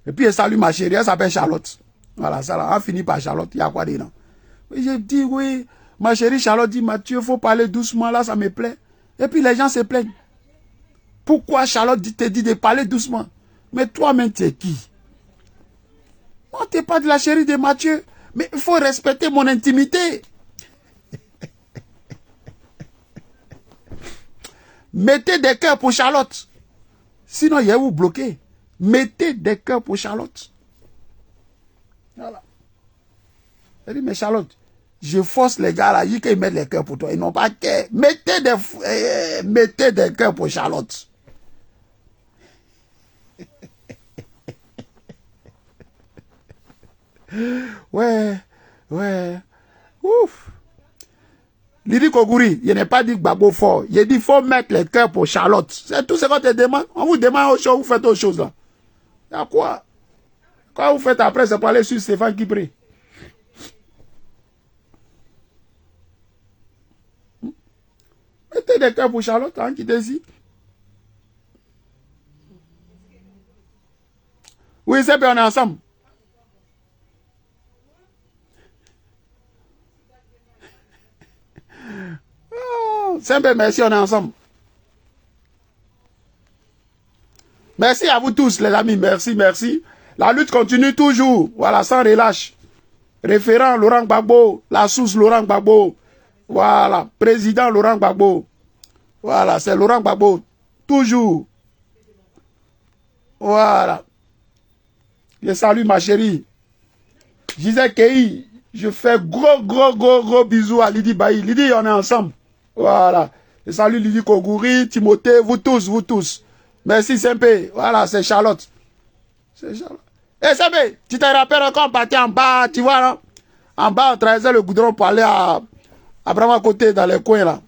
Et puis, elle salue ma chérie, elle s'appelle Charlotte. Voilà, ça là, on finit par Charlotte. Il y a quoi dedans? J'ai dit, oui, ma chérie Charlotte dit, Mathieu, il faut parler doucement, là, ça me plaît. Et puis, les gens se plaignent. Pourquoi Charlotte te dit de parler doucement? Mais toi-même, tu es qui? Moi, tu n'es pas de la chérie de Mathieu. Mais il faut respecter mon intimité. Mettez des cœurs pour Charlotte. Sinon, il y a vous bloqué. Mettez des cœurs pour Charlotte. Voilà. Elle dit, mais Charlotte, je force les gars là, ils qu'ils mettent les cœurs pour toi. Ils n'ont pas cœur. Mettez des cœurs pour Charlotte. Ouais, ouais. Ouf. Lydie Kogouri, il n'est pas dit Gbagbo fort. Il dit qu'il faut mettre les cœurs pour Charlotte. C'est tout ce qu'on te demande. On vous demande autre chose, vous faites autre chose là. Il y a quoi? Quand vous faites après, c'est pour aller sur Stéphane qui prie. Mettez des cœurs pour Charlotte, hein, qui décide. Oui, c'est bien, on est ensemble. C'est bien, merci, on est ensemble. Merci à vous tous, les amis. Merci, merci. La lutte continue toujours. Voilà, sans relâche. Référent Laurent Gbagbo. La source Laurent Gbagbo. Voilà. Président Laurent Gbagbo. Voilà, c'est Laurent Gbagbo. Toujours. Voilà. Je salue ma chérie. Gisèle Kei. Je fais gros bisous à Lydie Bailly. Lydie, on est ensemble. Voilà. Je salue Lydie Kogouri, Timothée, vous tous. Merci, Sempé. Voilà, c'est Charlotte. C'est Charlotte. Eh, Sempé, tu te rappelles quand on partait en bas, tu vois, là? En bas, on traversait le goudron pour aller à vraiment à côté, dans les coins, là.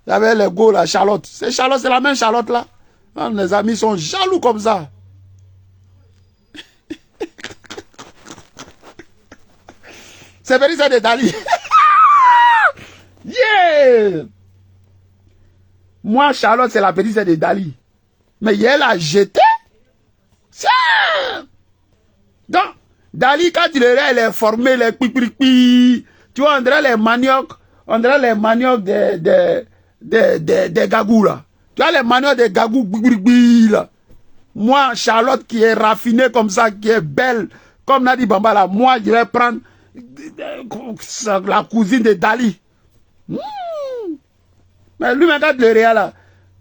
Il y avait les go, là, Charlotte. C'est Charlotte, c'est la même Charlotte, là. Les amis sont jaloux comme ça. C'est venu, c'est de Dali. Yeah! Moi, Charlotte, c'est la petite de Dali. Mais elle a jeté. Donc, Dali, quand il est formé, les pi. Tu vois, on dirait les maniocs. On dirait les maniocs des gagous, là. Tu vois, les maniocs des gagous, là. Moi, Charlotte, qui est raffinée comme ça, qui est belle, comme Nadi Bamba, là, moi, je vais prendre la cousine de Dali. Mais lui, maintenant, le réel, là.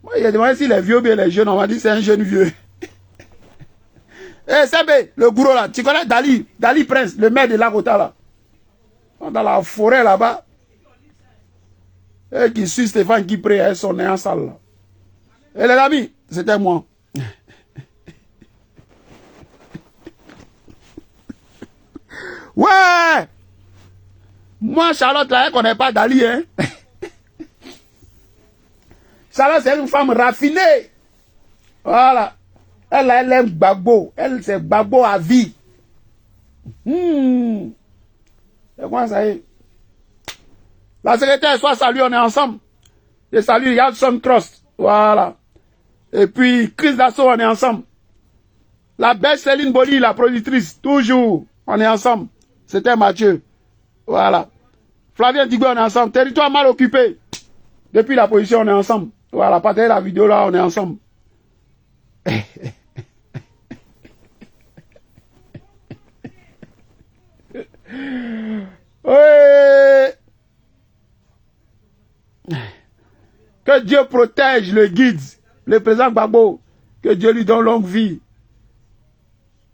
Moi, il a demandé si les vieux ou bien les jeunes. On m'a dit c'est un jeune vieux. Eh, Sebe, le gros là. Tu connais Dali? Dali Prince, le maire de Lakota, là. Dans la forêt, là-bas. Et qui suit Stéphane qui prie à son nez en salle, là. Et les amis, c'était moi. Ouais! Moi, Charlotte, là, elle ne connaît pas Dali, hein? Charlotte, c'est une femme raffinée. Voilà. Elle aime Gbagbo. Elle, c'est Gbagbo à vie. C'est quoi ça y est? La secrétaire, soit salut, on est ensemble. Je salue Yadson Trust. Voilà. Et puis, Chris Dassault, on est ensemble. La belle Céline Boli, la productrice, toujours. On est ensemble. C'était Mathieu. Voilà. Flavien Digwe, on est ensemble. Territoire mal occupé. Depuis la position, on est ensemble. Voilà, partagez la vidéo là, on est ensemble. Oui. Que Dieu protège le guide, le président Gbagbo. Que Dieu lui donne longue vie.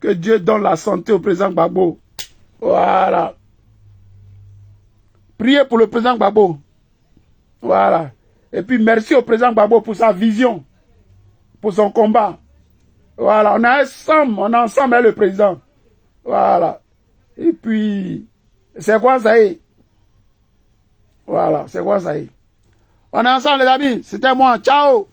Que Dieu donne la santé au président Gbagbo. Voilà. Priez pour le président Gbagbo. Voilà. Et puis merci au président Gbagbo pour sa vision, pour son combat. Voilà. On est ensemble avec le président. Voilà. Et puis, c'est quoi ça y est? Voilà, c'est quoi ça y est? On est ensemble les amis. C'était moi. Ciao.